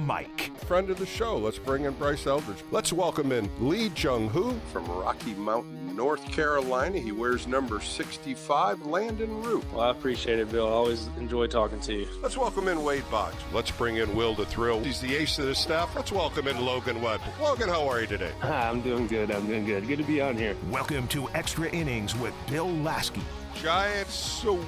mic. Friend of the show, let's bring in Bryce Eldridge. Let's welcome in Lee Jung-hoo from Rocky Mountain, North Carolina. He wears number 65, Landon Roop. Well, I appreciate it, Bill. I always enjoy talking to you. Let's welcome in Wade Boggs. Let's bring in Will the Thrill. He's the ace of the staff. Let's welcome in Logan Webb. Logan, how are you today? I'm doing good. Good to be on here. Welcome to Extra Innings with Bill Laskey. Giants sweep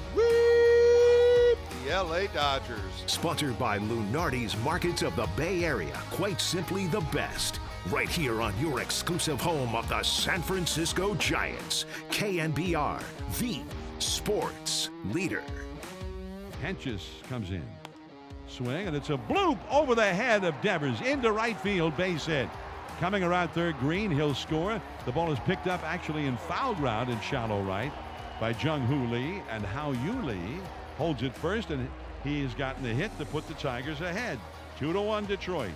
the LA Dodgers. Sponsored by Lunardi's Markets of the Bay Area. Quite simply the best. Right here on your exclusive home of the San Francisco Giants. KNBR, the sports leader. Henches comes in. Swing, and it's a bloop over the head of Devers into right field, base hit. Coming around third, Green, he'll score. The ball is picked up actually in foul ground in shallow right by Jung-Hoo Lee, and Hao Yu Lee holds it first, and he's gotten the hit to put the Tigers ahead. 2-1 Detroit.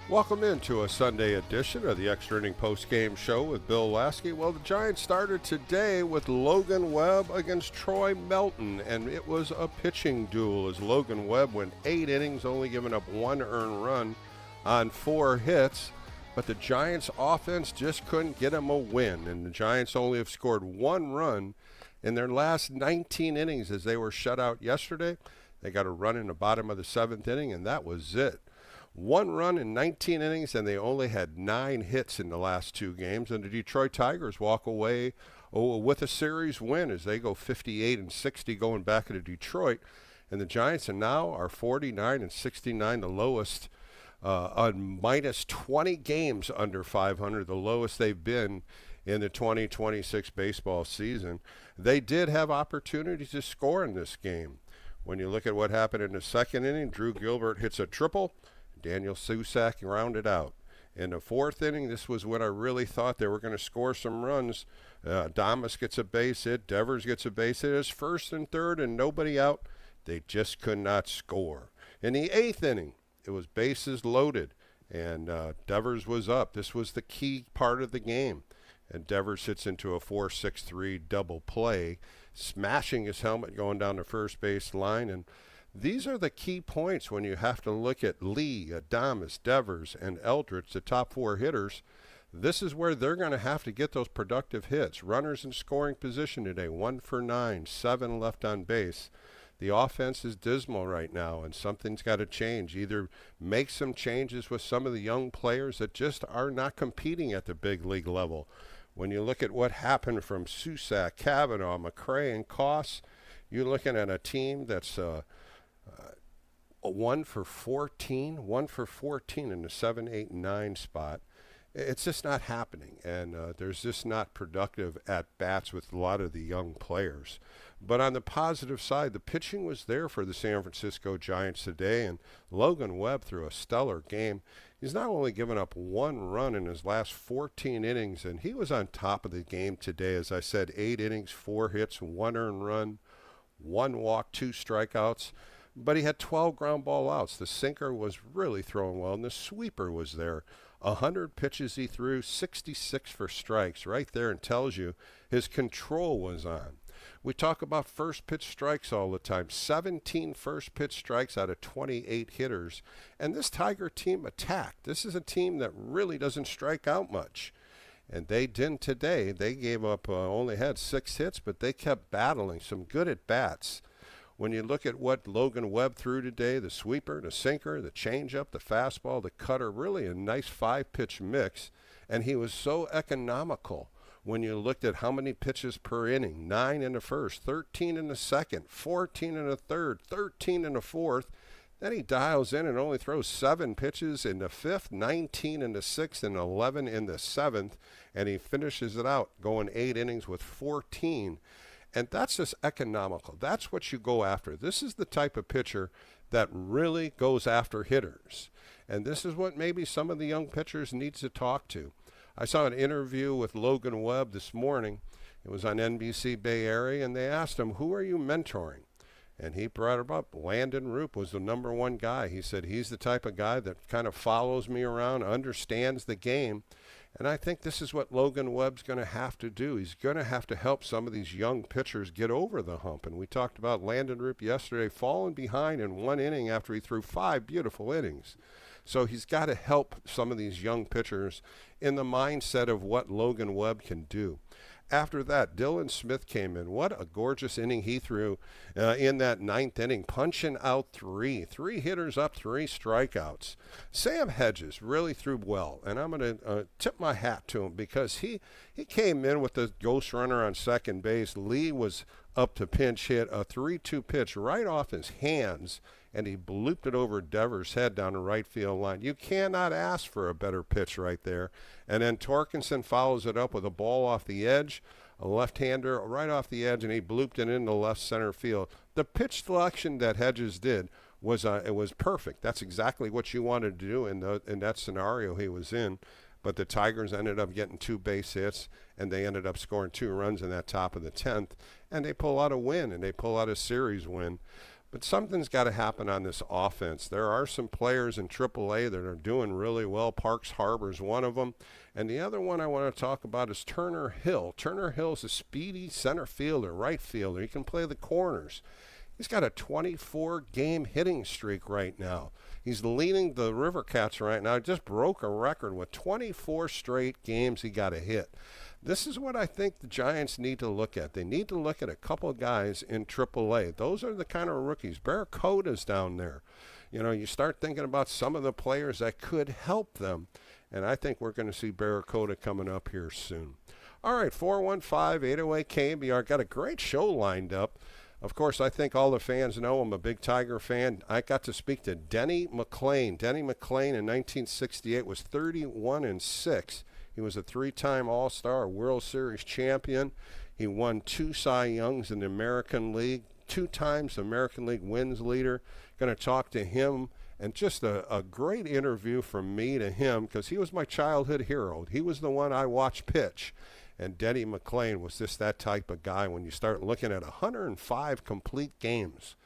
Welcome into a Sunday edition of the Extra Inning Post-Game Show with Bill Laskey. Well, the Giants started today with Logan Webb against Troy Melton, and it was a pitching duel as Logan Webb went 8 innings, only giving up 1 earned run on 4 hits. But the Giants' offense just couldn't get them a win, and the Giants only have scored 1 run in their last 19 innings as they were shut out yesterday. They got a run in the bottom of the 7th inning, and that was it. 1 run in 19 innings, and they only had 9 hits in the last 2 games. And the Detroit Tigers walk away with a series win as they go 58-60 going back into Detroit. And the Giants now are 49-69, the lowest on minus 20 games under 500, the lowest they've been in the 2026 baseball season. They did have opportunities to score in this game. When you look at what happened in the 2nd inning, Drew Gilbert hits a triple. Daniel Susac rounded out. In the 4th inning, this was when I really thought they were going to score some runs. Damas gets a base hit. Devers gets a base hit. It's 1st and 3rd and nobody out. They just could not score. In the 8th inning, it was bases loaded, and Devers was up. This was the key part of the game. And Devers hits into a 4-6-3 double play, smashing his helmet going down the first base line. And these are the key points when you have to look at Lee, Adames, Devers, and Eldridge, the top 4 hitters. This is where they're going to have to get those productive hits. Runners in scoring position today, 1 for 9, 7 left on base. The offense is dismal right now, and something's got to change. Either make some changes with some of the young players that just are not competing at the big league level. When you look at what happened from Susac, Cavanaugh, McCray, and Koss, you're looking at a team that's 1 for 14 in the 7, 8, and 9 spot. It's just not happening, and there's just not productive at-bats with a lot of the young players. But on the positive side, the pitching was there for the San Francisco Giants today, and Logan Webb threw a stellar game. He's not only given up 1 run in his last 14 innings, and he was on top of the game today. As I said, 8 innings, 4 hits, 1 earned run, 1 walk, 2 strikeouts. But he had 12 ground ball outs. The sinker was really throwing well, and the sweeper was there. 100 pitches he threw, 66 for strikes right there, and tells you his control was on. We talk about first pitch strikes all the time. 17 first pitch strikes out of 28 hitters. And this Tiger team attacked. This is a team that really doesn't strike out much. And they didn't today. They gave up, only had 6 hits, but they kept battling. Some good at-bats. When you look at what Logan Webb threw today, the sweeper, the sinker, the changeup, the fastball, the cutter, really a nice 5-pitch mix. And he was so economical. When you looked at how many pitches per inning, 9 in the first, 13 in the second, 14 in the third, 13 in the fourth. Then he dials in and only throws 7 pitches in the 5th, 19 in the 6th, and 11 in the 7th. And he finishes it out going 8 innings with 14. And that's just economical. That's what you go after. This is the type of pitcher that really goes after hitters. And this is what maybe some of the young pitchers needs to talk to. I saw an interview with Logan Webb this morning. It was on NBC Bay Area, and they asked him, who are you mentoring? And he brought him up. Landon Roop was the number 1 guy. He said, he's the type of guy that kind of follows me around, understands the game. And I think this is what Logan Webb's going to have to do. He's going to have to help some of these young pitchers get over the hump. And we talked about Landon Roop yesterday falling behind in one inning after he threw 5 beautiful innings. So he's got to help some of these young pitchers in the mindset of what Logan Webb can do. After that, Dylan Smith came in. What a gorgeous inning he threw in that 9th inning, punching out 3 hitters up, 3 strikeouts. Sam Hedges really threw well, and I'm going to tip my hat to him because he came in with the ghost runner on second base. Lee was up to pinch hit, a 3-2 pitch right off his hands, and he blooped it over Devers' head down the right field line. You cannot ask for a better pitch right there. And then Torkelson follows it up with a ball off the edge, a left-hander right off the edge, and he blooped it into left center field. The pitch selection that Hedges did was it was perfect. That's exactly what you wanted to do in that scenario he was in. But the Tigers ended up getting 2 base hits, and they ended up scoring 2 runs in that top of the 10th, and they pull out a win, and they pull out a series win. But something's got to happen on this offense. There are some players in AAA that are doing really well. Parks Harbor's one of them. And the other one I want to talk about is Turner Hill. Turner Hill's a speedy center fielder, right fielder. He can play the corners. He's got a 24-game hitting streak right now. He's leading the River Cats right now. He just broke a record with 24 straight games he got a hit. This is what I think the Giants need to look at. They need to look at a couple of guys in AAA. Those are the kind of rookies. Barracoda's down there. You know, you start thinking about some of the players that could help them, and I think we're going to see Barracoda coming up here soon. All right, 415-808-KNBR. Got a great show lined up. Of course, I think all the fans know I'm a big Tiger fan. I got to speak to Denny McLain. Denny McLain in 1968 was 31-6. He was a 3-time All-Star, World Series champion. He won 2 Cy Youngs in the American League, 2 times the American League wins leader. Going to talk to him, and just a great interview from me to him because he was my childhood hero. He was the one I watched pitch. And Denny McLain was just that type of guy when you start looking at 105 complete games.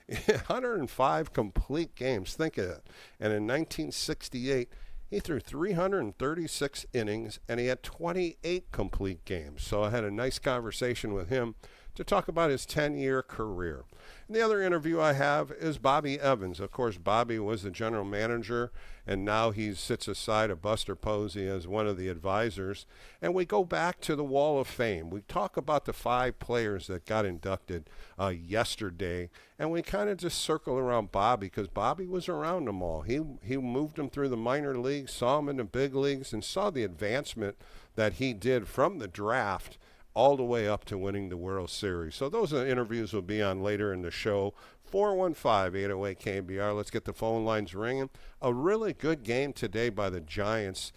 105 complete games, think of it. And in 1968, he threw 336 innings, and he had 28 complete games. So I had a nice conversation with him to talk about his 10-year career. And the other interview I have is Bobby Evans. Of course, Bobby was the general manager, and now he sits aside of Buster Posey as one of the advisors. And we go back to the Wall of Fame. We talk about the 5 players that got inducted yesterday, and we kind of just circle around Bobby because Bobby was around them all. He moved them through the minor leagues, saw them in the big leagues, and saw the advancement that he did from the draft all the way up to winning the World Series. So those are interviews we'll be on later in the show. 415-808-KNBR. Let's get the phone lines ringing. A really good game today by the Giants.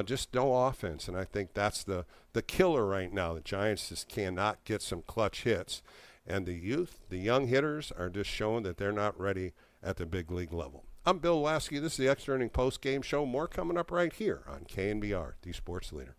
Just no offense, and I think that's the killer right now. The Giants just cannot get some clutch hits. And the youth, the young hitters, are just showing that they're not ready at the big league level. I'm Bill Laskey. This is the Extra Inning Post Game Show. More coming up right here on KNBR, the Sports Leader.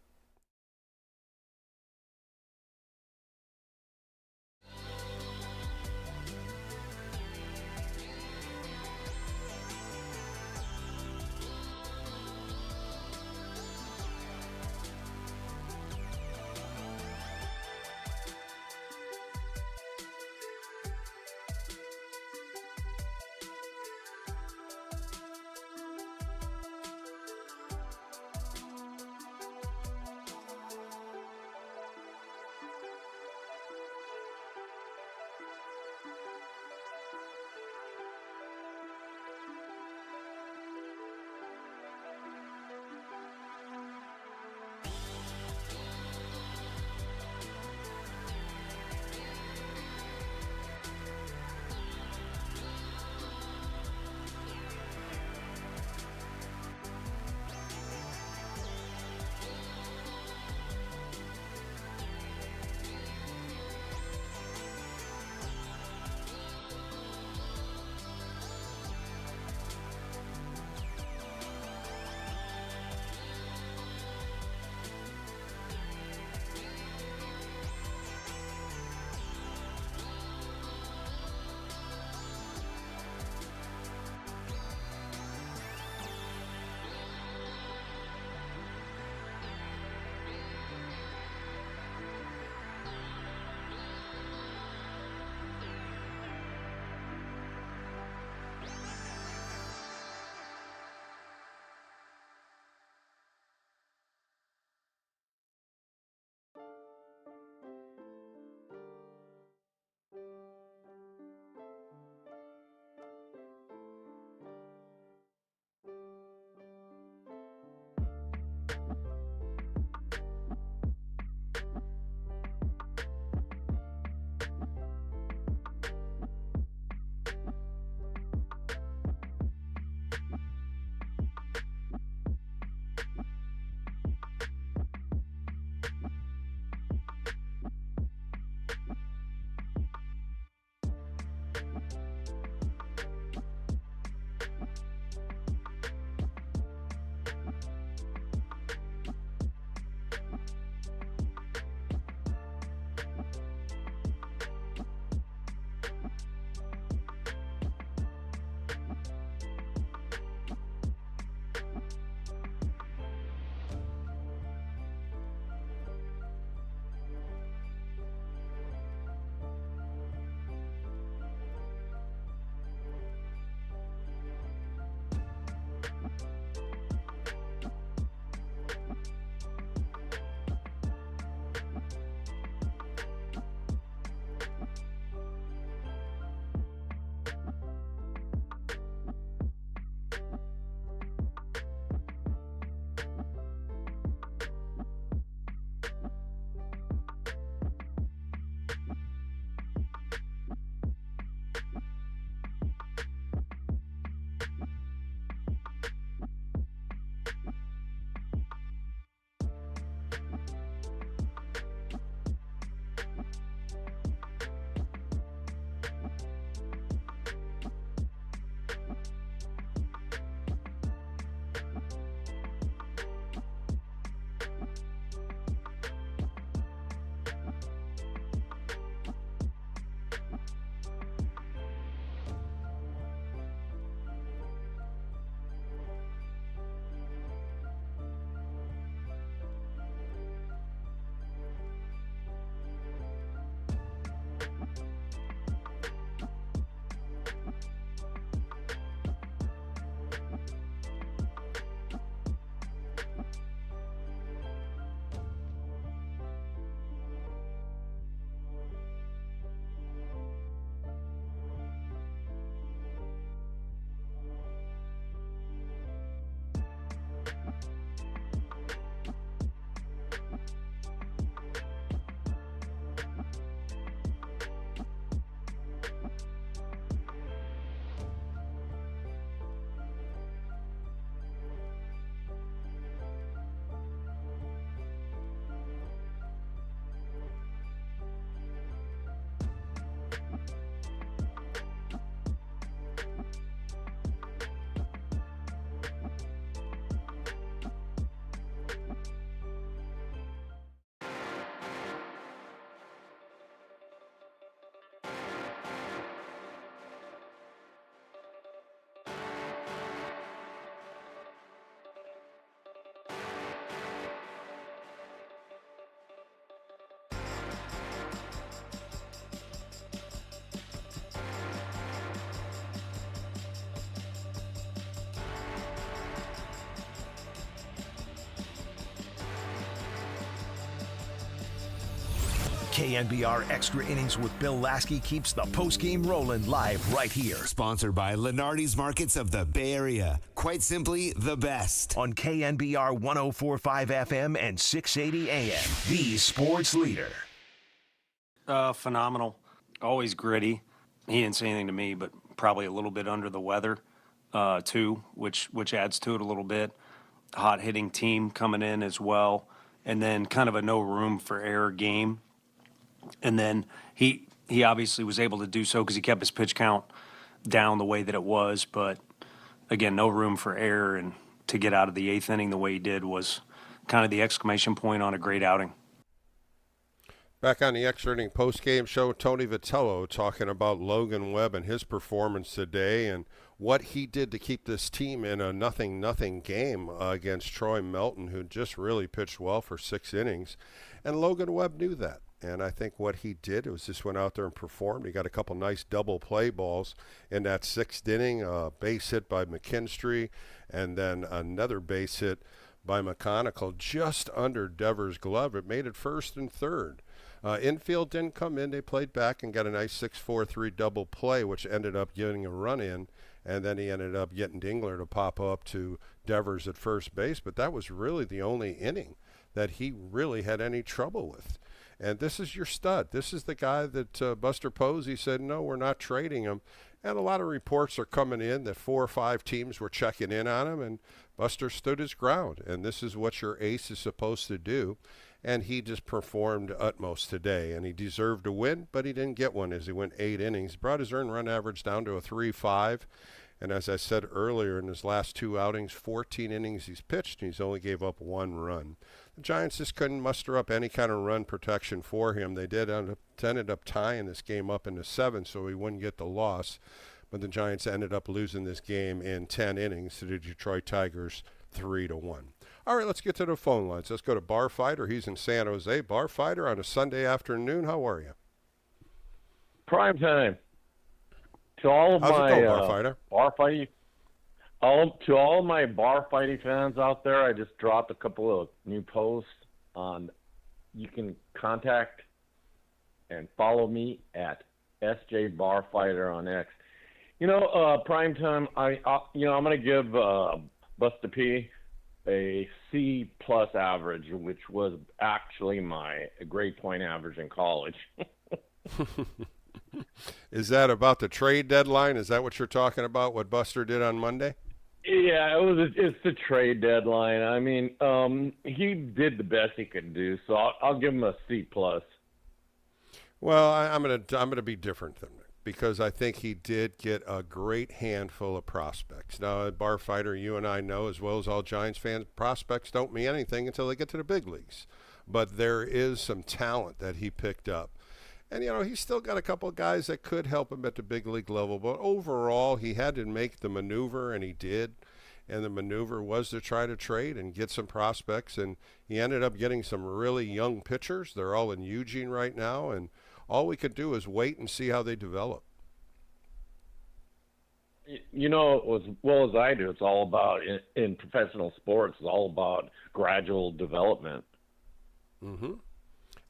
KNBR Extra Innings with Bill Laskey keeps the postgame rolling live right here. Sponsored by Lenardi's Markets of the Bay Area. Quite simply, the best. On KNBR 104.5 FM and 680 AM. The sports leader. Phenomenal. Always gritty. He didn't say anything to me, but probably a little bit under the weather, too, which adds to it a little bit. Hot hitting team coming in as well. And then kind of a no room for error game. And then he obviously was able to do so because he kept his pitch count down the way that it was. But, again, no room for error. And to get out of the eighth inning the way he did was kind of the exclamation point on a great outing. Back on the Extra Inning post-game show, Tony Vitello talking about Logan Webb and his performance today and what he did to keep this team in a 0-0 game against Troy Melton, who just really pitched well for 6 innings. And Logan Webb knew that. And I think what he did was just went out there and performed. He got a couple nice double play balls in that 6th inning, a base hit by McKinstry, and then another base hit by McConicle just under Devers' glove. It made it 1st and 3rd. Infield didn't come in. They played back and got a nice 6-4-3 double play, which ended up getting a run in. And then he ended up getting Dingler to pop up to Devers at first base. But that was really the only inning that he really had any trouble with. And this is your stud. This is the guy that Buster Posey said, no, we're not trading him. And a lot of reports are coming in that 4 or 5 teams were checking in on him, and Buster stood his ground. And this is what your ace is supposed to do. And he just performed utmost today. And he deserved a win, but he didn't get one as he went 8 innings. Brought his earned run average down to a 3.5. And as I said earlier, in his last 2 outings, 14 innings he's pitched, and he's only gave up 1 run. The Giants just couldn't muster up any kind of run protection for him. They ended up tying this game up into 7, so he wouldn't get the loss. But the Giants ended up losing this game in 10 innings to the Detroit Tigers 3-1. All right, let's get to the phone lines. Let's go to Bar Fighter. He's in San Jose. Bar Fighter on a Sunday afternoon. How are you? Prime time. To all of How's my it going, Bar Fighter? To all my bar fighting fans out there, I just dropped a couple of new posts on. You can contact and follow me at SJ Bar Fighter on X. Prime time. I'm gonna give Busta P a C+ average, which was actually my grade point average in college. Is that about the trade deadline? Is that what you're talking about, what Buster did on Monday? Yeah, it's the trade deadline. I mean, he did the best he could do, so I'll give him a C+. Well, I'm gonna be different than that because I think he did get a great handful of prospects. Now, Bar Fighter, you and I know as well as all Giants fans, prospects don't mean anything until they get to the big leagues. But there is some talent that he picked up. And, he's still got a couple of guys that could help him at the big league level. But overall, he had to make the maneuver, and he did. And the maneuver was to try to trade and get some prospects. And he ended up getting some really young pitchers. They're all in Eugene right now. And all we could do is wait and see how they develop. As well as I do, it's all about, in professional sports, it's all about gradual development. Mm-hmm.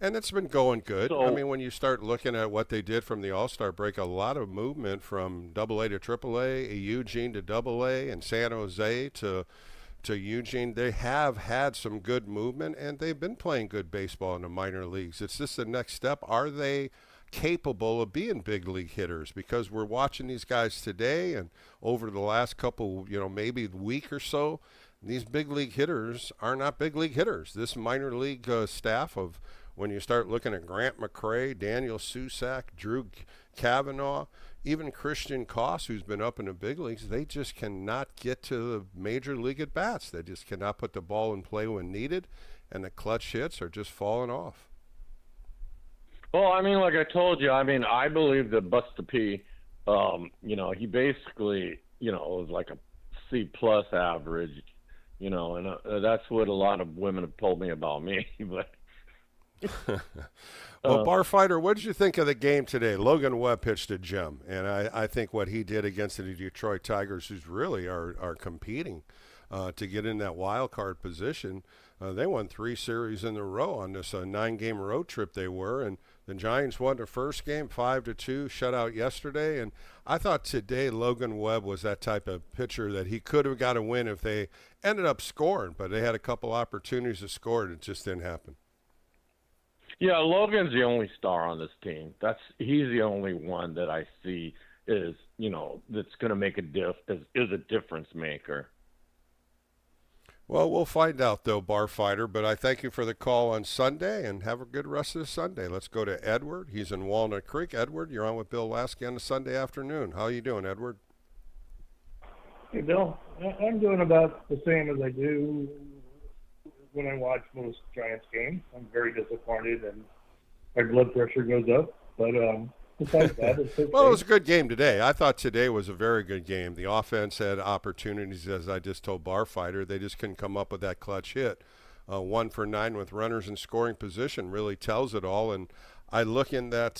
And it's been going good. So, I mean, when you start looking at what they did from the All-Star break, a lot of movement from AA to AAA, Eugene to AA, and San Jose to to Eugene. They have had some good movement, and they've been playing good baseball in the minor leagues. It's just the next step. Are they capable of being big league hitters? Because we're watching these guys today and over the last couple, maybe week or so, these big league hitters are not big league hitters. This minor league staff of, when you start looking at Grant McCrae, Daniel Susak, Drew Kavanaugh, even Christian Koss, who's been up in the big leagues, they just cannot get to the major league at bats. They just cannot put the ball in play when needed, and the clutch hits are just falling off. Well, I mean, like I told you, I believe that Buster P, he basically, was like a C+ average, and that's what a lot of women have told me about me. But well, Barfighter, what did you think of the game today? Logan Webb pitched a gem, and I think what he did against the Detroit Tigers, who's really are competing to get in that wild card position. They won 3 series in a row on this 9-game road trip they were, and the Giants won the first game 5-2, shutout yesterday, and I thought today Logan Webb was that type of pitcher that he could have got a win if they ended up scoring, but they had a couple opportunities to score, and it just didn't happen. Yeah, Logan's the only star on this team. He's the only one that I see is, that's going to make is a difference maker. Well, we'll find out, though, Barfighter, but I thank you for the call on Sunday, and have a good rest of the Sunday. Let's go to Edward. He's in Walnut Creek. Edward, you're on with Bill Laskey on a Sunday afternoon. How are you doing, Edward? Hey, Bill. I'm doing about the same as I do when I watch most Giants games. I'm very disappointed, and my blood pressure goes up, but besides that, it's okay. Well, it was a good game today. I thought today was a very good game. The offense had opportunities, as I just told Barfighter. They just couldn't come up with that clutch hit. 1 for 9 with runners in scoring position really tells it all. And I look in that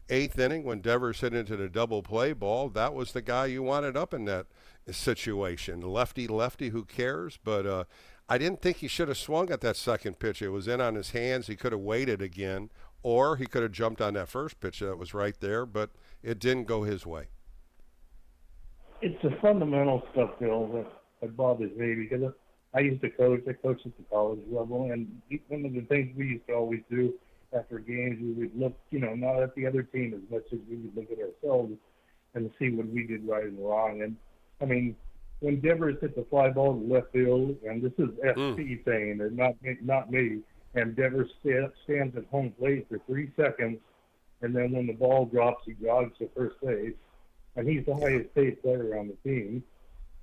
8th inning when Devers hit into the double play ball. That was the guy you wanted up in that situation. Lefty, who cares? But I didn't think he should have swung at that second pitch. It was in on his hands. He could have waited again. Or he could have jumped on that first pitch that was right there, but it didn't go his way. It's the fundamental stuff, Bill, that bothers me, because I used to coach. I coached at the college level, and one of the things we used to always do after games, we would look, not at the other team as much as we would look at ourselves and see what we did right and wrong. And, when Devers hit the fly ball to left field, and this is SP saying it, not me, and Devers stands at home plate for 3 seconds, and then when the ball drops, he jogs to first base, and he's the highest paid player on the team.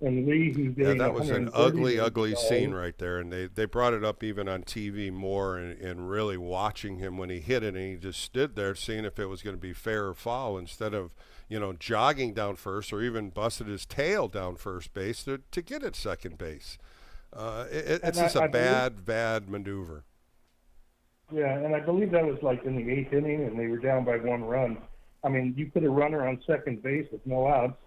And Lee, who's getting that was an ugly scene right there, and they brought it up even on TV more, and really watching him when he hit it, and he just stood there seeing if it was going to be fair or foul instead of jogging down first, or even busted his tail down first base to get at second base. It's just a bad maneuver. Yeah, and I believe that was like in the 8th inning, and they were down by 1 run. You put a runner on second base with no outs.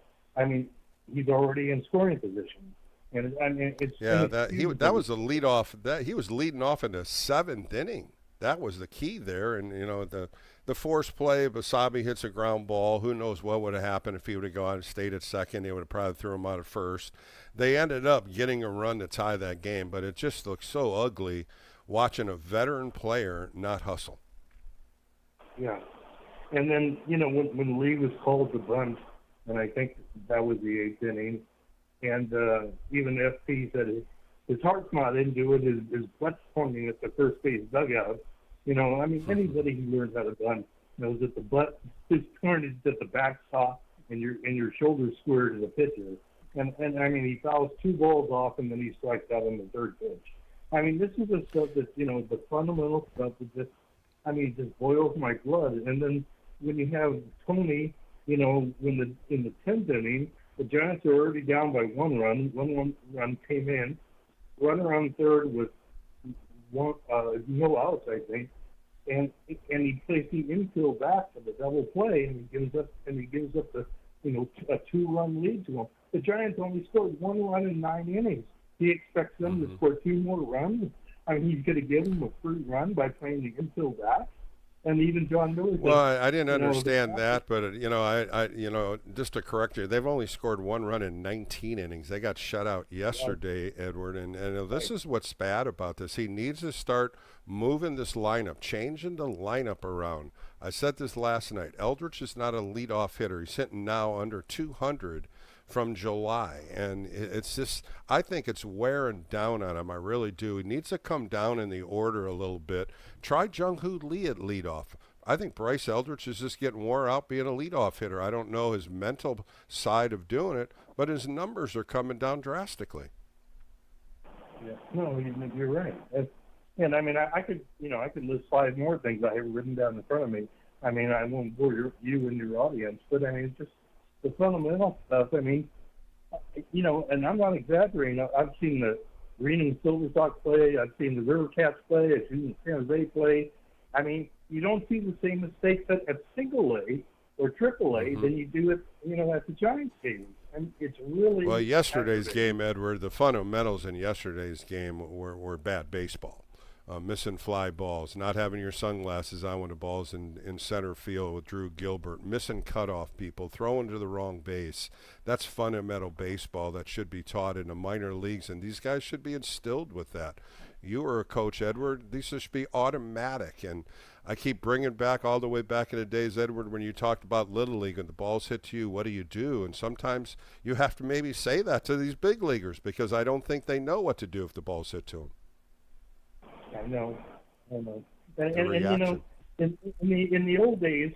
He's already in scoring position, and it's that was a leadoff. That he was leading off in the 7th inning. That was the key there, and the forced play. Basabe hits a ground ball. Who knows what would have happened if he would have gone and stayed at second? They would have probably threw him out at first. They ended up getting a run to tie that game, but it just looked so ugly watching a veteran player not hustle. Yeah. And then, when Lee was called to bunt, and I think that was the 8th inning, and even FP said his heart's not into it, his butt's pointing at the first base dugout. Anybody who learns how to bunt knows that the butt is pointed at the backstop and your shoulders square to the pitcher. And he fouls 2 balls off, and then he strikes out on the 3rd pitch. This is the stuff that, the fundamental stuff that just boils my blood. And then when you have Tony, in the 10th inning, the Giants are already down by 1 run. One run came in. Runner on third with no outs, I think. And he plays the infield back for the double play, and he gives up the a 2-run lead to him. The Giants only scored 1 run in 9 innings. He expects them to score 2 more runs. He's going to give them a free run by playing the infield back. and even John Miller. Well, I didn't understand that, but just to correct you, they've only scored one run in 19 innings. They got shut out yesterday, Edward, and this is what's bad about this. He needs to start moving this lineup, changing the lineup around. I said this last night. Eldridge is not a leadoff hitter. He's hitting now under 200 from July, and it's just, I think it's wearing down on him. I really do. He needs to come down in the order a little bit. Try Jung-Hoo Lee at leadoff. I think Bryce Eldridge is just getting wore out being a leadoff hitter. I don't know his mental side of doing it, but his numbers are coming down drastically. Yeah, no, you're right. And I mean, I could list 5 more things I have written down in front of me. I mean, I won't bore you and your audience, but I mean, it's just the fundamental stuff. I mean, and I'm not exaggerating. I've seen the Green and Silver Sox play. I've seen the River Cats play. I've seen the San Jose play. I mean, you don't see the same mistakes at single A or triple A than you do at the Giants game. And it's really well. Yesterday's game, Edward, the fundamentals in yesterday's game were bad baseball. Missing fly balls, not having your sunglasses on when the ball's in center field with Drew Gilbert, missing cutoff people, throwing to the wrong base. That's fundamental baseball that should be taught in the minor leagues, and these guys should be instilled with that. You were a coach, Edward. These should be automatic, and I keep bringing back all the way back in the days, Edward, when you talked about Little League and the ball's hit to you, what do? And sometimes you have to maybe say that to these big leaguers because I don't think they know what to do if the ball's hit to them. I know. And in the old days,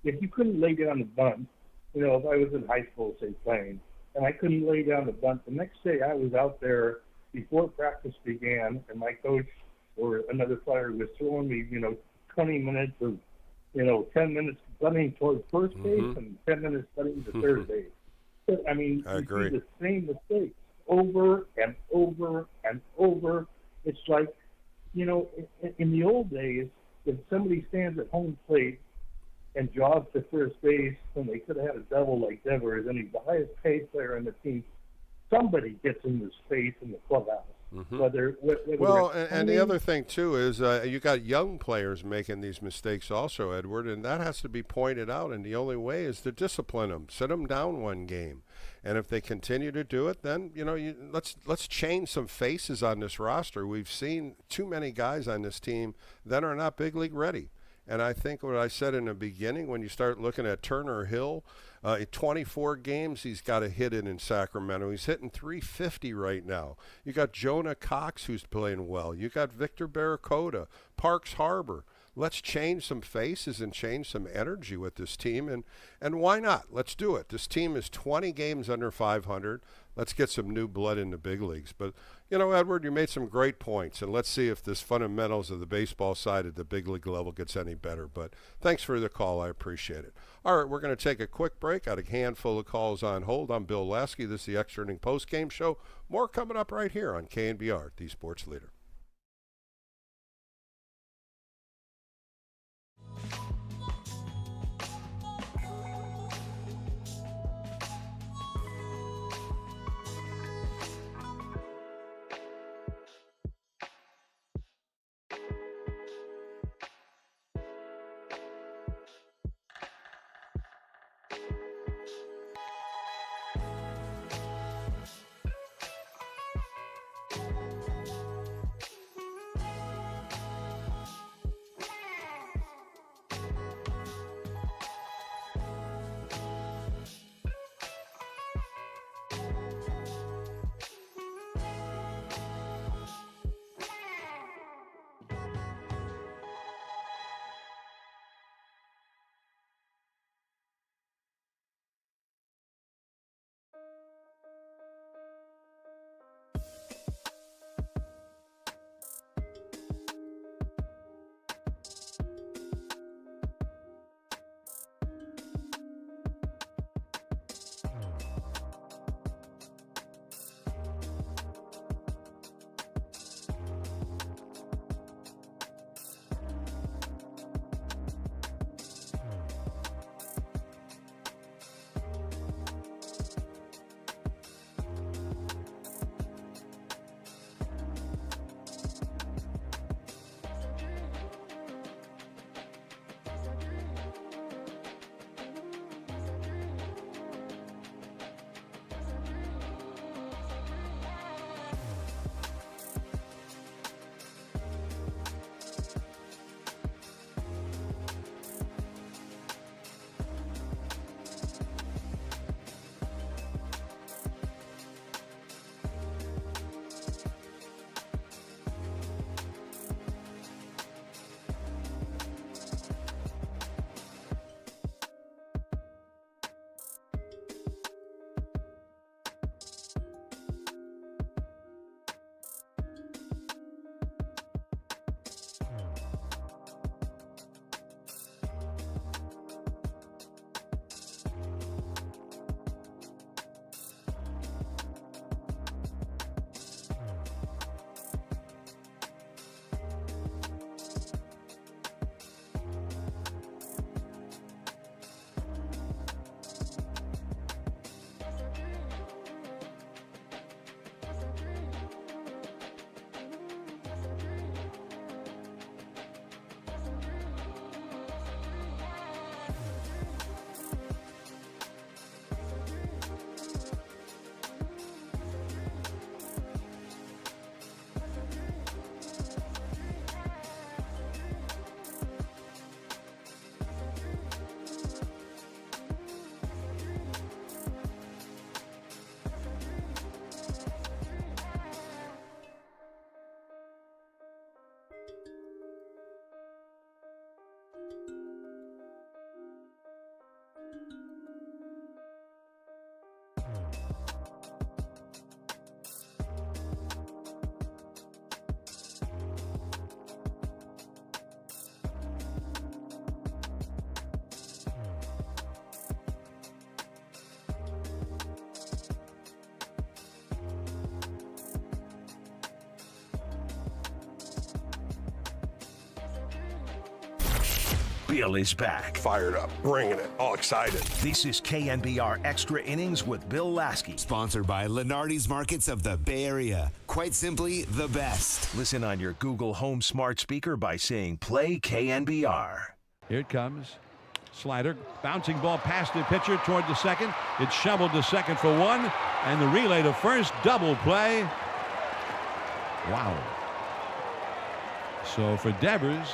if you couldn't lay down the bunt, if I was in high school, say, playing, and I couldn't lay down the bunt, the next day I was out there before practice began, and my coach or another player was throwing me, 20 minutes of, 10 minutes bunting towards first base and 10 minutes bunting to third base. So, I mean, I agree. See the same mistakes over and over and over. It's like, in the old days, if somebody stands at home plate and jogs to first base when they could have had a double like Devers, and he's the highest paid player on the team, somebody gets in the space in the clubhouse. Whether and the other thing, too, is you got young players making these mistakes also, Edward, and that has to be pointed out, and the only way is to discipline them, sit them down one game. And if they continue to do it, then, let's change some faces on this roster. We've seen too many guys on this team that are not big league ready. And I think what I said in the beginning, when you start looking at Turner Hill, 24 games he's got a hit in Sacramento. He's hitting .350 right now. You got Jonah Cox, who's playing well. You got Victor Barracuda, Parks Harbor. Let's change some faces and change some energy with this team, and why not? Let's do it. This team is 20 games under 500. Let's get some new blood in the big leagues. But, Edward, you made some great points, and let's see if this fundamentals of the baseball side at the big league level gets any better. But thanks for the call. I appreciate it. All right, we're going to take a quick break. Got a handful of calls on hold. I'm Bill Laskey. This is the Extra Inning Postgame Show. More coming up right here on KNBR, the Sports Leader. Bill is back. Fired up, bringing it, all excited. This is KNBR Extra Innings with Bill Laskey. Sponsored by Lenardi's Markets of the Bay Area. Quite simply, the best. Listen on your Google Home smart speaker by saying play KNBR. Here it comes. Slider, bouncing ball past the pitcher toward the second. It's shoveled to second for one, and the relay to first, double play. Wow. So for Devers,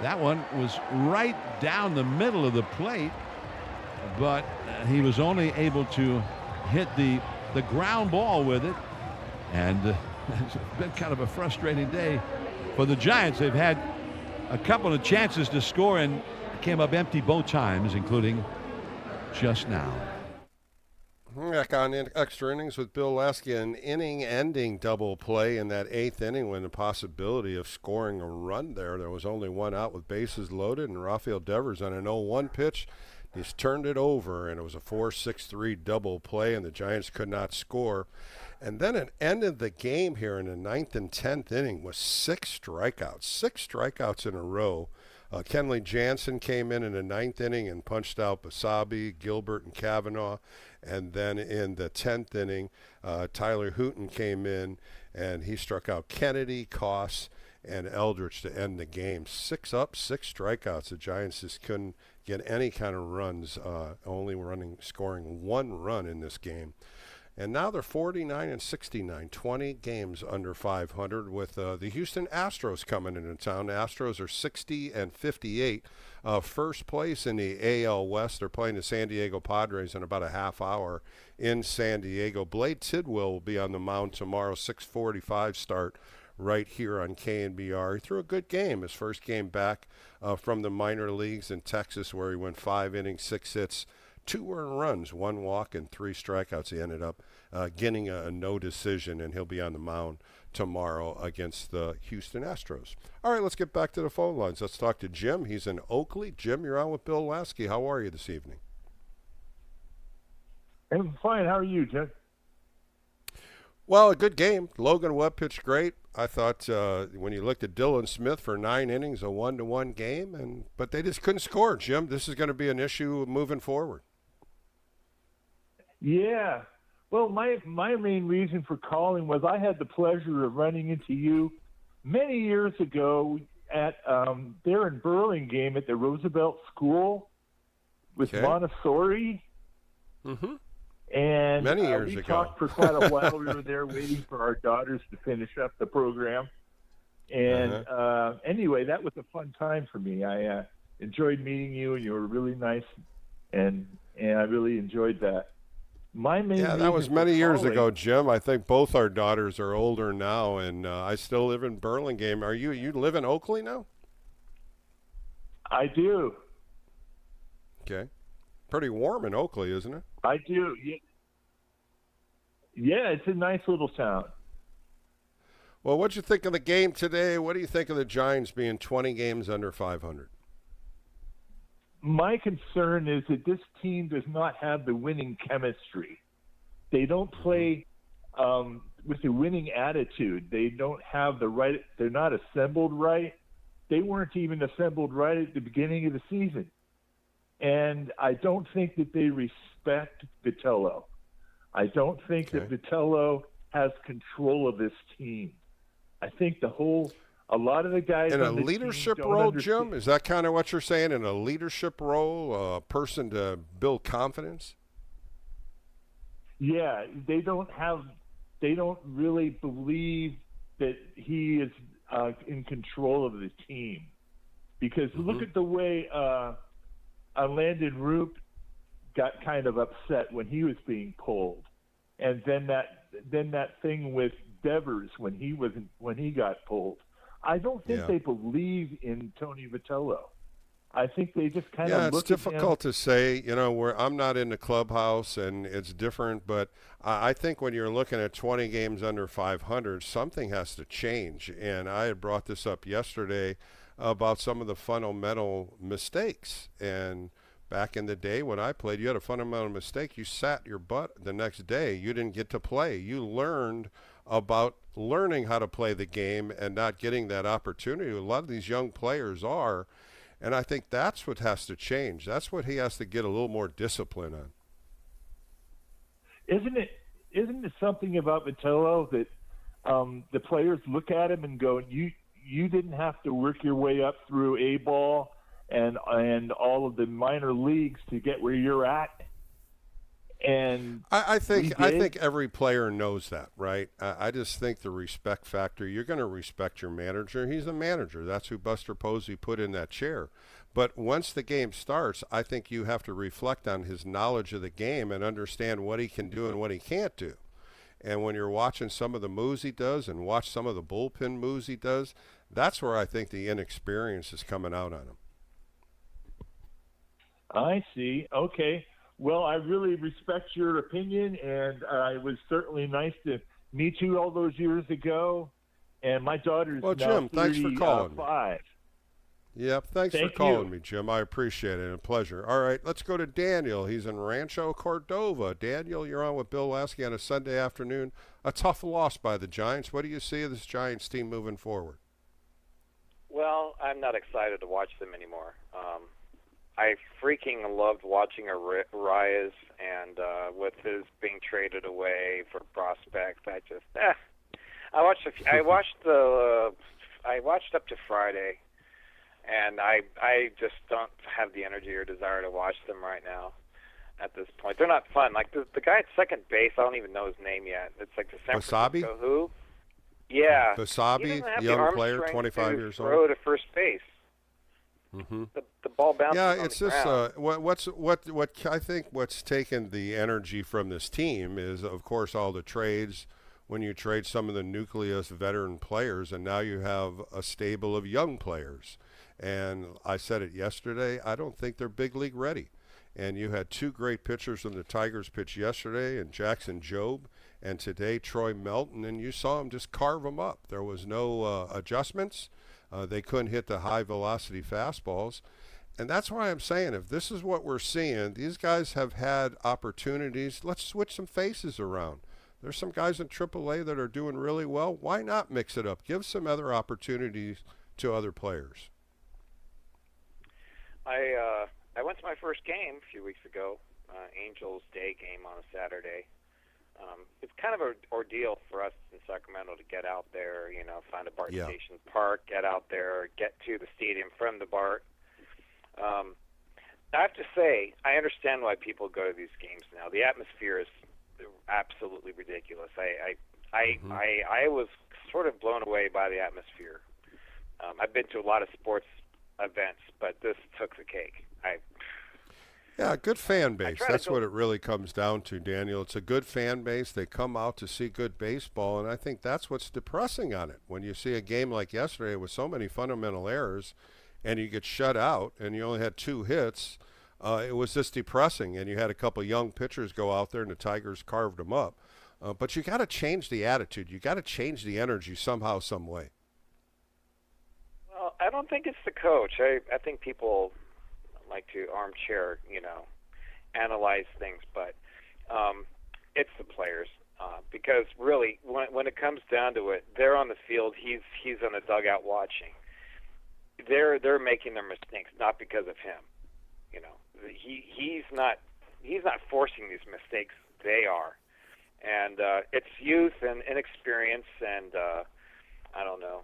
that one was right down the middle of the plate, but he was only able to hit the ground ball with it, and it's been kind of a frustrating day for the Giants. They've had a couple of chances to score and came up empty both times, including just now. Back on Extra Innings with Bill Laskey, an inning-ending double play in that 8th inning when the possibility of scoring a run there. There was only one out with bases loaded, and Rafael Devers on an 0-1 pitch, he's turned it over, and it was a 4-6-3 double play, and the Giants could not score. And then it ended the game here in the 9th and 10th inning with 6 strikeouts in a row. Kenley Jansen came in the 9th inning and punched out Basabe, Gilbert, and Kavanaugh. And then in the 10th inning, Tyler Hooton came in, and he struck out Kennedy, Koss, and Eldridge to end the game. 6 up, 6 strikeouts. The Giants just couldn't get any kind of runs, scoring 1 run in this game. And now they're 49-69, 20 games under 500 with the Houston Astros coming into town. The Astros are 60-58, first place in the AL West. They're playing the San Diego Padres in about a half hour in San Diego. Blade Tidwell will be on the mound tomorrow, 6:45 start right here on KNBR. He threw a good game, his first game back from the minor leagues in Texas, where he went 5 innings, 6 hits, 2 earned runs, 1 walk, and 3 strikeouts. He ended up getting a no decision, and he'll be on the mound tomorrow against the Houston Astros. All right, let's get back to the phone lines. Let's talk to Jim. He's in Oakley. Jim, you're on with Bill Laskey. How are you this evening? I'm fine. How are you, Jim? Well, a good game. Logan Webb pitched great. I thought when you looked at Dylan Smith for 9 innings, a 1-1 game, but they just couldn't score, Jim. This is going to be an issue moving forward. Yeah. Well, my main reason for calling was I had the pleasure of running into you many years ago at there in Burlingame at the Roosevelt School with Montessori. Mm-hmm. And many years we ago. talked for quite a while. We were there waiting for our daughters to finish up the program. And anyway, that was a fun time for me. I enjoyed meeting you, and you were really nice, and I really enjoyed that. My main that was many years ago, Jim. I think both our daughters are older now, and I still live in Burlingame. You live in Oakley now? I do. Okay. Pretty warm in Oakley, isn't it? I do. Yeah, it's a nice little town. Well, what'd you think of the game today? What do you think of the Giants being 20 games under 500? My concern is that this team does not have the winning chemistry. They don't play with the winning attitude. They don't have the right – they're not assembled right. They weren't even assembled right at the beginning of the season. And I don't think that they respect Vitello. I don't think that Vitello has control of this team. I think a lot of the guys in a on the leadership team don't role, understand. Jim? Is that kind of what you're saying? In a leadership role, a person to build confidence? Yeah, they don't really believe that he is in control of the team. Because look at the way Landon Roop got kind of upset when he was being pulled, and then that thing with Devers when he got pulled. I don't think they believe in Tony Vitello. I think they just kind of look at him. Yeah, it's difficult to say. Where I'm not in the clubhouse, and it's different. But I think when you're looking at 20 games under 500, something has to change. And I had brought this up yesterday about some of the fundamental mistakes. And back in the day when I played, you had a fundamental mistake. You sat your butt the next day. You didn't get to play. You learned about learning how to play the game and not getting that opportunity. A lot of these young players are. And I think that's what has to change. That's what he has to get a little more discipline on. Isn't it something about Vitello that the players look at him and go, you didn't have to work your way up through A-ball and all of the minor leagues to get where you're at? And I think every player knows that, right? I just think the respect factor, you're going to respect your manager. He's a manager. That's who Buster Posey put in that chair. But once the game starts, I think you have to reflect on his knowledge of the game and understand what he can do and what he can't do. And when you're watching some of the moves he does and watch some of the bullpen moves he does, that's where I think the inexperience is coming out on him. I see. Okay. Well, I really respect your opinion, and it was certainly nice to meet you all those years ago. And my daughter's now Jim, thanks for calling 35. Yep, thanks for calling me, Jim. I appreciate it. A pleasure. All right, let's go to Daniel. He's in Rancho Cordova. Daniel, you're on with Bill Laskey on a Sunday afternoon. A tough loss by the Giants. What do you see of this Giants team moving forward? Well, I'm not excited to watch them anymore. I freaking loved watching Arias, and with his being traded away for prospects, I just I watched up to Friday, and I just don't have the energy or desire to watch them right now. At this point, they're not fun. Like the guy at second base, I don't even know his name yet. It's like the San Francisco who? Yeah, Basabe, young player, 25 years old. Throw to first base. Mm-hmm. The ball bounces on it's the just ground. what I think what's taken the energy from this team is, of course, all the trades. When you trade some of the nucleus veteran players, and now you have a stable of young players. And I said it yesterday, I don't think they're big league ready. And you had two great pitchers from the Tigers pitch yesterday, and Jackson Jobe, and today Troy Melton, and you saw him just carve them up. There was no adjustments. They couldn't hit the high-velocity fastballs. And that's why I'm saying, if this is what we're seeing, these guys have had opportunities. Let's switch some faces around. There's some guys in AAA that are doing really well. Why not mix it up? Give some other opportunities to other players. I went to my first game a few weeks ago, Angels Day game on a Saturday. It's kind of an ordeal for us in Sacramento to get out there, find a BART station park, get out there, get to the stadium from the BART. I have to say, I understand why people go to these games now. The atmosphere is absolutely ridiculous. I was sort of blown away by the atmosphere. I've been to a lot of sports events, but this took the cake. Yeah, good fan base. That's what it really comes down to, Daniel. It's a good fan base. They come out to see good baseball, and I think that's what's depressing on it. When you see a game like yesterday with so many fundamental errors and you get shut out and you only had 2 hits, it was just depressing. And you had a couple young pitchers go out there and the Tigers carved them up. But you got to change the attitude. You got to change the energy somehow, some way. Well, I don't think it's the coach. I think people like to armchair, analyze things, but it's the players. Because really, when it comes down to it, they're on the field. He's on the dugout watching. They're making their mistakes, not because of him. He's not forcing these mistakes. They are, and it's youth and inexperience, and I don't know.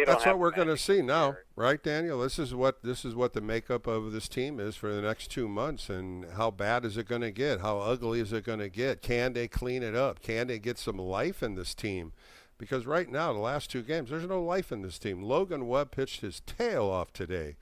That's what we're going to see now, right, Daniel? This is what the makeup of this team is for the next 2 months. And how bad is it going to get? How ugly is it going to get? Can they clean it up? Can they get some life in this team? Because right now, the last 2 games, there's no life in this team. Logan Webb pitched his tail off today.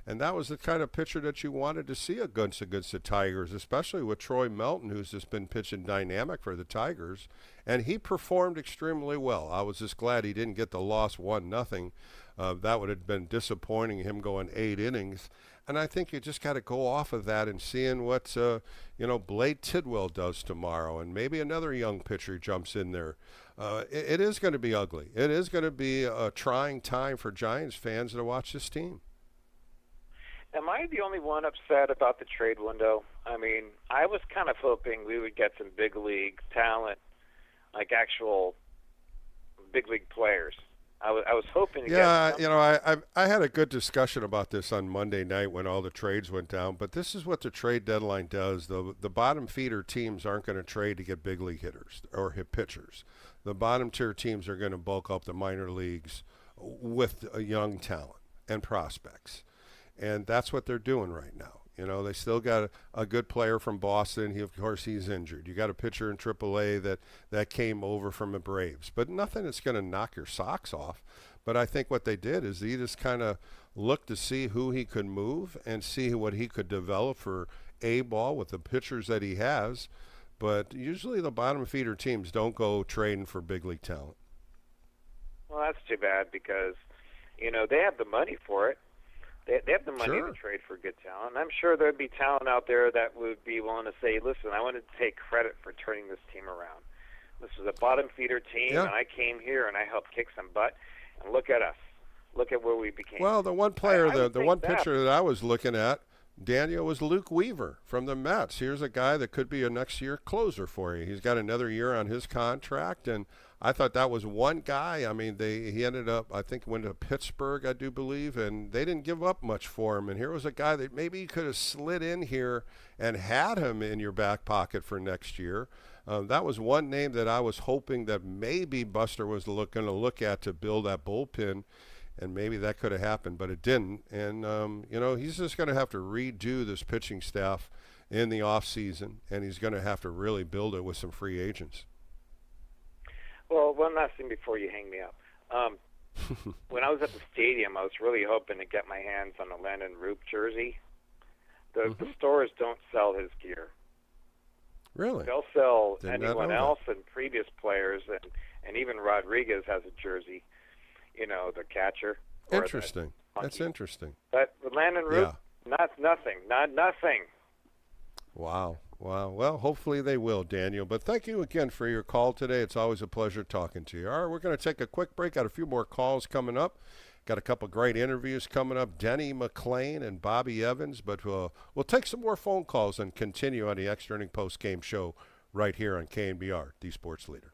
And that was the kind of pitcher that you wanted to see against the Tigers, especially with Troy Melton, who's just been pitching dynamic for the Tigers. And he performed extremely well. I was just glad he didn't get the loss 1-0. That would have been disappointing, him going 8 innings. And I think you just got to go off of that and seeing what, Blade Tidwell does tomorrow. And maybe another young pitcher jumps in there. It is going to be ugly. It is going to be a trying time for Giants fans to watch this team. Am I the only one upset about the trade window? I mean, I was kind of hoping we would get some big league talent, like actual big league players. I was hoping to Yeah, get. you know, I had a good discussion about this on Monday night when all the trades went down. But this is what the trade deadline does. The bottom feeder teams aren't going to trade to get big league hitters or hit pitchers. The bottom tier teams are going to bulk up the minor leagues with a young talent and prospects, and that's what they're doing right now. You know, they still got a good player from Boston. Of course, he's injured. You got a pitcher in AAA that came over from the Braves, but nothing that's going to knock your socks off. But I think what they did is he just kind of looked to see who he could move and see what he could develop for A ball with the pitchers that he has. But usually the bottom feeder teams don't go trading for big league talent. Well, that's too bad because, you know, they have the money for it. They have the money Sure. to trade for good talent. I'm sure there'd be talent out there that would be willing to say, listen, I want to take credit for turning this team around. This was a bottom feeder team, Yeah. and I came here and I helped kick some butt. And look at us. Look at where we became. Well, the one player, I would the think one that. pitcher that I was looking at, Daniel, was Luke Weaver from the Mets. Here's a guy that could be a next year closer for you. He's got another year on his contract, and I thought that was one guy. I mean, he ended up, I think, went to Pittsburgh, I do believe, and they didn't give up much for him. And here was a guy that maybe you could have slid in here and had him in your back pocket for next year. That was one name that I was hoping that maybe Buster was going to look at to build that bullpen, and maybe that could have happened, but it didn't. And, you know, he's just going to have to redo this pitching staff in the offseason, and he's going to have to really build it with some free agents. Well, one last thing before you hang me up. When I was at the stadium, I was really hoping to get my hands on a Landon Roop jersey. The stores don't sell his gear. Really? They'll sell Did not anyone know else and previous players, and even Rodriguez has a jersey, you know, the catcher. or Interesting. the That's monkey. interesting. But with Landon Roop, not nothing. Wow. Well, hopefully they will, Daniel. But thank you again for your call today. It's always a pleasure talking to you. All right, we're going to take a quick break. Got a few more calls coming up. Got a couple great interviews coming up, Denny McClain and Bobby Evans. But we'll take some more phone calls and continue on the Extra Inning Post Game Show right here on KNBR, the Sports Leader.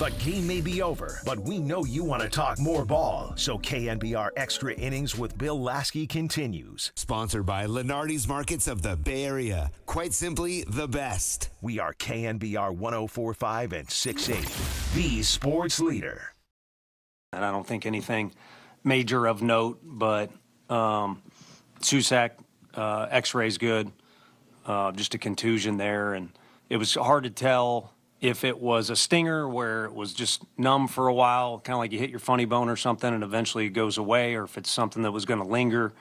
The game may be over, but we know you want to talk more ball. So KNBR Extra Innings with Bill Laskey continues. Sponsored by Lenardi's Markets of the Bay Area. Quite simply, the best. We are KNBR 104.5 and 6.8, the sports leader. And I don't think anything major of note, but Susak, X-ray's good. Just a contusion there, and it was hard to tell if it was a stinger where it was just numb for a while, kind of like you hit your funny bone or something and eventually it goes away, or if it's something that was going to linger.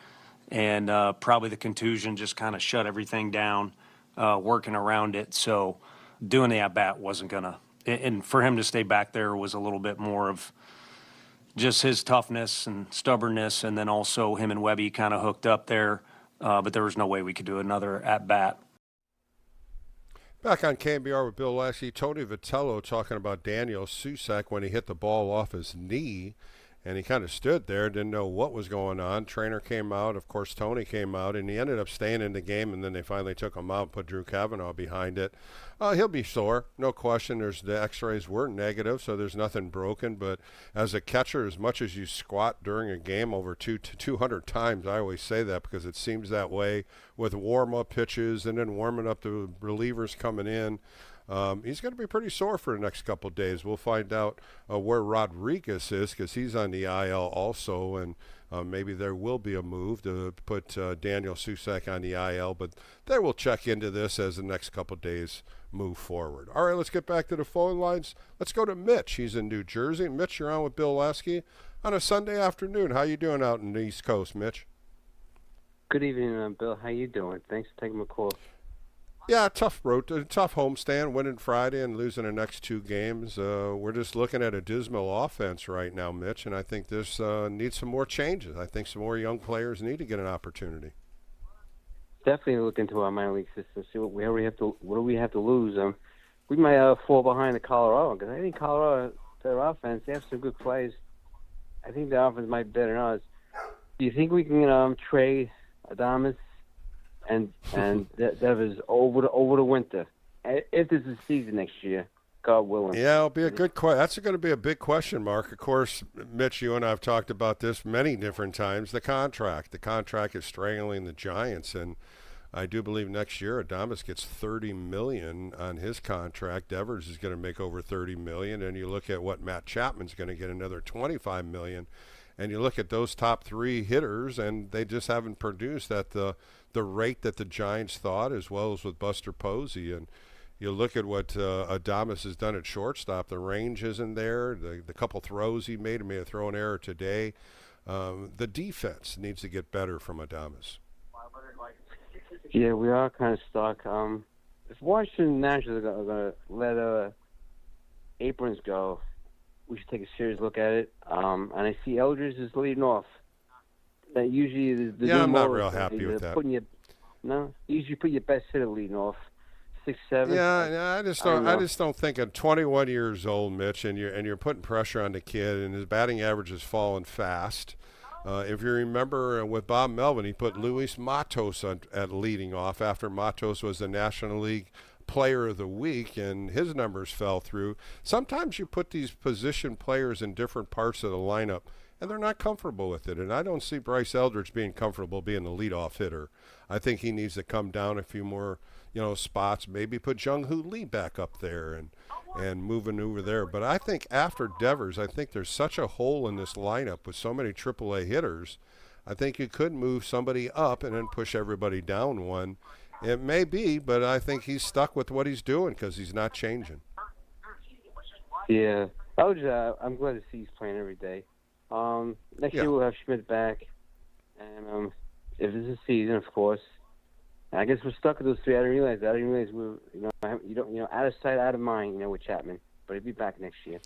And probably the contusion just kind of shut everything down, working around it. So doing the at-bat wasn't going to – and for him to stay back there was a little bit more of just his toughness and stubbornness, and then also him and Webby kind of hooked up there. But there was no way we could do another at-bat. Back on KNBR with Bill Laskey, Tony Vitello talking about Daniel Susak when he hit the ball off his knee, and he kind of stood there, didn't know what was going on. Trainer came out, of course Tony came out, and he ended up staying in the game, and then they finally took him out and put Drew Cavanaugh behind it. He'll be sore, no question. The x-rays were negative, so there's nothing broken, but as a catcher, as much as you squat during a game over 200 times, I always say that because it seems that way with warm-up pitches and then warming up the relievers coming in. He's going to be pretty sore for the next couple of days. We'll find out where Rodriguez is because he's on the IL also, and maybe there will be a move to put Daniel Susak on the IL, but they will check into this as the next couple of days move forward. All right, let's get back to the phone lines. Let's go to Mitch. He's in New Jersey. Mitch, you're on with Bill Laskey on a Sunday afternoon. How you doing out in the East Coast, Mitch? Good evening, Bill. How you doing? Thanks for taking my call. Yeah, tough homestand, winning Friday and losing the next two games. We're just looking at a dismal offense right now, Mitch, and I think this needs some more changes. I think some more young players need to get an opportunity. Definitely look into our minor league system, see what do we have to lose. We might fall behind the Colorado because I think Colorado, their offense, they have some good players. I think their offense might be better than ours. Do you think we can trade Adames and Devers over the winter if this is season next year? God willing. Yeah, it'll be a good question. That's going to be a big question mark. Of course, Mitch, you and I have talked about this many different times. The contract is strangling the Giants, and I do believe next year Adames gets $30 million on his contract. Devers is going to make over $30 million, and you look at what Matt Chapman's going to get another $25 million, and you look at those top three hitters, and they just haven't produced at the rate that the Giants thought, as well as with Buster Posey. And you look at what Adames has done at shortstop. The range isn't there. The couple throws he made a throw an error today. The defense needs to get better from Adames. Yeah, we are kind of stuck. If Washington Nationals are going to let Aprons go, we should take a serious look at it. And I see Eldridge is leading off. That usually I'm not real happy with that. Usually put your best hitter leading off. 6'7". Yeah, I just don't think at 21 years old, Mitch, and you're putting pressure on the kid, and his batting average has fallen fast. If you remember with Bob Melvin, he put Luis Matos at leading off after Matos was the National League Player of the Week, and his numbers fell through. Sometimes you put these position players in different parts of the lineup, and they're not comfortable with it. And I don't see Bryce Eldridge being comfortable being the leadoff hitter. I think he needs to come down a few more, spots. Maybe put Jung-Hoo Lee back up there and moving over there. But I think after Devers, I think there's such a hole in this lineup with so many AAA hitters. I think you could move somebody up and then push everybody down one. It may be, but I think he's stuck with what he's doing because he's not changing. Yeah, I'm glad to see he's playing every day. Next year we'll have Schmidt back, and if this is season, of course. I guess we're stuck with those three. I didn't realize that. I didn't realize out of sight, out of mind, with Chapman. But he'll be back next year.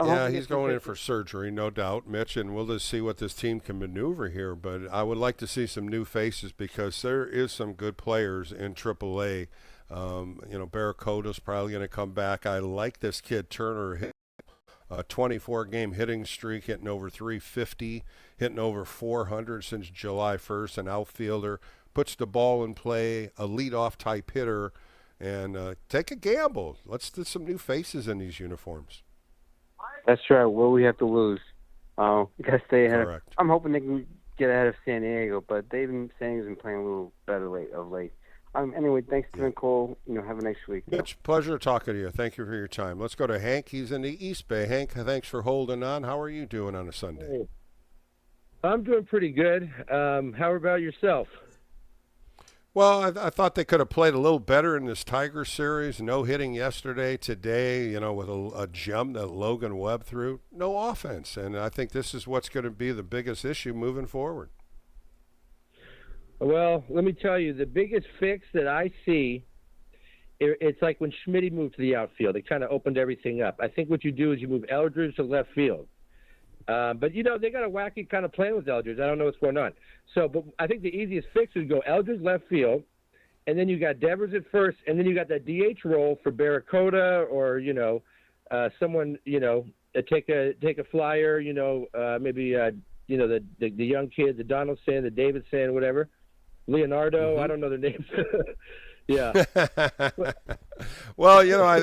Yeah, he's going in for surgery, no doubt, Mitch, and we'll just see what this team can maneuver here. But I would like to see some new faces because there is some good players in AAA. Barracoda's probably going to come back. I like this kid Turner. A 24-game hitting streak, hitting over 350, hitting over 400 since July 1st, an outfielder, puts the ball in play, a leadoff type hitter, and take a gamble. Let's do some new faces in these uniforms. That's right. What we have to lose. We got to stay ahead. Correct. I'm hoping they can get ahead of San Diego, but San Diego's been playing a little better of late. Anyway, thanks to Cole. Have a nice week. Mitch, pleasure talking to you. Thank you for your time. Let's go to Hank. He's in the East Bay. Hank, thanks for holding on. How are you doing on a Sunday? I'm doing pretty good. How about yourself? Well, I thought they could have played a little better in this Tiger series. No hitting yesterday, today, with a gem that Logan Webb threw. No offense. And I think this is what's going to be the biggest issue moving forward. Well, let me tell you, the biggest fix that I see, it's like when Schmitty moved to the outfield. It kind of opened everything up. I think what you do is you move Eldridge to left field. But, they got a wacky kind of plan with Eldridge. I don't know what's going on. But I think the easiest fix is go Eldridge left field, and then you got Devers at first, and then you got that DH role for Barracuda or, someone, take a flyer, maybe, the young kids, the Donaldson, the Davidson, whatever. Leonardo, Mm-hmm. I don't know their names. Yeah. Well,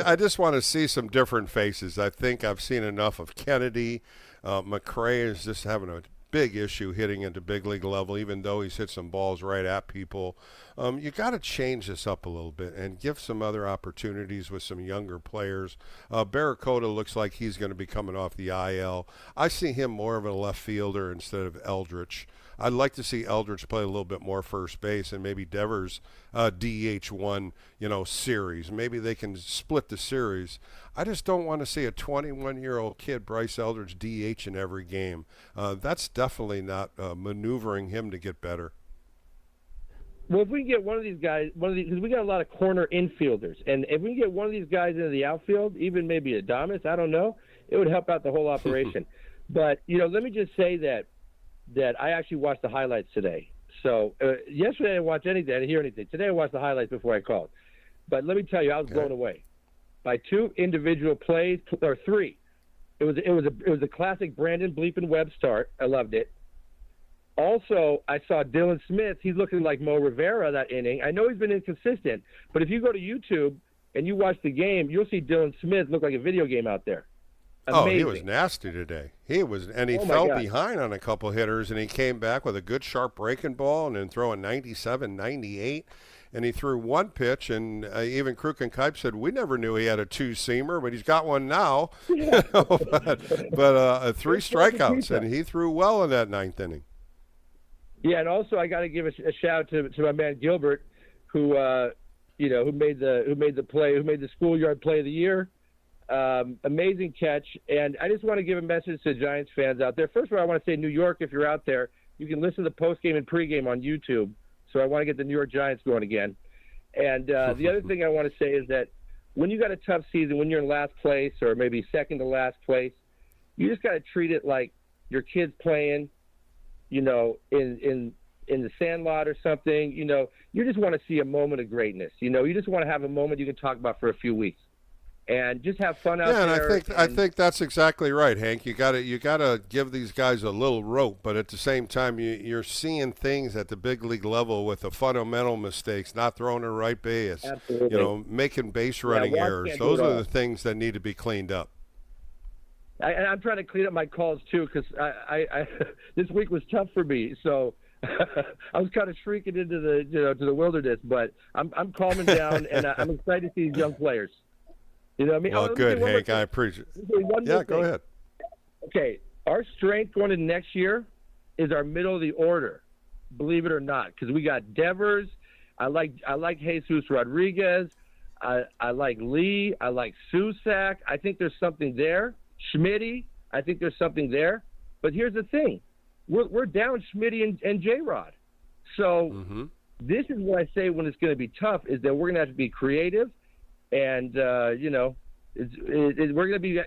I just want to see some different faces. I think I've seen enough of Kennedy. McRae is just having a big issue hitting into big league level, even though he's hit some balls right at people. You got to change this up a little bit and give some other opportunities with some younger players. Barracuda looks like he's going to be coming off the IL. I see him more of a left fielder instead of Eldridge. I'd like to see Eldridge play a little bit more first base and maybe Devers DH one, series. Maybe they can split the series. I just don't want to see a 21-year-old kid, Bryce Eldridge, DH in every game. That's definitely not maneuvering him to get better. Well, if we can get one of these guys, because we got a lot of corner infielders, and if we can get one of these guys into the outfield, even maybe Adames, I don't know, it would help out the whole operation. But, let me just say that I actually watched the highlights today. So yesterday I didn't watch anything. I didn't hear anything. Today I watched the highlights before I called. But let me tell you, I was blown away by two individual plays, or three. It was a classic Brandon Bleepin Webb start. I loved it. Also, I saw Dylan Smith. He's looking like Mo Rivera that inning. I know he's been inconsistent, but if you go to YouTube and you watch the game, you'll see Dylan Smith look like a video game out there. Amazing. Oh, he was nasty today. He fell behind on a couple hitters, and he came back with a good sharp breaking ball and then throwing 97, 98. And he threw one pitch, and even Kruk and Kipe said, we never knew he had a two-seamer, but he's got one now. Yeah. but 3 strikeouts, and he threw well in that 9th inning. Yeah, and also I got to give a shout to my man Gilbert, who made the schoolyard play of the year. Amazing catch, and I just want to give a message to Giants fans out there. First of all, I want to say, New York, if you're out there, you can listen to the postgame and pregame on YouTube. So I want to get the New York Giants going again. And the other thing I want to say is that when you got a tough season, when you're in last place or maybe second to last place, you just got to treat it like your kid's playing, in the Sandlot or something. You just want to see a moment of greatness. You just want to have a moment you can talk about for a few weeks. And just have fun out there. Yeah, and I think that's exactly right, Hank. You got to give these guys a little rope, but at the same time, you're seeing things at the big league level with the fundamental mistakes, not throwing the right base, Absolutely. Making base running errors. Those are the things that need to be cleaned up. I'm trying to clean up my calls too, because I this week was tough for me. So I was kind of shrieking into the to the wilderness, but I'm calming down, and I'm excited to see these young players. You know what I mean? Well, good, Hank. I appreciate it. Yeah, go ahead. Okay, our strength going into next year is our middle of the order, believe it or not, because we got Devers. I like Jesus Rodriguez. I like Lee. I like Susac. I think there's something there. Schmitty. I think there's something there. But here's the thing: we're down Schmitty and J-Rod. So this is what I say when it's going to be tough: is that we're going to have to be creative. And, we're going to be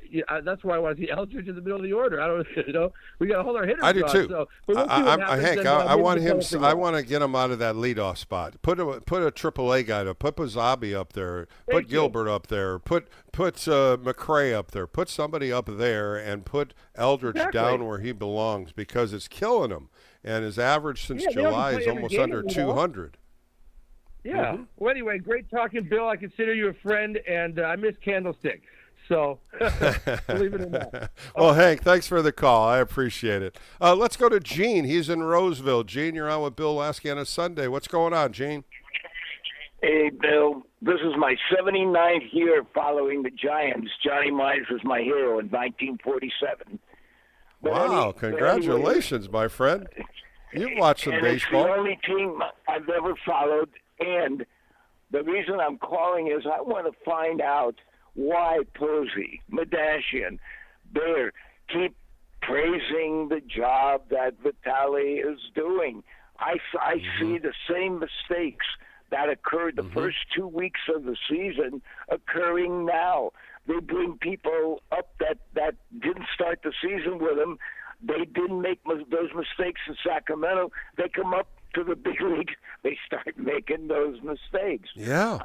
that's why I want to see Eldridge in the middle of the order. I don't, we got to hold our hitters. I do too. So, Hank, I want him. I want to get him out of that leadoff spot. Put a AAA guy to put Bazabi up there. Put Gilbert up there. Put McRae up there. Put somebody up there and put Eldridge down where he belongs, because it's killing him. And his average since July is almost under 200. Yeah. Well, anyway, great talking, Bill. I consider you a friend, and I miss Candlestick. So believe it or not. Well, Hank, thanks for the call. I appreciate it. Let's go to Gene. He's in Roseville. Gene, you're on with Bill Laskey on a Sunday. What's going on, Gene? Hey, Bill. This is my 79th year following the Giants. Johnny Mize was my hero in 1947. Wow, congratulations, my friend. You've watched some baseball. It's the only team I've ever followed, and the reason I'm calling is I want to find out why Posey, Madashian, Bear keep praising the job that Vitale is doing. I see the same mistakes that occurred the first 2 weeks of the season occurring now. They bring people up that didn't start the season with them. They didn't make those mistakes in Sacramento. They come up to the big leagues, they start making those mistakes. Yeah,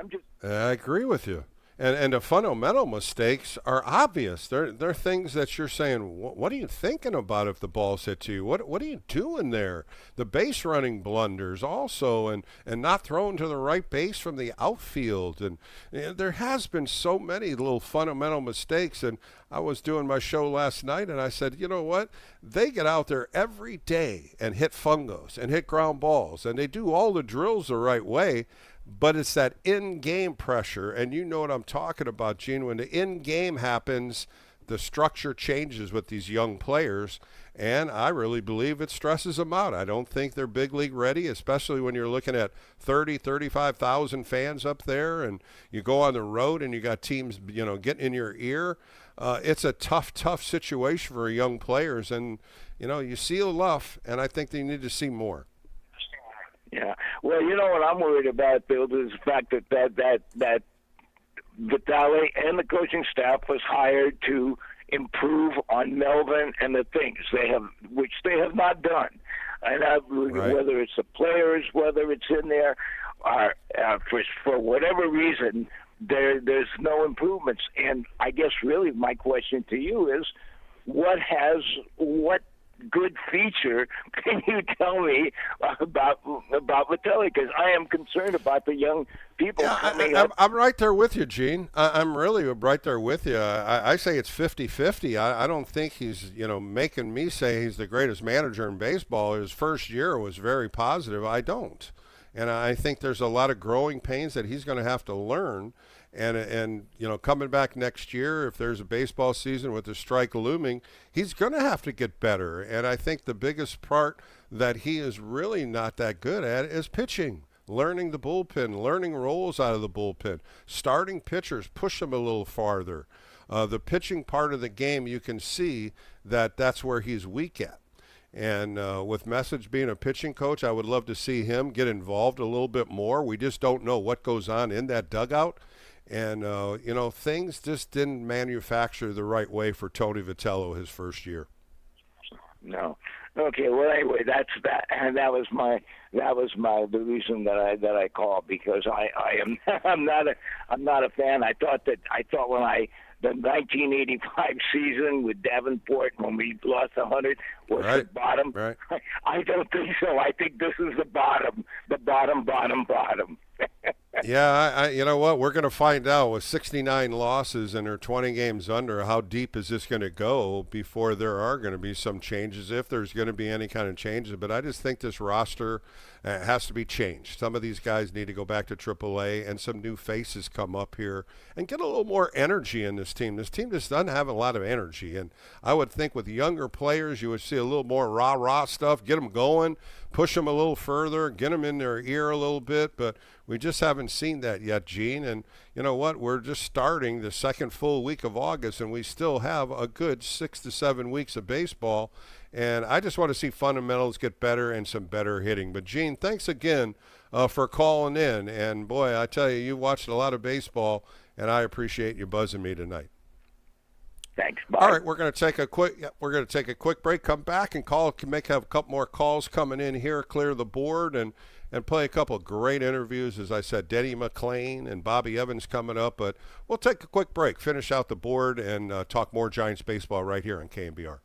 I agree with you. And the fundamental mistakes are obvious. They're things that you're saying, what are you thinking about if the ball's hit to you? What are you doing there? The base running blunders also, and not throwing to the right base from the outfield. And there has been so many little fundamental mistakes. And I was doing my show last night, and I said, you know what? They get out there every day and hit fungos and hit ground balls, and they do all the drills the right way. But it's that in-game pressure, and you know what I'm talking about, Gene. When the in-game happens, the structure changes with these young players, and I really believe it stresses them out. I don't think they're big league ready, especially when you're looking at 35,000 fans up there, and you go on the road and you got teams, getting in your ear. It's a tough situation for young players, and, you see enough, and I think they need to see more. Yeah. Well, you know what I'm worried about, Bill, is the fact that Vitale and the coaching staff was hired to improve on Melvin and the things which they have not done. And whether it's the players, whether it's in there, for whatever reason, there's no improvements. And I guess really my question to you is, what good feature can you tell me about Vitale? Because I am concerned about the young people coming up. I'm right there with you, Gene. I'm really right there with you. I say it's 50-50. I don't think he's, making me say he's the greatest manager in baseball. His first year was very positive. I don't. And I think there's a lot of growing pains that he's going to have to learn. And coming back next year, if there's a baseball season with the strike looming, he's going to have to get better. And I think the biggest part that he is really not that good at is pitching, learning the bullpen, learning roles out of the bullpen, starting pitchers, push them a little farther. The pitching part of the game, you can see that that's where he's weak at. And with Message being a pitching coach, I would love to see him get involved a little bit more. We just don't know what goes on in that dugout. And, things just didn't manufacture the right way for Tony Vitello his first year. No. Okay. Well, anyway, that's that, and that was the reason that I called, because I'm not a fan. I thought when the 1985 season with Davenport, when we lost 100, was the bottom. Right. I don't think so. I think this is the bottom. Yeah, you know what? We're going to find out with 69 losses and they're 20 games under. How deep is this going to go before there are going to be some changes, if there's going to be any kind of changes? But I just think this roster has to be changed. Some of these guys need to go back to AAA, and some new faces come up here and get a little more energy in this team. This team just doesn't have a lot of energy, and I would think with younger players you would see a little more rah-rah stuff, get them going, push them a little further, get them in their ear a little bit, but we just haven't seen that yet, Gene. And you know what? We're just starting the second full week of August, and we still have a good 6 to 7 weeks of baseball. And I just want to see fundamentals get better and some better hitting. But, Gene, thanks again for calling in. And, boy, I tell you watched a lot of baseball, and I appreciate you buzzing me tonight. Thanks. Bye. All right, we're going to take a quick break. Come back and have a couple more calls coming in here, clear the board, and play a couple of great interviews. As I said, Denny McClain and Bobby Evans coming up. But we'll take a quick break, finish out the board, and talk more Giants baseball right here on KNBR.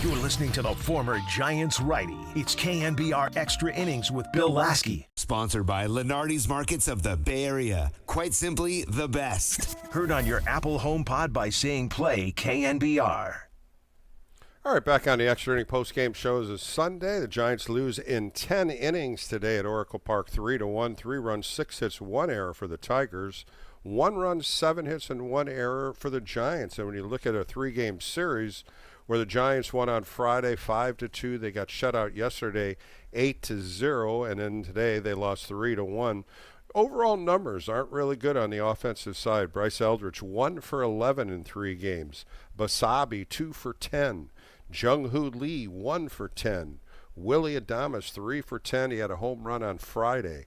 You're listening to the former Giants righty. It's KNBR Extra Innings with Bill Laskey. Sponsored by Lenardi's Markets of the Bay Area. Quite simply, the best. Heard on your Apple HomePod by saying play KNBR. All right, back on the Extra Inning postgame show is Sunday. The Giants lose in 10 innings today at Oracle Park 3-1. 3 runs, 6 hits, 1 error for the Tigers. 1 run, 7 hits, and 1 error for the Giants. And when you look at a 3-game series where the Giants won on Friday 5-2, they got shut out yesterday 8-0, and then today they lost 3-1. overall numbers aren't really good on the offensive side. Bryce Eldridge, 1 for 11 in 3 games. Basabi, 2 for 10. Jung-Hoo Lee, 1 for 10. Willie Adames, 3 for 10. He had a home run on Friday.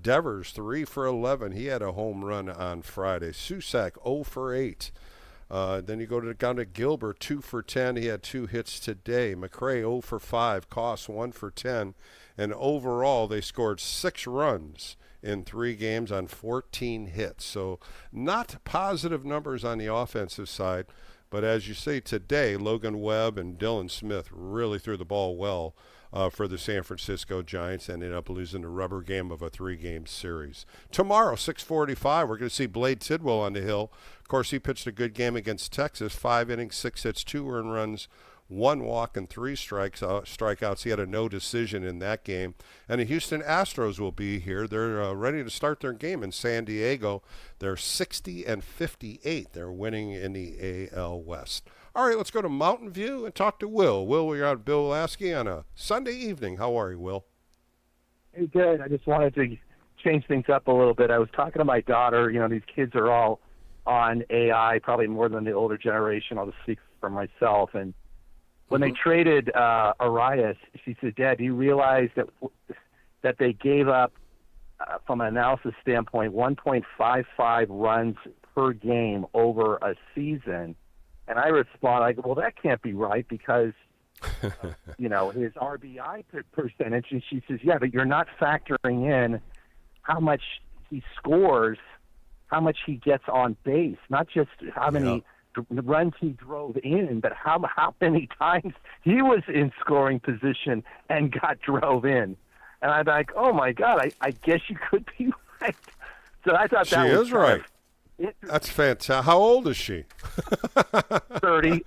Devers, 3 for 11. He had a home run on Friday. Susak, 0 for 8. Then you go down to Gilbert, 2 for 10. He had 2 hits today. McRae, 0 for 5. Koss, 1 for 10. And overall, they scored 6 runs in 3 games on 14 hits. So not positive numbers on the offensive side. But as you say today, Logan Webb and Dylan Smith really threw the ball well for the San Francisco Giants, and ended up losing the rubber game of a 3-game series. Tomorrow, 6:45, we're going to see Blade Tidwell on the hill. Of course, he pitched a good game against Texas, 5 innings, 6 hits, 2 earned runs, 1 walk, and 3 strikeouts. He had a no decision in that game. And the Houston Astros will be here. They're ready to start their game in San Diego. They're 60-58. They're winning in the AL West. All right, let's go to Mountain View and talk to Will. Will, we're on Bill Laskey on a Sunday evening. How are you, Will? Hey, good. I just wanted to change things up a little bit. I was talking to my daughter. You know, these kids are all on AI, probably more than the older generation. I'll just speak for myself. And when they traded Arias, she said, Dad, do you realize that they gave up, from an analysis standpoint, 1.55 runs per game over a season? And I respond, I go, well, that can't be right because, you know, his RBI percentage. And she says, yeah, but you're not factoring in how much he scores, how much he gets on base, not just how many runs he drove in, but how many times he was in scoring position and got drove in. And I'm like, oh, my God, I guess you could be right. So I thought that was right. That's fantastic. How old is she? 30.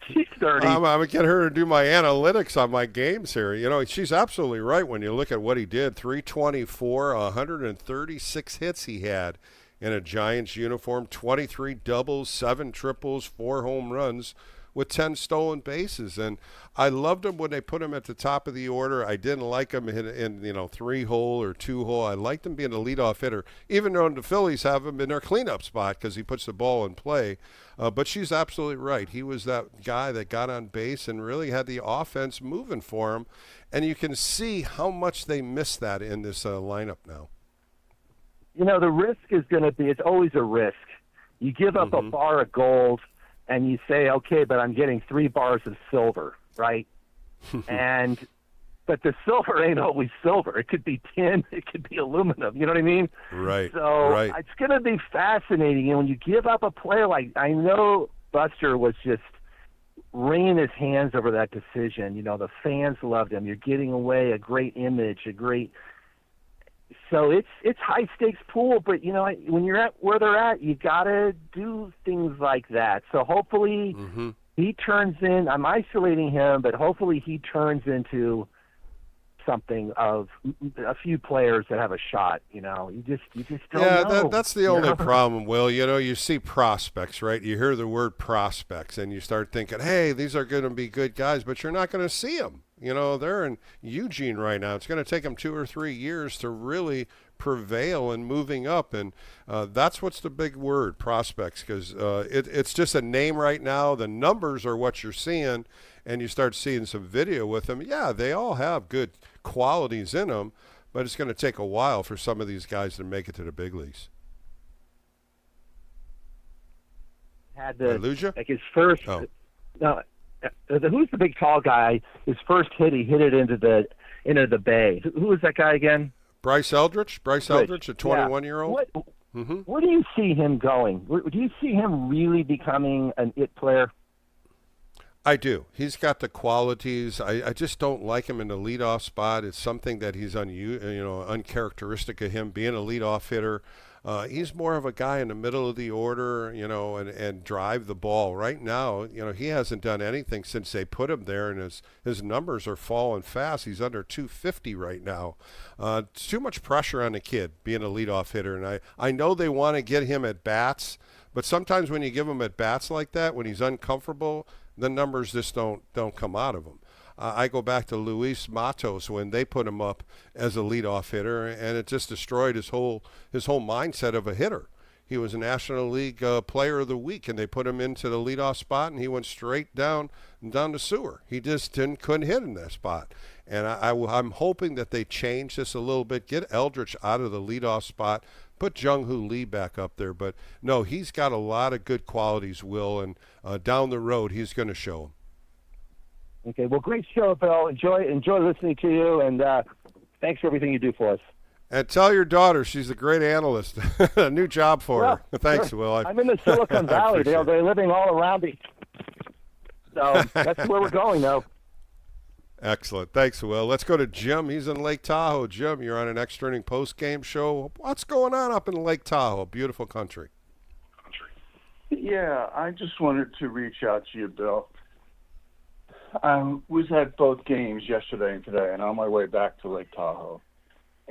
She's 30. I'm going to get her to do my analytics on my games here. You know, she's absolutely right when you look at what he did. 324, 136 hits he had in a Giants uniform, 23 doubles, 7 triples, 4 home runs with 10 stolen bases. And I loved him when they put him at the top of the order. I didn't like him in 3-hole or 2-hole. I liked him being a leadoff hitter, even though the Phillies have him in their cleanup spot because he puts the ball in play. But she's absolutely right. He was that guy that got on base and really had the offense moving for him. And you can see how much they miss that in this lineup now. You know, the risk is going to be, it's always a risk. You give up a bar of gold, and you say, okay, but I'm getting 3 bars of silver, right? But the silver ain't always silver. It could be tin. It could be aluminum. You know what I mean? Right. So it's going to be fascinating. And when you give up a player like, I know Buster was just wringing his hands over that decision. You know, the fans loved him. You're getting away a great image, So it's high stakes pool, but you know when you're at where they're at, you gotta do things like that. So hopefully he turns in. I'm isolating him, but hopefully he turns into something of a few players that have a shot. You know, you just don't know. Yeah, that's the only problem, Will. You know, you see prospects, right? You hear the word prospects, and you start thinking, hey, these are going to be good guys, but you're not going to see them. You know, they're in Eugene right now. It's going to take them 2 or 3 years to really prevail in moving up. And that's what's the big word, prospects, because it's just a name right now. The numbers are what you're seeing, and you start seeing some video with them. Yeah, they all have good qualities in them, but it's going to take a while for some of these guys to make it to the big leagues. Had Did I lose you? Like his first. Oh. No. Who's the big tall guy? His first hit, he hit it into the bay. Who was that guy again? Bryce Eldridge. Eldridge, a 21-year-old. Where do you see him going? Do you see him really becoming an it player? I do. He's got the qualities. I just don't like him in the leadoff spot. It's something that he's uncharacteristic of him being a leadoff hitter. He's more of a guy in the middle of the order, and drive the ball. Right now, he hasn't done anything since they put him there, and his numbers are falling fast. He's under 250 right now. It's too much pressure on the kid being a leadoff hitter, and I know they want to get him at bats, but sometimes when you give him at bats like that, when he's uncomfortable, the numbers just don't come out of him. I go back to Luis Matos when they put him up as a leadoff hitter, and it just destroyed his whole mindset of a hitter. He was a National League Player of the Week, and they put him into the leadoff spot, and he went straight down the sewer. He just couldn't hit in that spot. And I'm hoping that they change this a little bit, get Eldridge out of the leadoff spot, put Jung-Hoo Lee back up there. But, no, he's got a lot of good qualities, Will, and down the road he's going to show them. Okay, well, great show, Bill. Enjoy listening to you, and thanks for everything you do for us. And tell your daughter she's a great analyst. A new job for her. Thanks, sure. Will. I'm in the Silicon Valley. They're living all around me. So that's where we're going, though. Excellent. Thanks, Will. Let's go to Jim. He's in Lake Tahoe. Jim, you're on an extra inning post-game show. What's going on up in Lake Tahoe? Beautiful country. Yeah, I just wanted to reach out to you, Bill. Was at both games yesterday and today, and on my way back to Lake Tahoe.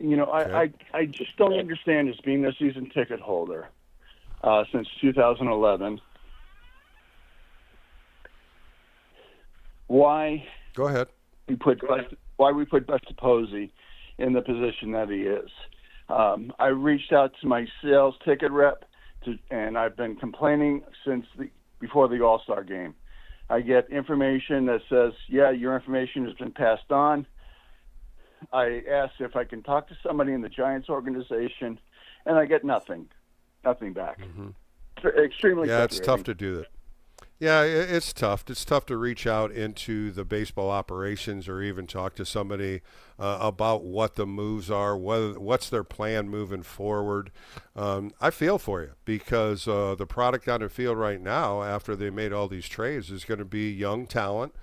You know, I just don't understand as being a season ticket holder since 2011. Why? Go ahead. We put Buster Posey in the position that he is. I reached out to my sales ticket rep, and I've been complaining since before the All-Star game. I get information that says, yeah, your information has been passed on. I asked if I can talk to somebody in the Giants organization, and I get nothing back. Mm-hmm. Extremely Yeah, it's frustrating. tough to do that. Yeah, it's tough. It's tough to reach out into the baseball operations or even talk to somebody about what the moves are, what's their plan moving forward. I feel for you because the product on the field right now, after they made all these trades, is going to be young talent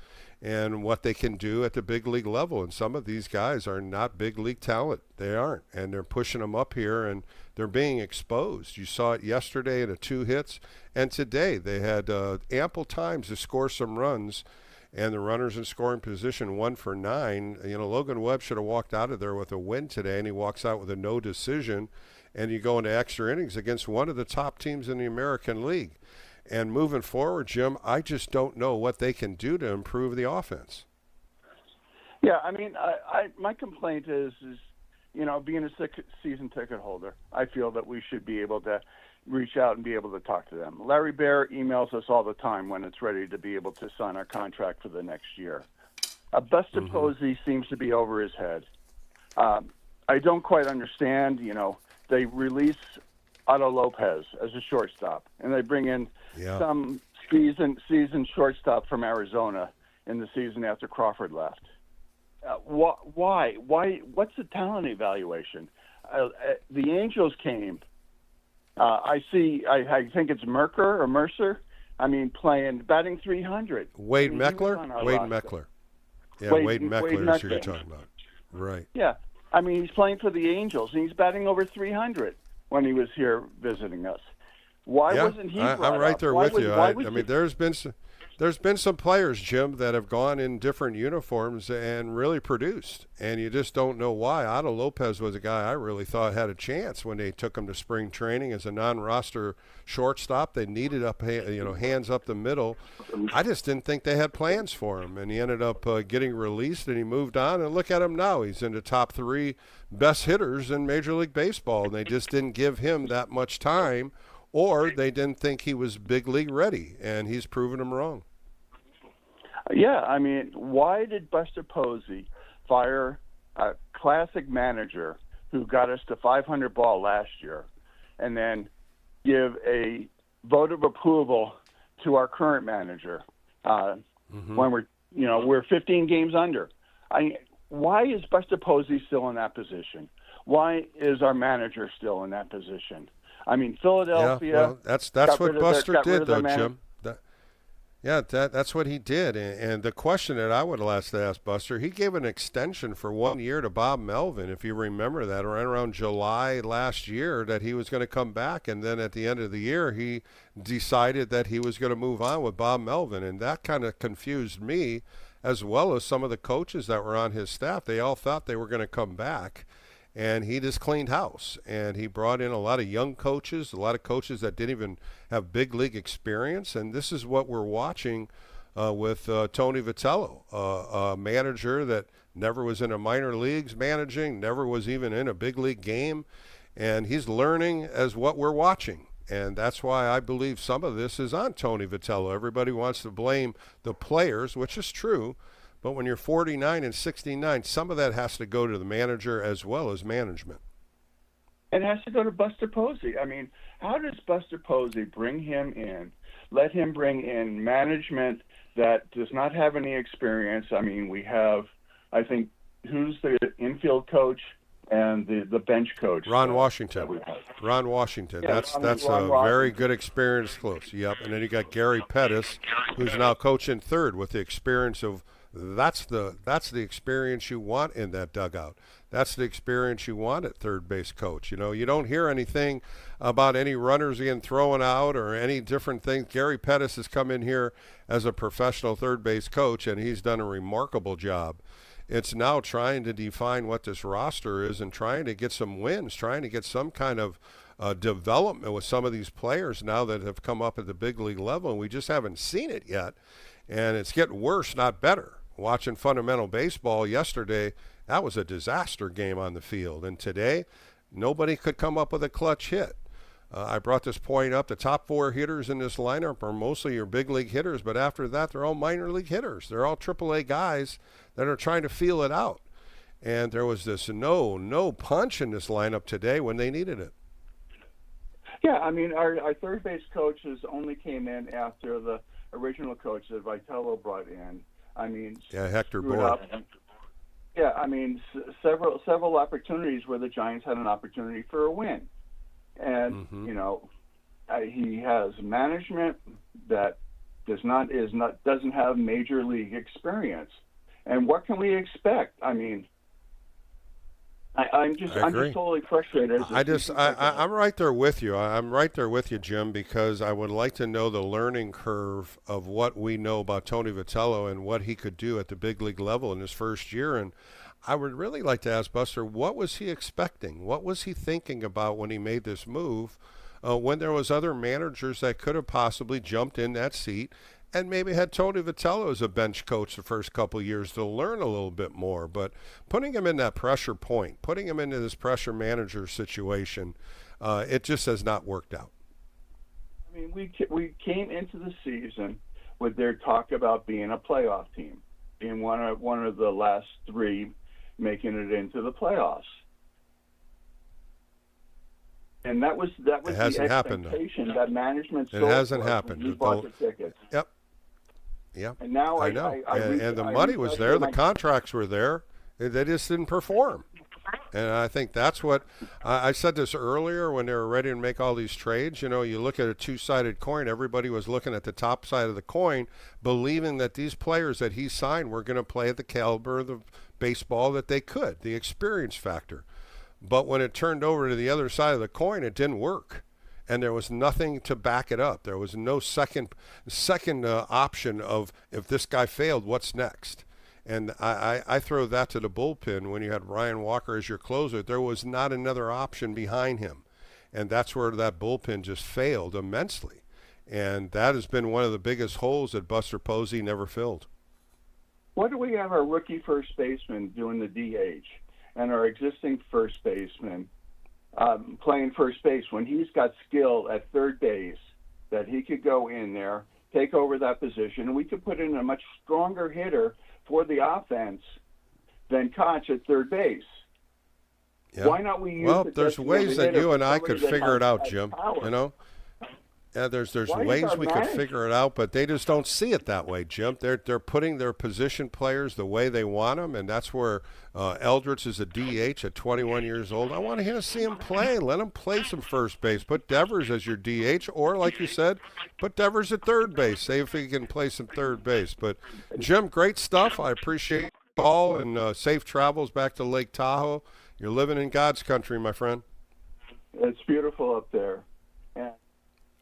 and what they can do at the big league level. And some of these guys are not big league talent. They aren't. And they're pushing them up here, and they're being exposed. You saw it yesterday in 2 hits. And today they had ample times to score some runs, and the runners in scoring position 1 for 9. You know, Logan Webb should have walked out of there with a win today, and he walks out with a no decision. And you go into extra innings against one of the top teams in the American League. And moving forward, Jim, I just don't know what they can do to improve the offense. Yeah, I mean, my complaint is you know, being a season ticket holder, I feel that we should be able to reach out and be able to talk to them. Larry Bear emails us all the time when it's ready to be able to sign our contract for the next year. Buster Posey seems to be over his head. I don't quite understand, you know, they release Otto Lopez as a shortstop, and they bring in some season shortstop from Arizona in the season after Crawford left. Why? What's the talent evaluation? The Angels came. I think it's Mercer. I mean, batting 300. Wade Meckler? Wade Meckler. Yeah, Wade Meckler is who you're talking about. Right. Yeah. I mean, he's playing for the Angels, and he's batting over 300 when he was here visiting us. Why wasn't he brought I'm right up? there with you. I mean, there's been some players, Jim, that have gone in different uniforms and really produced, and you just don't know why. Otto Lopez was a guy I really thought had a chance when they took him to spring training as a non-roster shortstop. They needed hands up the middle. I just didn't think they had plans for him, and he ended up getting released, and he moved on. And look at him now; he's in the top 3 best hitters in Major League Baseball, and they just didn't give him that much time. Or they didn't think he was big league ready, and he's proven them wrong. Yeah, I mean, why did Buster Posey fire a classic manager who got us to 500 ball last year, and then give a vote of approval to our current manager when we're 15 games under? Why is Buster Posey still in that position? Why is our manager still in that position? I mean, Philadelphia. Yeah, well, that's what Buster did, though, Jim. That's what he did. And the question that I would like to ask Buster, he gave an extension for 1 year to Bob Melvin, if you remember that, right around July last year, that he was going to come back. And then at the end of the year, he decided that he was going to move on with Bob Melvin. And that kind of confused me, as well as some of the coaches that were on his staff. They all thought they were going to come back. And he just cleaned house, and he brought in a lot of young coaches, a lot of coaches that didn't even have big league experience. And this is what we're watching with Tony Vitello, a manager that never was in a minor leagues managing, never was even in a big league game, and he's learning as what we're watching. And that's why I believe some of this is on Tony Vitello. Everybody wants to blame the players, which is true, but when you're 49 and 69, some of that has to go to the manager as well as management. It has to go to Buster Posey. I mean, how does Buster Posey bring him in, let him bring in management that does not have any experience? I mean, we have, I think, who's the infield coach and the bench coach? Ron Washington. Ron Washington. Yeah, that's Ron a Washington. very good experience close. Yep. And then you got Gary Pettis, who's now coaching third with the experience of that's the experience you want in that dugout. That's the experience you want at third base coach. You know, you don't hear anything about any runners getting thrown out or any different things. Gary Pettis has come in here as a professional third base coach, and he's done a remarkable job. It's now trying to define what this roster is and trying to get some wins, trying to get some kind of development with some of these players now that have come up at the big league level, and we just haven't seen it yet. And it's getting worse, not better. Watching fundamental baseball yesterday, that was a disaster game on the field. And today, nobody could come up with a clutch hit. I brought this point up. The top 4 hitters in this lineup are mostly your big league hitters, but after that, they're all minor league hitters. They're all AAA guys that are trying to feel it out. And there was this no punch in this lineup today when they needed it. Yeah, I mean, our third base coaches only came in after the original coach that Vitello brought in. I mean, Hector screwed Boyd. up. Yeah, I mean, several opportunities where the Giants had an opportunity for a win. And you know, he has management that doesn't have major league experience. And what can we expect? I mean, I'm just totally frustrated. I'm right there with you. I'm right there with you, Jim, because I would like to know the learning curve of what we know about Tony Vitello and what he could do at the big league level in his first year. And I would really like to ask Buster, what was he expecting? What was he thinking about when he made this move when there was other managers that could have possibly jumped in that seat and maybe had Tony Vitello as a bench coach the first couple of years to learn a little bit more. But putting him in that pressure point, putting him into this pressure manager situation, it just has not worked out. I mean, we came into the season with their talk about being a playoff team, being one of the last 3 making it into the playoffs. And that was the expectation that management sold. It hasn't happened. We bought the tickets. Yep. Yeah, and now I know. And the money was there. The contracts were there. They just didn't perform. And I think that's what I said this earlier when they were ready to make all these trades. You know, you look at a two-sided coin. Everybody was looking at the top side of the coin, believing that these players that he signed were going to play at the caliber of the baseball that they could, the experience factor. But when it turned over to the other side of the coin, it didn't work. And there was nothing to back it up. There was no second option of if this guy failed, what's next? And I throw that to the bullpen when you had Ryan Walker as your closer. There was not another option behind him. And that's where that bullpen just failed immensely. And that has been one of the biggest holes that Buster Posey never filled. What do we have our rookie first baseman doing the DH and our existing first baseman playing first base when he's got skill at third base that he could go in there, take over that position, and we could put in a much stronger hitter for the offense than Koch at third base. Yeah. Why not we use Well, there's ways that you and I could figure it out, Jim. Power? You know? Yeah, there's Why ways is our we could manager- figure it out, but they just don't see it that way, Jim. They're putting their position players the way they want them, and that's where Eldritch is a DH at 21 years old. I want to see him play. Let him play some first base. Put Devers as your DH, or like you said, put Devers at third base. See if he can play some third base. But Jim, great stuff. I appreciate the call and safe travels back to Lake Tahoe. You're living in God's country, my friend. It's beautiful up there. And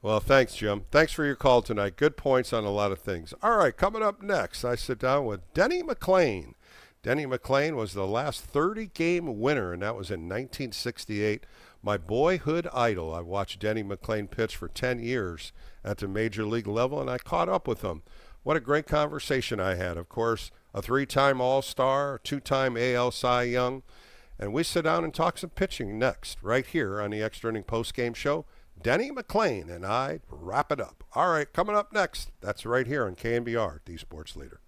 Well, thanks, Jim. Thanks for your call tonight. Good points on a lot of things. All right, coming up next, I sit down with Denny McLain. Denny McLain was the last 30-game winner, and that was in 1968. My boyhood idol. I watched Denny McLain pitch for 10 years at the major league level, and I caught up with him. What a great conversation I had. Of course, a 3-time All-Star, a 2-time AL Cy Young. And we sit down and talk some pitching next, right here on the Extra Inning Postgame Show. Denny McLain and I wrap it up. All right, coming up next, that's right here on KNBR, the Sports Leader.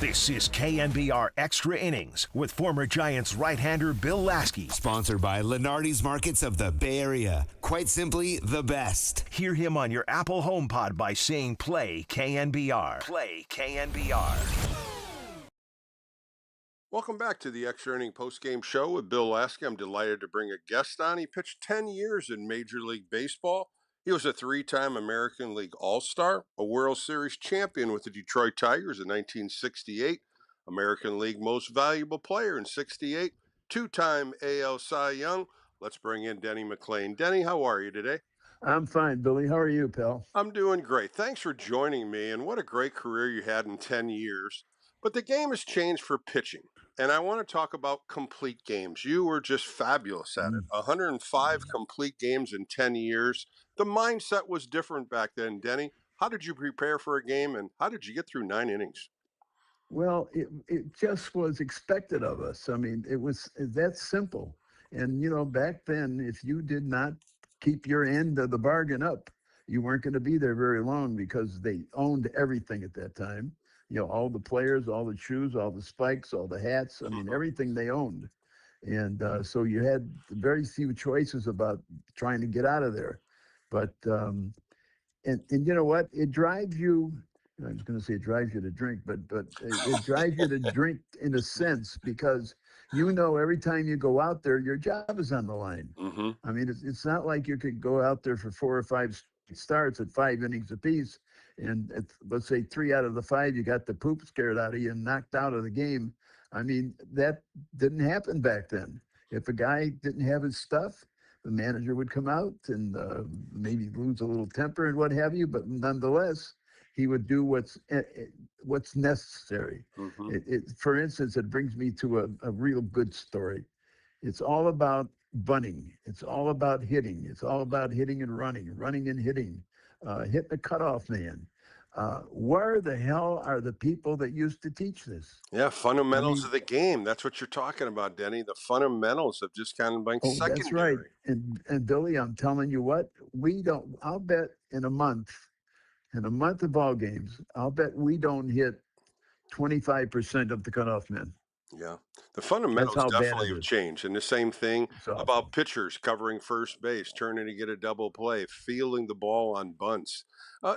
This is KNBR Extra Innings with former Giants right-hander Bill Laskey. Sponsored by Lenardi's Markets of the Bay Area. Quite simply, the best. Hear him on your Apple HomePod by saying play KNBR. Play KNBR. Welcome back to the Extra Inning Postgame Show with Bill Laskey. I'm delighted to bring a guest on. He pitched 10 years in Major League Baseball. He was a three-time American League All-Star, a World Series champion with the Detroit Tigers in 1968, American League Most Valuable Player in 68, two-time AL Cy Young. Let's bring in Denny McLain. Denny, how are you today? I'm fine, Billy. How are you, pal? I'm doing great. Thanks for joining me, and what a great career you had in 10 years. But the game has changed for pitching, and I want to talk about complete games. You were just fabulous at it. 105 complete games in 10 years. The mindset was different back then, Denny. How did you prepare for a game, and how did you get through 9 innings? Well, it just was expected of us. I mean, it was that simple. And, you know, back then, if you did not keep your end of the bargain up, you weren't going to be there very long because they owned everything at that time. You know, all the players, all the shoes, all the spikes, all the hats. I mean, everything they owned. And so you had very few choices about trying to get out of there. But, and you know what? It drives you, I was going to say it drives you to drink, but it drives you to drink in a sense because you know every time you go out there, your job is on the line. I mean, it's not like you could go out there for 4 or 5 starts at 5 innings apiece, and let's say 3 out of the 5, you got the poop scared out of you and knocked out of the game. I mean, that didn't happen back then. If a guy didn't have his stuff, the manager would come out and maybe lose a little temper and what have you, but nonetheless, he would do what's necessary. For instance, it brings me to a real good story. It's all about bunting. It's all about hitting. It's all about hitting and running and hitting, hitting the cutoff man. Where the hell are the people that used to teach this? Yeah, fundamentals of the game. That's what you're talking about, Denny. The fundamentals have just kind of been secondary. That's right. And Billy, I'm telling you what, I'll bet in a month of ball games, I'll bet we don't hit 25% of the cutoff men. Yeah, the fundamentals definitely have changed. And the same thing about pitchers covering first base, turning to get a double play, fielding the ball on bunts.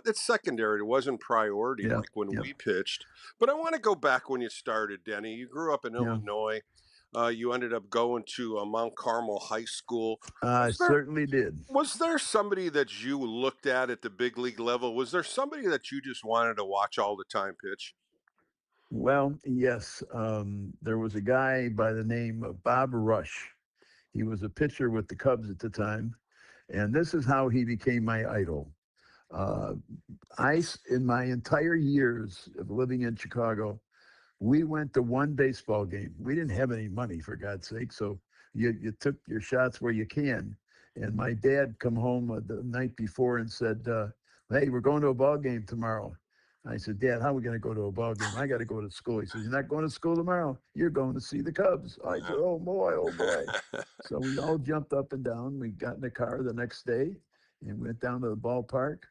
It's secondary. It wasn't priority like when we pitched. But I want to go back when you started, Denny. You grew up in Illinois. You ended up going to Mount Carmel High School. I certainly did. Was there somebody that you looked at the big league level? Was there somebody that you just wanted to watch all the time pitch? Well, yes. There was a guy by the name of Bob Rush. He was a pitcher with the Cubs at the time. And this is how he became my idol. In my entire years of living in Chicago, we went to one baseball game. We didn't have any money, for God's sake, so you took your shots where you can. And my dad come home the night before and said, hey, we're going to a ball game tomorrow. I said, Dad, how are we going to go to a ball game? I got to go to school. He says, you're not going to school tomorrow. You're going to see the Cubs. I said, oh, boy, oh, boy. So we all jumped up and down. We got in the car the next day and went down to the ballpark.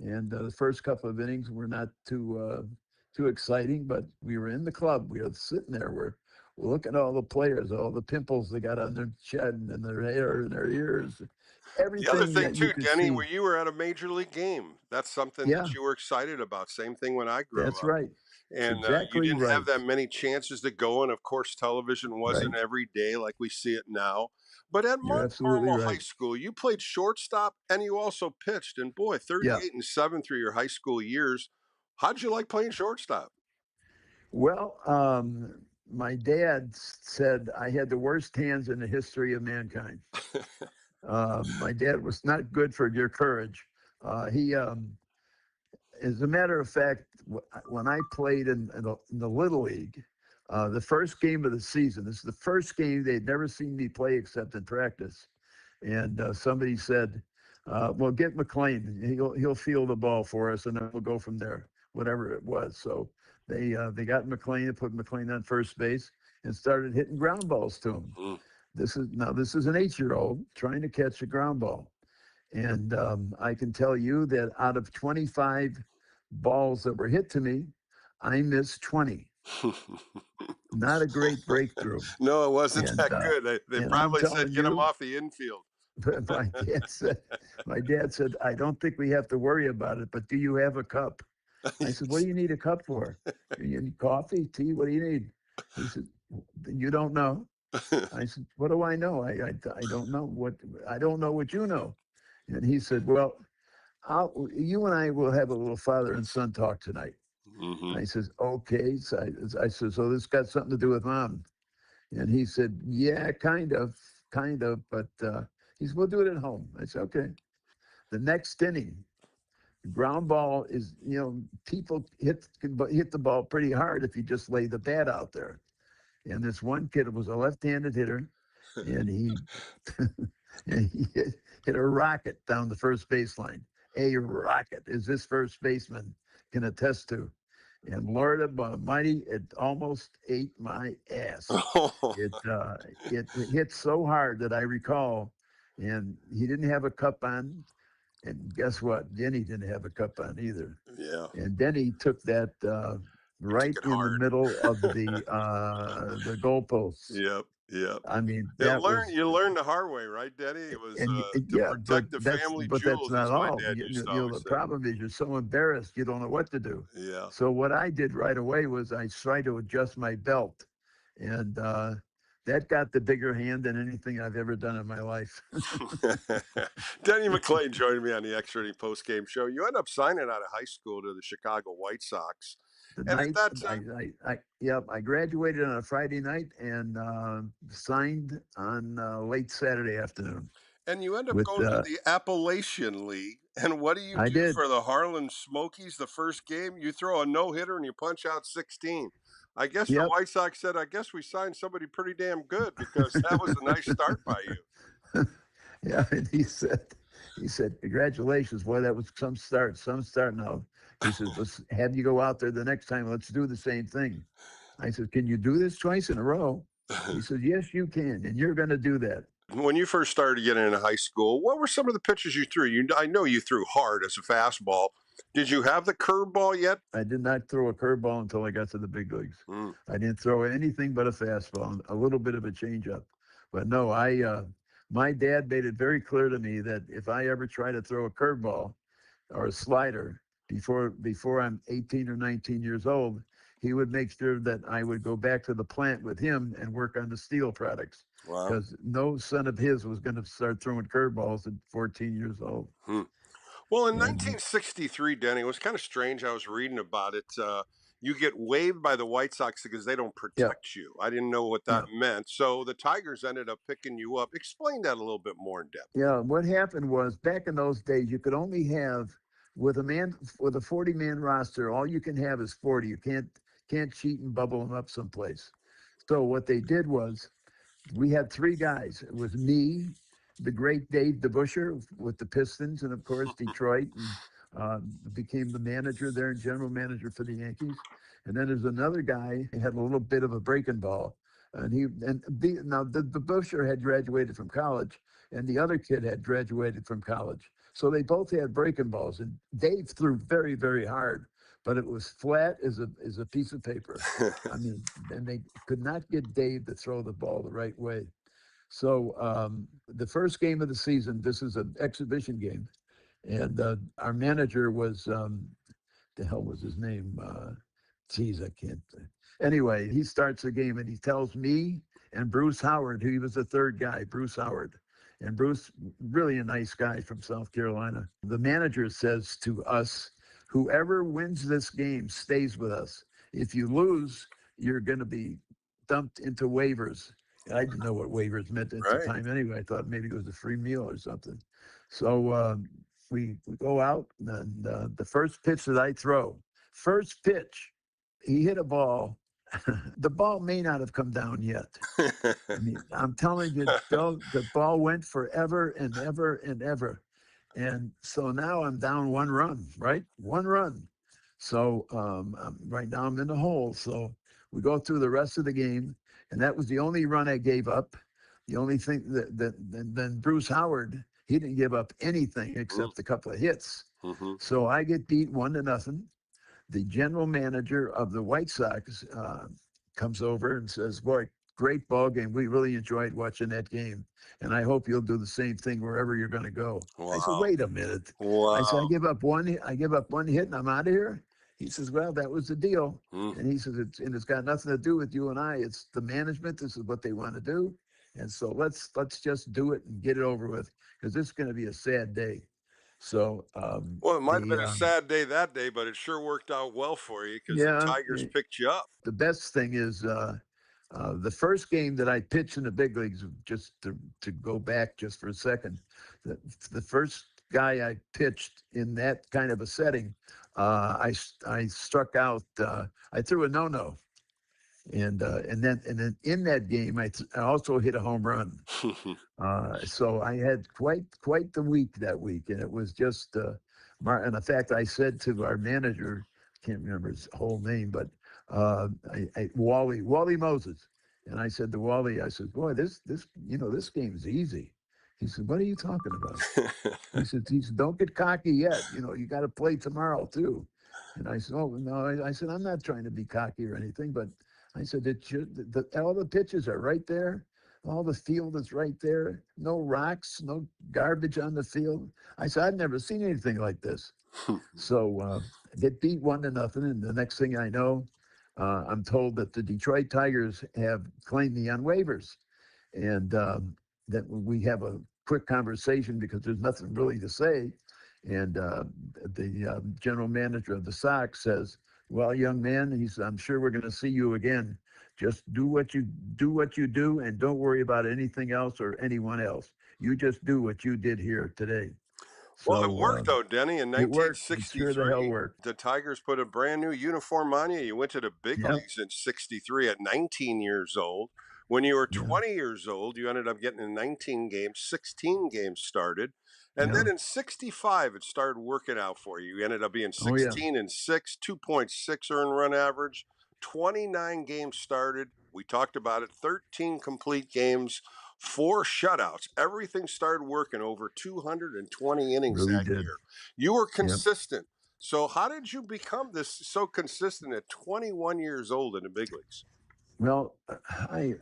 And the first couple of innings were not too exciting, but we were in the club. We were sitting there. We're looking at all the players, all the pimples they got on their chin and their hair and their ears. Everything. The other thing too, Denny, where you were at a major league game. That's something that you were excited about. Same thing when I grew up. That's right. And you didn't have that many chances to go. And of course, television wasn't every day like we see it now. But at Mount Carmel High School, you played shortstop and you also pitched. And boy, 38 and 7 through your high school years. How'd you like playing shortstop? Well, my dad said I had the worst hands in the history of mankind. My dad was not good for your courage. As a matter of fact, when I played in the Little League, the first game of the season, this is the first game they'd never seen me play except in practice. And somebody said, well, get McLain. He'll field the ball for us, and then we'll go from there, whatever it was. So they got McLain and put McLain on first base and started hitting ground balls to him. This is an 8-year-old trying to catch a ground ball. And I can tell you that out of 25 balls that were hit to me, I missed 20. Not a great breakthrough. No, it wasn't And that good. They and I'm probably said, telling get him you, off the infield. my dad said, I don't think we have to worry about it, but do you have a cup? I said, what do you need a cup for? You need coffee, tea? What do you need? He said, you don't know. I said, what do I know? I don't know I don't know what you know. And he said, well, you and I will have a little father and son talk tonight. I says, okay. So I said, so this got something to do with mom. And he said, yeah, kind of, but he said, we'll do it at home. I said, okay. The next inning, the ground ball is, people hit the ball pretty hard if you just lay the bat out there. And this one kid was a left-handed hitter, and he and he hit a rocket down the first baseline. A rocket, as this first baseman can attest to. And Lord Almighty, it almost ate my ass. It hit so hard that I recall, and he didn't have a cup on. And guess what? Denny didn't have a cup on either. Yeah. And Denny took that right in the middle of the goalposts. Yep. I mean, You learned the hard way, right, Denny? It was to protect the family but jewels, that's not as my all. dad used to always The say. problem is you're so embarrassed you don't know what to do. Yeah. So what I did right away was I tried to adjust my belt, and that got the bigger hand than anything I've ever done in my life. Denny McClain joined me on the Extra Inning post-game show. You ended up signing out of high school to the Chicago White Sox. And at that time, I graduated on a Friday night and signed on late Saturday afternoon. And you end up going to the Appalachian League. And what do you do for the Harlan Smokies the first game? You throw a no-hitter and you punch out 16. I guess the White Sox said, I guess we signed somebody pretty damn good, because that was a nice start by you. Yeah, and he said, congratulations, boy, that was some start now. He says, let's have you go out there the next time. Let's do the same thing. I said, can you do this twice in a row? He said, yes, you can, and you're going to do that. When you first started getting into high school, what were some of the pitches you threw? I know you threw hard as a fastball. Did you have the curveball yet? I did not throw a curveball until I got to the big leagues. I didn't throw anything but a fastball, a little bit of a changeup. But no, my dad made it very clear to me that if I ever try to throw a curveball or a slider before I'm 18 or 19 years old, he would make sure that I would go back to the plant with him and work on the steel products. Wow. Because no son of his was going to start throwing curveballs at 14 years old. Well, in 1963, Denny, it was kind of strange. I was reading about it. You get waived by the White Sox because they don't protect you. I didn't know what that meant. So the Tigers ended up picking you up. Explain that a little bit more in depth. Yeah, what happened was back in those days, you could only have with a 40-man roster, all you can have is 40. You can't cheat and bubble them up someplace. So what they did was we had three guys. It was me, the great Dave DeBuscher with the Pistons, and of course Detroit, and became the manager there and general manager for the Yankees. And then there's another guy who had a little bit of a breaking ball, and the DeBuscher had graduated from college, and the other kid had graduated from college. So they both had breaking balls, and Dave threw very, very hard, but it was flat as a piece of paper. I mean, and they could not get Dave to throw the ball the right way. So the first game of the season, this is an exhibition game, and our manager was, the hell was his name? Geez, I can't. Anyway, he starts the game and he tells me and Bruce Howard, who he was the third guy, Bruce Howard. And Bruce, really a nice guy from South Carolina. The manager says to us, whoever wins this game stays with us. If you lose, you're going to be dumped into waivers. I didn't know what waivers meant at the time anyway. I thought maybe it was a free meal or something. So we go out, and the first pitch that I throw, first pitch, he hit a ball. The ball may not have come down yet. I mean, I'm telling you, Bill, the ball went forever and ever and ever. And so now I'm down one run, right? One run. So right now I'm in the hole. So we go through the rest of the game, and that was the only run I gave up. The only thing then Bruce Howard, he didn't give up anything except a couple of hits. So I get beat 1-0. the general manager of the White Sox comes over and says, "Boy, great ball game. We really enjoyed watching that game, and I hope you'll do the same thing wherever you're going to go." Wow. I said, "Wait a minute." Wow. I said, "I give up one hit, and I'm out of here." He says, "Well, that was the deal." And he says, "It's got nothing to do with you and I. It's the management. This is what they want to do, and so let's just do it and get it over with, because this is going to be a sad day." So Well, it might have been a sad day that day, but it sure worked out well for you because the yeah, Tigers picked you up. the best thing is the first game that I pitched in the big leagues, just to go back just for a second, the first guy I pitched in that kind of a setting, I struck out. I threw a no-no, and then in that game I also hit a home run. So I had quite the week that week, and it was just. And in fact, I said to our manager, can't remember his whole name, but Wally Moses, and I said to Wally, I said, "Boy, this game's easy." He said, "What are you talking about?" he said, "Don't get cocky yet. You got to play tomorrow too." And I said, "Oh no," I said, "I'm not trying to be cocky or anything, but I said all the pitches are right there. All the field is right there. No rocks, no garbage on the field." I said, "I've never seen anything like this." So get beat 1-0, and the next thing I know, I'm told that the Detroit Tigers have claimed me on waivers, and that we have a quick conversation because there's nothing really to say. And the general manager of the Sox says, "Well, young man," he said, "I'm sure we're going to see you again. Just do what you do, and don't worry about anything else or anyone else. You just do what you did here today." Well, So it worked though, Denny. In it worked. It sure the hell 1963, worked. the Tigers put a brand new uniform on you. You went to the big Yep. leagues in '63 at 19 years old. When you were Yeah. 20 years old, you ended up getting in 19 games, 16 games started. And Yeah. then in '65, it started working out for you. You ended up being Oh, yeah. 16-6, 2.6 earned run average, 29 games started. We talked about it, 13 complete games, 4 shutouts. Everything started working, over 220 innings Really that did. year. You were Yep. consistent. So how did you become this so consistent at 21 years old in the big leagues? Well, I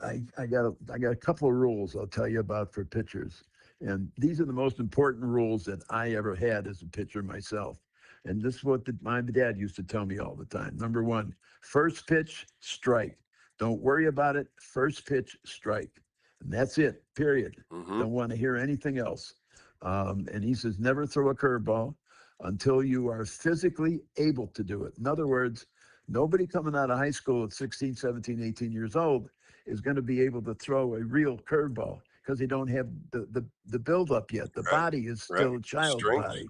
got a couple of rules I'll tell you about for pitchers, and these are the most important rules that I ever had as a pitcher myself. And this is what my dad used to tell me all the time. Number one, first pitch, strike. Don't worry about it. First pitch, strike, and that's it. Period. Don't want to hear anything else. And he says, never throw a curveball until you are physically able to do it. In other words, nobody coming out of high school at 16, 17, 18 years old is going to be able to throw a real curveball because they don't have the buildup yet. The body is still a child's body.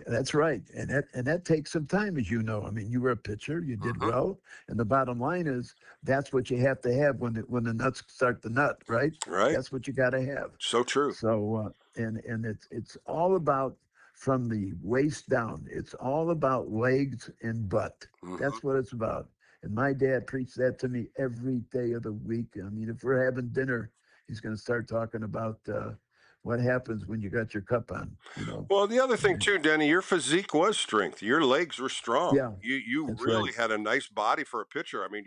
That's right. And that takes some time, as you know. I mean, you were a pitcher, you did well. And the bottom line is that's what you have to have when the nuts start to nut, right? Right. That's what you got to have. So true. So and it's all about from the waist down. It's all about legs and butt. That's what it's about. And my dad preached that to me every day of the week. I mean, if we're having dinner, he's going to start talking about what happens when you got your cup on, Well, the other thing too, Denny, your physique was strength. Your legs were strong. Yeah, You that's really right. had a nice body for a pitcher. I mean,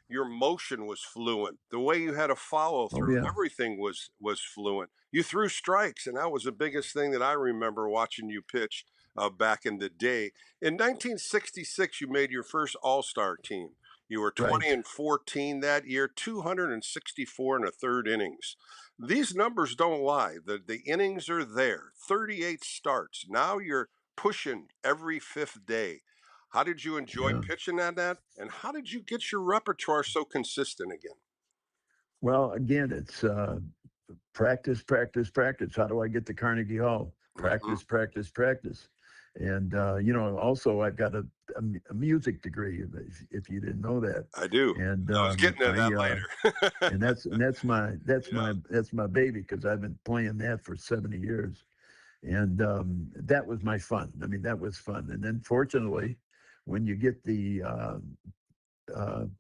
your motion was fluent. The way you had to follow Oh, through, yeah. everything was fluent. You threw strikes, and that was the biggest thing that I remember watching you pitch back in the day. In 1966, you made your first All-Star team. You were 20-14 that year, 264 and a third innings. These numbers don't lie. The innings are there. 38 starts. Now you're pushing every fifth day. How did you enjoy Yeah. pitching at that? And how did you get your repertoire so consistent again? Well, again, it's practice, practice, practice. How do I get to Carnegie Hall? Practice, practice, practice. And, also I've got a music degree, if you didn't know that. I do. And I was getting to that later. and that's my baby, because I've been playing that for 70 years. And that was my fun. I mean, that was fun. And then fortunately, when you get the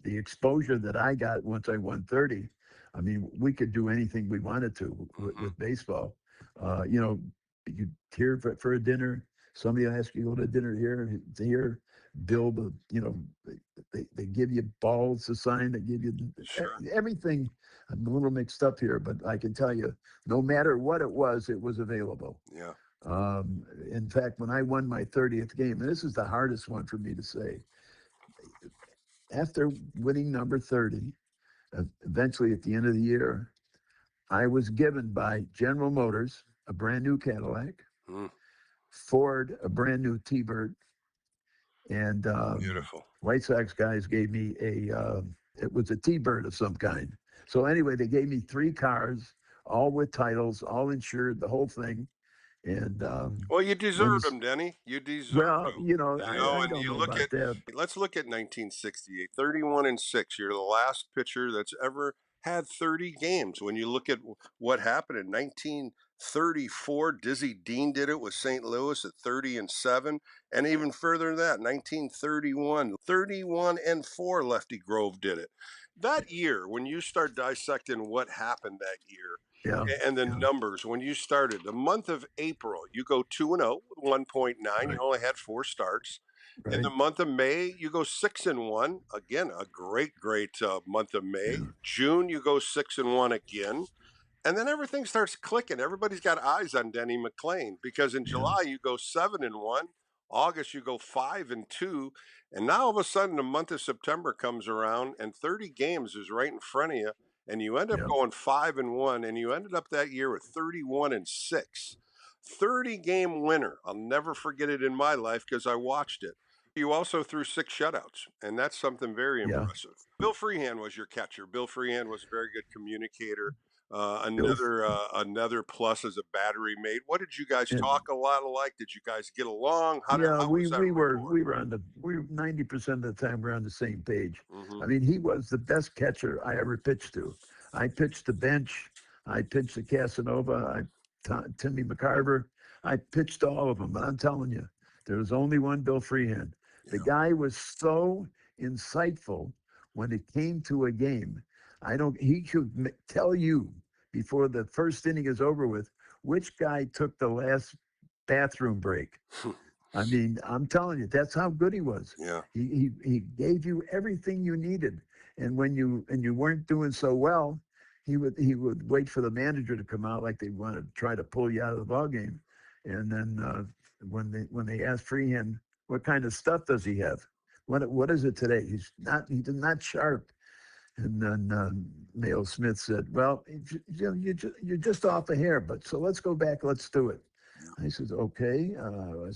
exposure that I got once I won 30, I mean, we could do anything we wanted to with baseball. You here for a dinner. Somebody will ask you to go to dinner here. build a, they give you balls to sign, they give you everything. I'm a little mixed up here, but I can tell you, no matter what it was available. Yeah. In fact, when I won my 30th game, and this is the hardest one for me to say, after winning number 30, eventually at the end of the year, I was given by General Motors a brand new Cadillac, Ford a brand new T-Bird, and beautiful. White Sox guys gave me it was a T-Bird of some kind. So anyway, they gave me 3 cars, all with titles, all insured, the whole thing. And well, you deserve them, Denny. You deserve well, them. I don't know about that. Let's look at 1968, 31-6. You're the last pitcher that's ever had 30 games. When you look at what happened in 1934, Dizzy Dean did it with St. Louis at 30-7, and even further than that, 1931, 31-4, Lefty Grove did it. That year, when you start dissecting what happened that year, and the numbers, when you started, the month of April, you go 2-0 with 1.9. You only had 4 starts. In the month of May, you go 6-1. Again, a great month of May. June, you go 6-1 again. And then everything starts clicking. Everybody's got eyes on Denny McLain because in July, you go 7-1. August, you go 5-2. And now all of a sudden, the month of September comes around and 30 games is right in front of you. And you end up going 5-1, and you ended up that year with 31-6. 30-game winner. I'll never forget it in my life because I watched it. You also threw 6 shutouts, and that's something very impressive. Bill Freehand was your catcher. Bill Freehand was a very good communicator. Another plus as a battery mate. What did you guys talk a lot alike? Did you guys get along? How was that we were 90% of the time we're on the same page. I mean, he was the best catcher I ever pitched to. I pitched the bench. I pitched the Casanova. Timmy McCarver. I pitched all of them. But I'm telling you, there was only one Bill Freehand. The guy was so insightful when it came to a game. He should tell you before the first inning is over with which guy took the last bathroom break. I mean, I'm telling you, that's how good he was. Yeah. He gave you everything you needed. And when you weren't doing so well, he would wait for the manager to come out like they want to try to pull you out of the ball game. And then when they asked Freehand, what kind of stuff does he have? What is it today? He's not sharp. And then Mayo Smith said, well, you're just off a hair, but so let's go back, let's do it. I said, okay,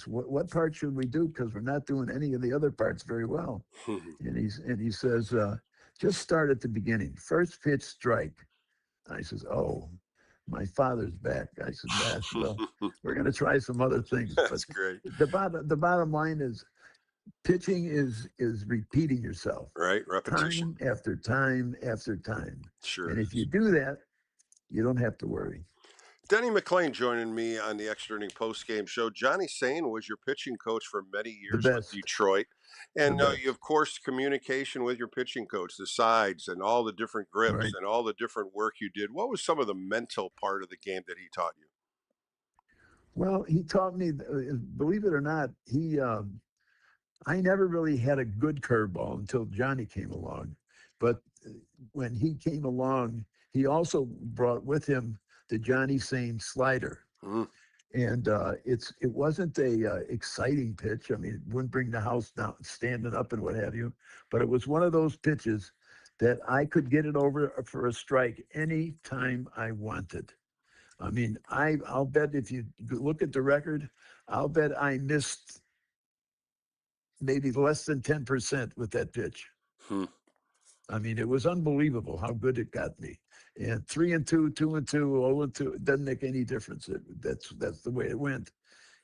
what part should we do? Because we're not doing any of the other parts very well. And he says, just start at the beginning. First pitch, strike. I says, oh, my father's back. I said, well, we're going to try some other things. That's great. The bottom line is, pitching is repeating yourself. Right, repetition. Time after time after time. Sure. And if you do that, you don't have to worry. Denny McLain joining me on the Extra Inning Post-Game Show. Johnny Sain was your pitching coach for many years with Detroit. And you, of course, communication with your pitching coach, the sides and all the different grips and all the different work you did. What was some of the mental part of the game that he taught you? Well, he taught me, believe it or not, I never really had a good curveball until Johnny came along. But when he came along, he also brought with him the Johnny Sain slider. And it wasn't a exciting pitch. I mean, it wouldn't bring the house down, standing up and what have you. But it was one of those pitches that I could get it over for a strike any time I wanted. I mean, I'll bet if you look at the record, I'll bet I missed maybe less than 10% with that pitch. I mean, it was unbelievable how good it got me. And 3-2, 2-2, 0-2, it doesn't make any difference. That's the way it went.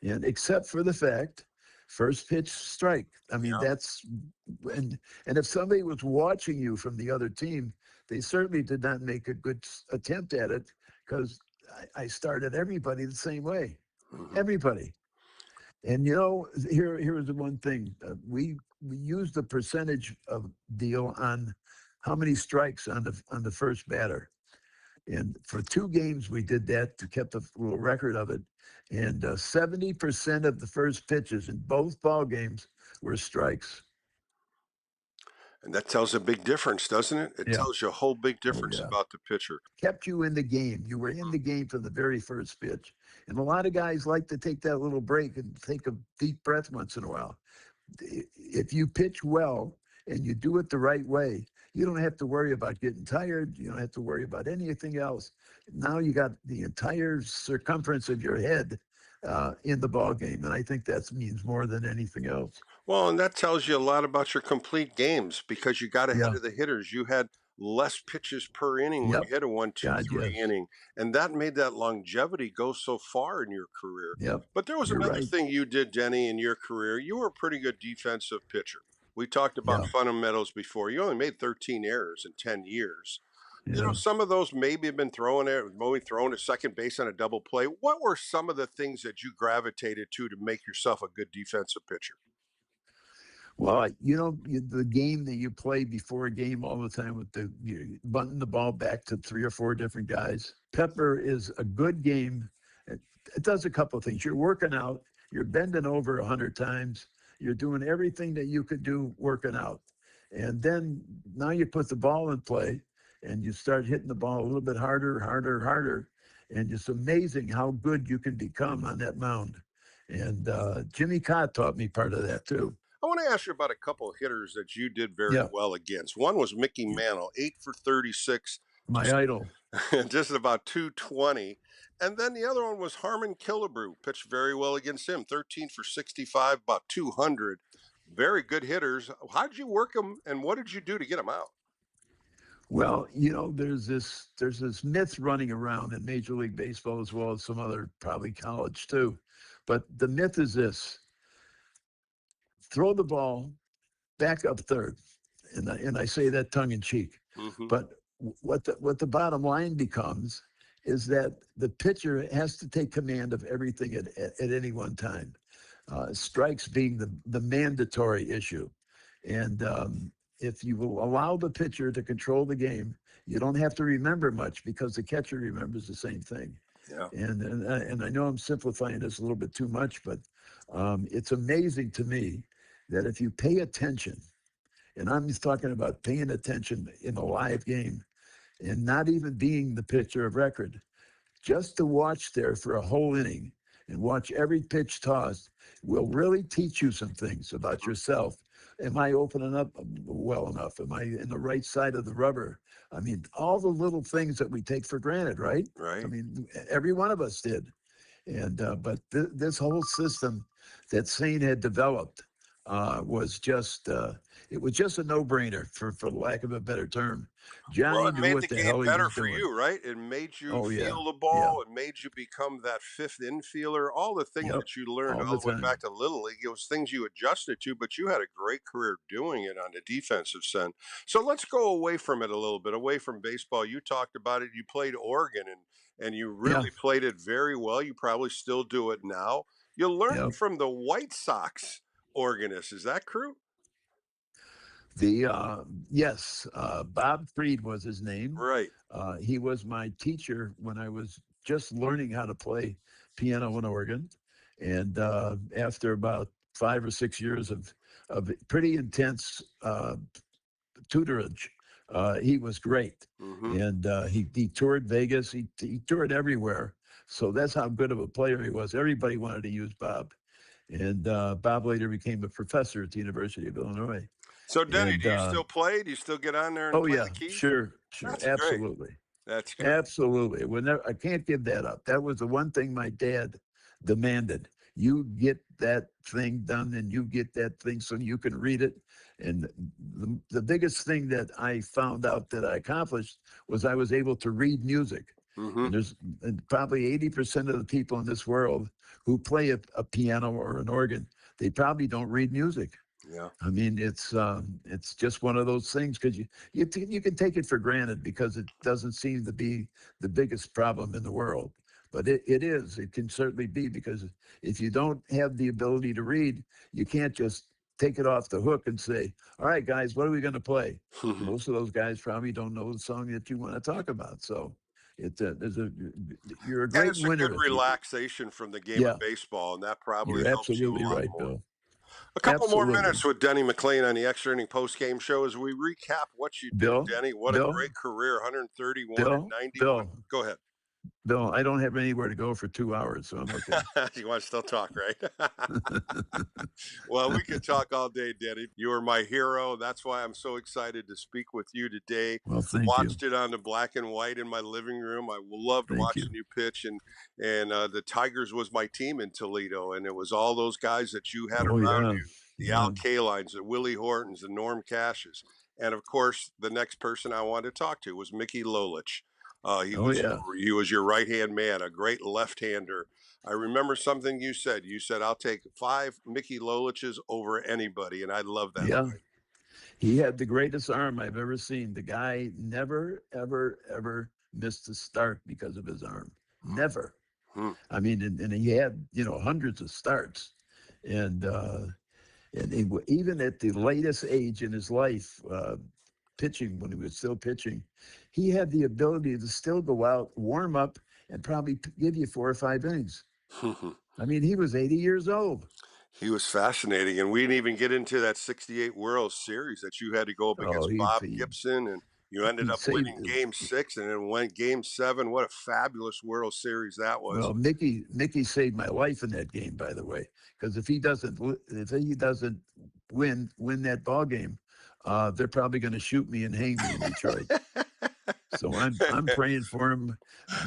And except for the fact, first pitch, strike. I mean, and if somebody was watching you from the other team, they certainly did not make a good attempt at it, because I started everybody the same way. Everybody. And here is the one thing. We used the percentage of deal on how many strikes on the first batter. And for 2 games, we did that to keep a little record of it. And 70% of the first pitches in both ball games were strikes. And that tells a big difference, doesn't it? It Yeah. tells you a whole big difference yeah. about the pitcher. Kept you in the game. You were in the game from the very first pitch. And a lot of guys like to take that little break and take a deep breath once in a while. If you pitch well and you do it the right way, you don't have to worry about getting tired. You don't have to worry about anything else. Now you got the entire circumference of your head in the ball game, and I think that means more than anything else. Well, and that tells you a lot about your complete games because you got ahead Yeah. of the hitters. You had less pitches per inning when Yep. you hit a 1, 2, God, 3 yes. inning, and that made that longevity go so far in your career. Yep. But there was You're another right. thing you did, Denny, in your career. You were a pretty good defensive pitcher. We talked about Yeah. fundamentals before. You only made 13 errors in 10 years. You know, Yeah. some of those maybe have been thrown to second base on a double play. What were some of the things that you gravitated to make yourself a good defensive pitcher? Well, the game that you play before a game all the time with you bunting the ball back to 3 or 4 different guys. Pepper is a good game. It does a couple of things. You're working out. You're bending over 100 times. You're doing everything that you could do working out. And then now you put the ball in play and you start hitting the ball a little bit harder. And it's amazing how good you can become on that mound. And Jimmy Cott taught me part of that too. I want to ask you about a couple of hitters that you did very Yeah. well against. One was Mickey Mantle, 8 for 36, My idol. just about 220. And then the other one was Harmon Killebrew, pitched very well against him, 13 for 65, about 200. Very good hitters. How did you work them, and what did you do to get them out? Well, there's this myth running around in Major League Baseball as well as some other probably college too. But the myth is this: throw the ball back up third. And I say that tongue in cheek. Mm-hmm. But what the bottom line becomes is that the pitcher has to take command of everything at any one time. Strikes being the mandatory issue. And if you will allow the pitcher to control the game, you don't have to remember much because the catcher remembers the same thing. Yeah. And I know I'm simplifying this a little bit too much, but it's amazing to me that if you pay attention, and I'm just talking about paying attention in a live game and not even being the pitcher of record, just to watch there for a whole inning and watch every pitch tossed will really teach you some things about yourself. Am I opening up well enough? Am I in the right side of the rubber? I mean, all the little things that we take for granted, right? Right. I mean, every one of us did. And but this whole system that Saint had developed was just it was just a no-brainer for lack of a better term. Johnny Well, it knew made what the the game hell he better was for doing. you, right? It made you Oh, yeah. feel the ball. It made you become that fifth infielder. All the things Yep. that you learned All all the the way time. back to Little League, it was things you adjusted to, but you had a great career doing it on the defensive end. So let's go away from it a little bit, away from baseball. You talked about it. You played Oregon, and you really played it very well. You probably still do it now. You learned Yep. from the White Sox organist. Is that true? Yes, Bob Freed was his name. Right. He was my teacher when I was just learning how to play piano and organ. And after about 5 or 6 years of pretty intense tutorage, he was great. Mm-hmm. And he toured Vegas. He toured everywhere. So that's how good of a player he was. Everybody wanted to use Bob. And Bob later became a professor at the University of Illinois. So, Denny, And, do you still play? Do you still get on there and Oh play yeah, the keys? sure, That's great. absolutely, That's great. absolutely. I can't give that up. That was the one thing my dad demanded. You get that thing done, and you get that thing so you can read it. And the biggest thing that I found out that I accomplished was I was able to read music. Mm-hmm. And there's probably 80% of the people in this world who play a piano or an organ, they probably don't read music. Yeah. I mean, it's just one of those things because you can take it for granted because it doesn't seem to be the biggest problem in the world, but it is. It can certainly be, because if you don't have the ability to read, you can't just take it off the hook and say, "All right, guys, what are we going to play?" Most of those guys probably don't know the song that you want to talk about. So, You're a And great it's a good winner. relaxation from the game Yeah, of baseball, and that probably you're helps you a absolutely lot right, more. Bill. A couple more Absolutely, minutes with Denny McLean on the Extra Inning Post Game Show as we recap what you did, Bill. Denny. What a Bill. great career, 131 and Bill. 91. Bill. Go ahead. Bill. I don't have anywhere to go for 2 hours, so I'm okay. You want to still talk, right? Well, we could talk all day, Denny. You are my hero. That's why I'm so excited to speak with you today. Well, thank you. Watched it on the black and white in my living room. I loved Thank you. watching you pitch, and the Tigers was my team in Toledo, and it was all those guys that you had Oh around yeah, you, the yeah. Al Kalines, the Willie Hortons, the Norm Cashes, and of course, the next person I wanted to talk to was Mickey Lolich. He Oh was yeah. he was your right hand man, a great left hander. I remember something you said. You said, "I'll take 5 Mickey Loliches over anybody," and I love that Yeah. line. He had the greatest arm I've ever seen. The guy never, ever, ever missed a start because of his arm. Never. I mean, and he had, hundreds of starts. And even at the latest age in his life, pitching, when he was still pitching, he had the ability to still go out, warm up, and probably give you 4 or 5 innings. I mean, he was 80 years old. He was fascinating, and we didn't even get into that '68 World Series that you had to go up Oh, against Bob Gibson, and you ended he up saved. winning Game 6, and then went Game 7. What a fabulous World Series that was! Well, Mickey saved my life in that game, by the way, because if he doesn't win that ball game, they're probably going to shoot me and hang me in Detroit. So I'm praying for him.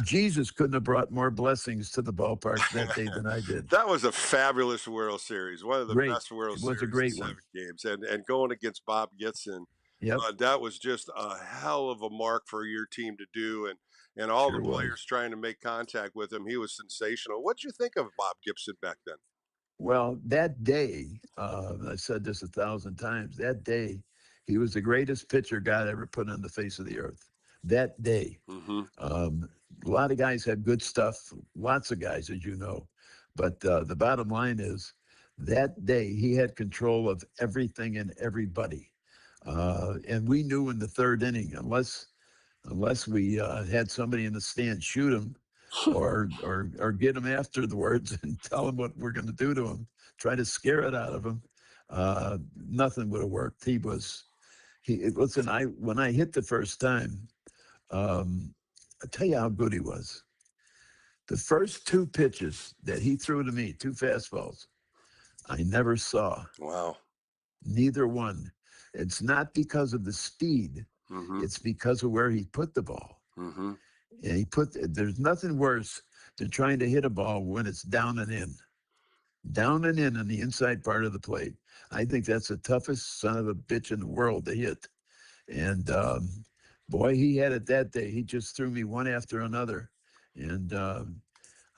Jesus couldn't have brought more blessings to the ballpark that day than I did. That was a fabulous World Series, one of the Great. best World It was a Series great in 7 one. games, and going against Bob Gibson. Yep. That was just a hell of a mark for your team to do, and all Sure the players was. trying to make contact with him. He was sensational. What'd you think of Bob Gibson back then? Well, that day, I said this 1,000 times, that day, he was the greatest pitcher God ever put on the face of the earth. That day. A lot of guys had good stuff, lots of guys, as you know. But the bottom line is, that day, he had control of everything and everybody. And we knew in the 3rd inning, unless we had somebody in the stand shoot him, or get him afterwards and tell him what we're going to do to him, try to scare it out of him, nothing would have worked. Listen, when I hit the first time, I'll tell you how good he was. The first 2 pitches that he threw to me, 2 fastballs, I never saw. Wow. Neither one. It's not because of the speed. It's because of where he put the ball. And there's nothing worse than trying to hit a ball when it's down and in on the inside part of the plate. I think that's the toughest son of a bitch in the world to hit. And boy, he had it that day. He just threw me one after another. And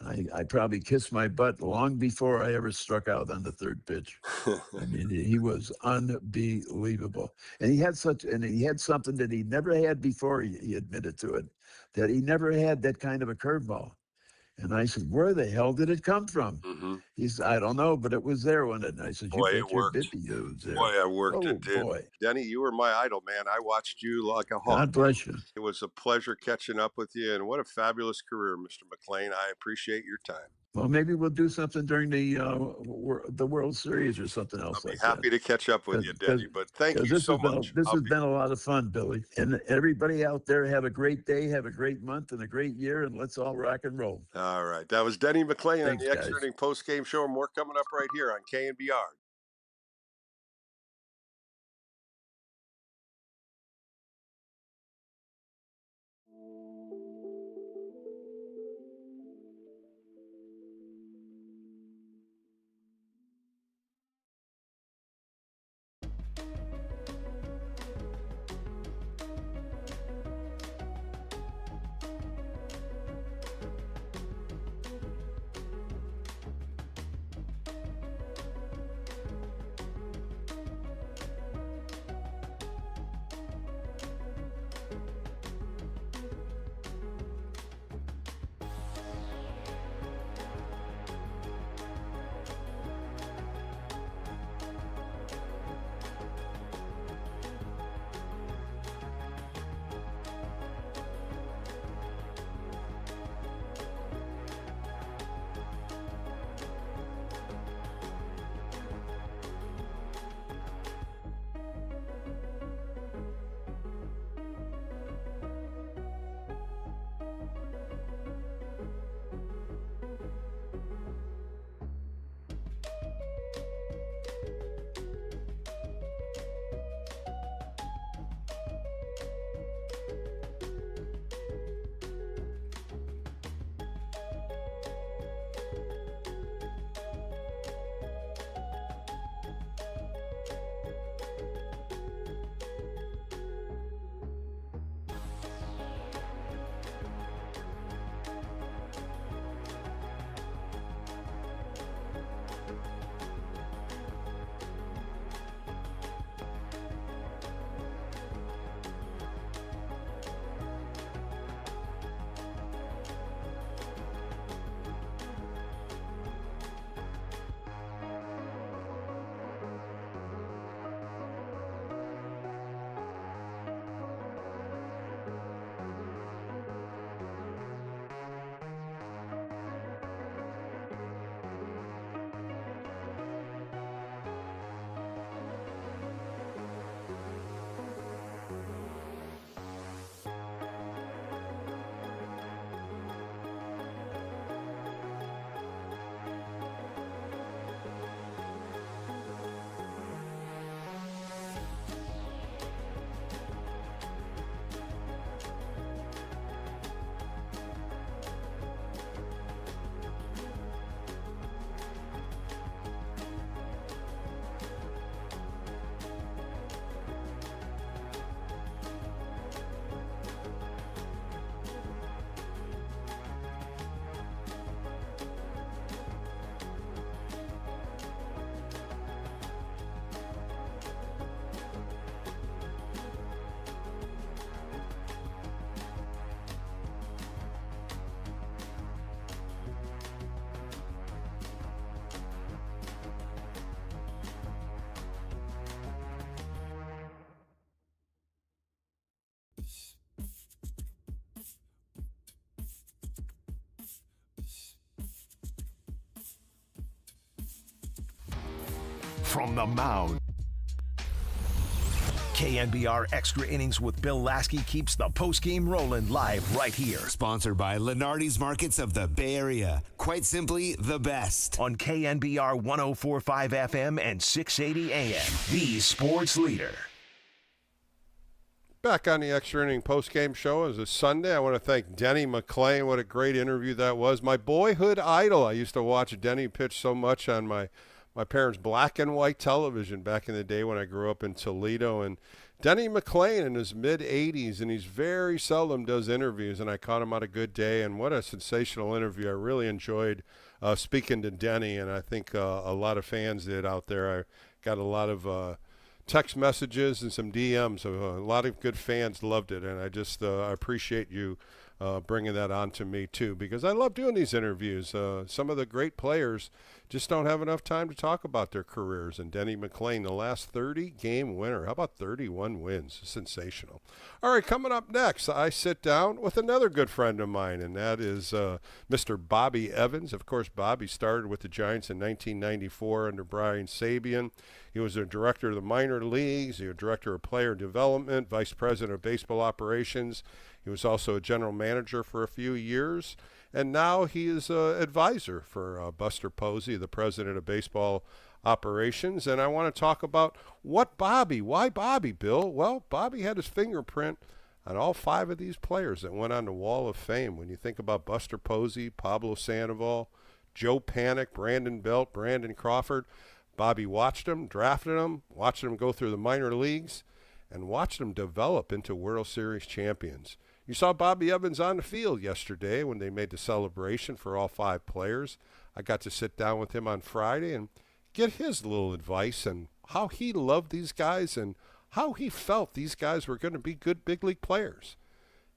I probably kissed my butt long before I ever struck out on the 3rd pitch. I mean, he was unbelievable. And he had something that he never had before, he admitted to it, that he never had that kind of a curveball. And I said, where the hell did it come from? He said, I don't know, but it was there one day. And I said, you Boy, bet it your worked. bippy it was there. Boy, I worked Oh, it, did. boy. Denny, you were my idol, man. I watched you like a hawk. God bless you. It was a pleasure catching up with you, and what a fabulous career, Mr. McLean. I appreciate your time. Well, maybe we'll do something during the World Series or something else I'll be like happy that. to catch up with you, Denny, but thank you This so has been much. this has been a lot of fun, Billy. And everybody out there, have a great day, have a great month, and a great year, and let's all rock and roll. All right. That was Denny McLean Thanks, on the Extra guys. Inning Post Game Show. More coming up right here on KNBR. from the mound. KNBR Extra Innings with Bill Laskey keeps the postgame rolling live right here. Sponsored by Lenardi's Markets of the Bay Area. Quite simply, the best. On KNBR 104.5 FM and 680 AM. The sports leader. Back on the Extra Inning postgame show as a Sunday. I want to thank Denny McClain. What a great interview that was. My boyhood idol. I used to watch Denny pitch so much on my parents' black and white television back in the day when I grew up in Toledo. And Denny McClain in his mid-80s, and he's very seldom does interviews, and I caught him on a good day. And what a sensational interview. I really enjoyed speaking to Denny, and I think a lot of fans did out there. I got a lot of text messages and some DMs. So a lot of good fans loved it, and I just I appreciate you bringing that on to me too, because I love doing these interviews. Some of the great players just don't have enough time to talk about their careers. And Denny McClain, the last 30-game winner. How about 31 wins? Sensational. All right, coming up next, I sit down with another good friend of mine, and that is Mr. Bobby Evans. Of course, Bobby started with the Giants in 1994 under Brian Sabian. He was a director of the minor leagues. He was director of player development, vice president of baseball operations. He was also a general manager for a few years. And now he is an advisor for Buster Posey, the president of baseball operations. And I want to talk about why Bobby, Bill? Well, Bobby had his fingerprint on all 5 of these players that went on the Wall of Fame. When you think about Buster Posey, Pablo Sandoval, Joe Panik, Brandon Belt, Brandon Crawford, Bobby watched them, drafted them, watched them go through the minor leagues, and watched them develop into World Series champions. You saw Bobby Evans on the field yesterday when they made the celebration for all 5 players. I got to sit down with him on Friday and get his little advice and how he loved these guys and how he felt these guys were going to be good big league players.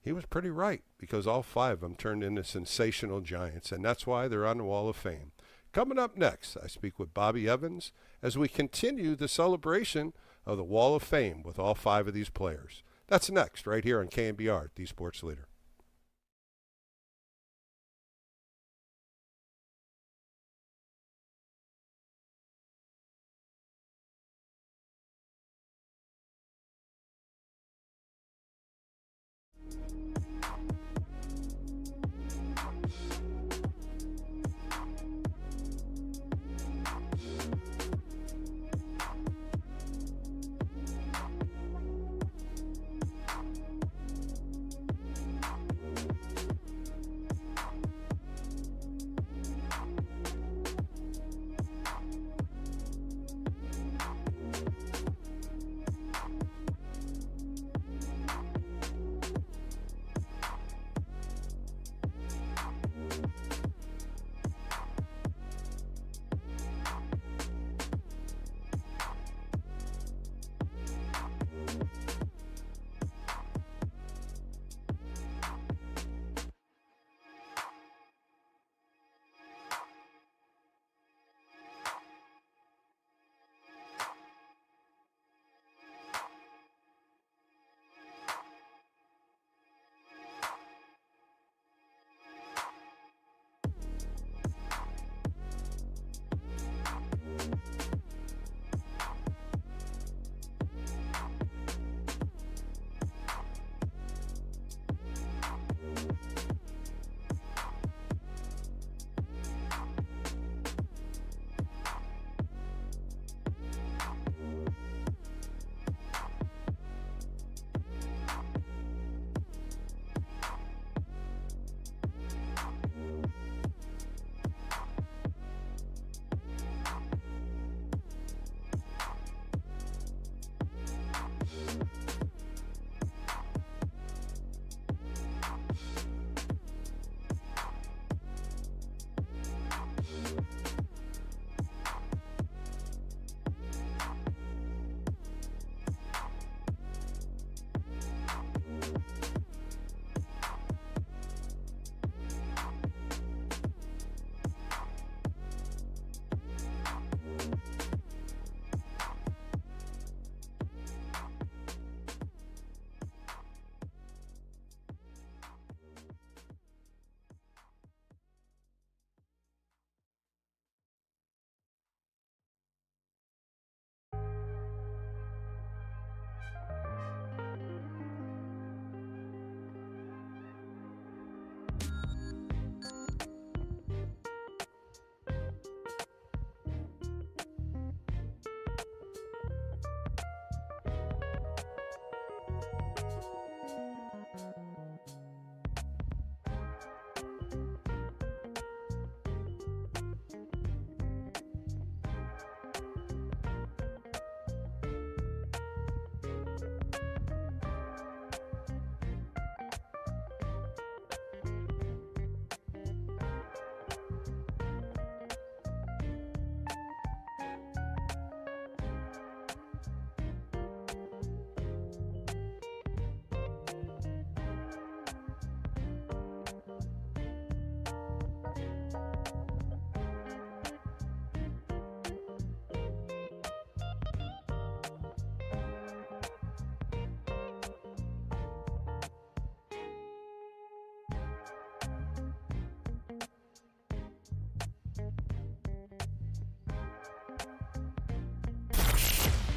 He was pretty right, because all 5 of them turned into sensational Giants, and that's why they're on the Wall of Fame. Coming up next, I speak with Bobby Evans as we continue the celebration of the Wall of Fame with all 5 of these players. That's next, right here on KNBR, the Sports Leader.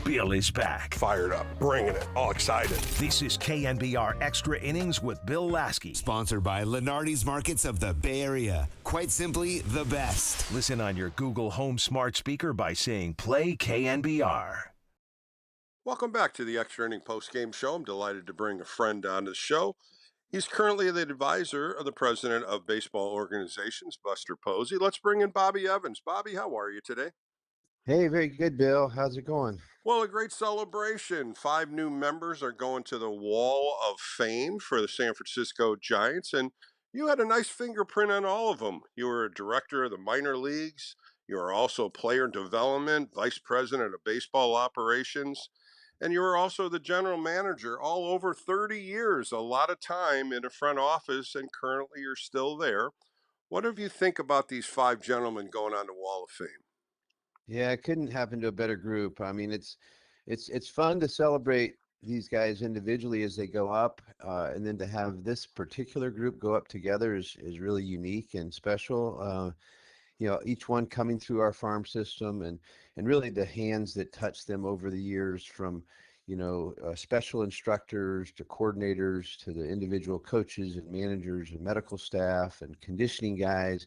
Bill is back. Fired up, bringing it, all excited. This is KNBR Extra Innings with Bill Laskey. Sponsored by Lenardi's Markets of the Bay Area. Quite simply, the best. Listen on your Google Home smart speaker by saying play KNBR. Welcome back to the Extra Inning Post-Game Show. I'm delighted to bring a friend on the show. He's currently the advisor of the president of baseball organizations, Buster Posey. Let's bring in Bobby Evans. Bobby, how are you today? Hey, very good, Bill. How's it going? Well, a great celebration. 5 new members are going to the Wall of Fame for the San Francisco Giants, and you had a nice fingerprint on all of them. You were a director of the minor leagues. You were also player development, vice president of baseball operations, and you were also the general manager all over 30 years, a lot of time in a front office, and currently you're still there. What do you think about these 5 gentlemen going on the Wall of Fame? Yeah, it couldn't happen to a better group. I mean, it's fun to celebrate these guys individually as they go up, and then to have this particular group go up together is really unique and special. Each one coming through our farm system, and really the hands that touch them over the years, from special instructors to coordinators to the individual coaches and managers and medical staff and conditioning guys.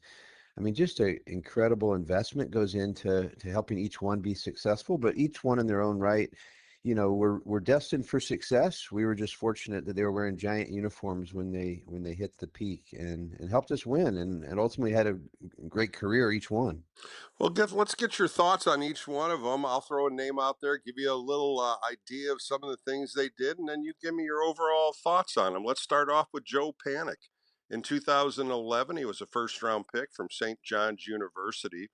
I mean, just an incredible investment goes into helping each one be successful, but each one in their own right, we're destined for success. We were just fortunate that they were wearing Giant uniforms when they hit the peak and helped us win, and ultimately had a great career, each one. Well, let's get your thoughts on each one of them. I'll throw a name out there, give you a little idea of some of the things they did, and then you give me your overall thoughts on them. Let's start off with Joe Panic. In 2011, he was a first-round pick from St. John's University.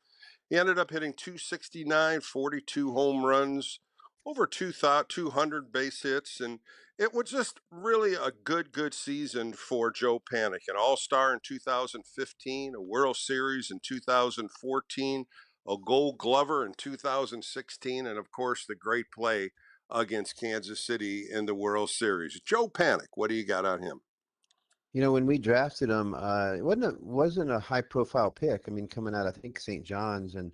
He ended up hitting 269, 42 home runs, over 200 base hits, and it was just really a good season for Joe Panic. An All-Star in 2015, a World Series in 2014, a Gold Glover in 2016, and of course the great play against Kansas City in the World Series. Joe Panic, what do you got on him? When we drafted him, it wasn't a high profile pick. I mean, coming out, I think, St. John's, and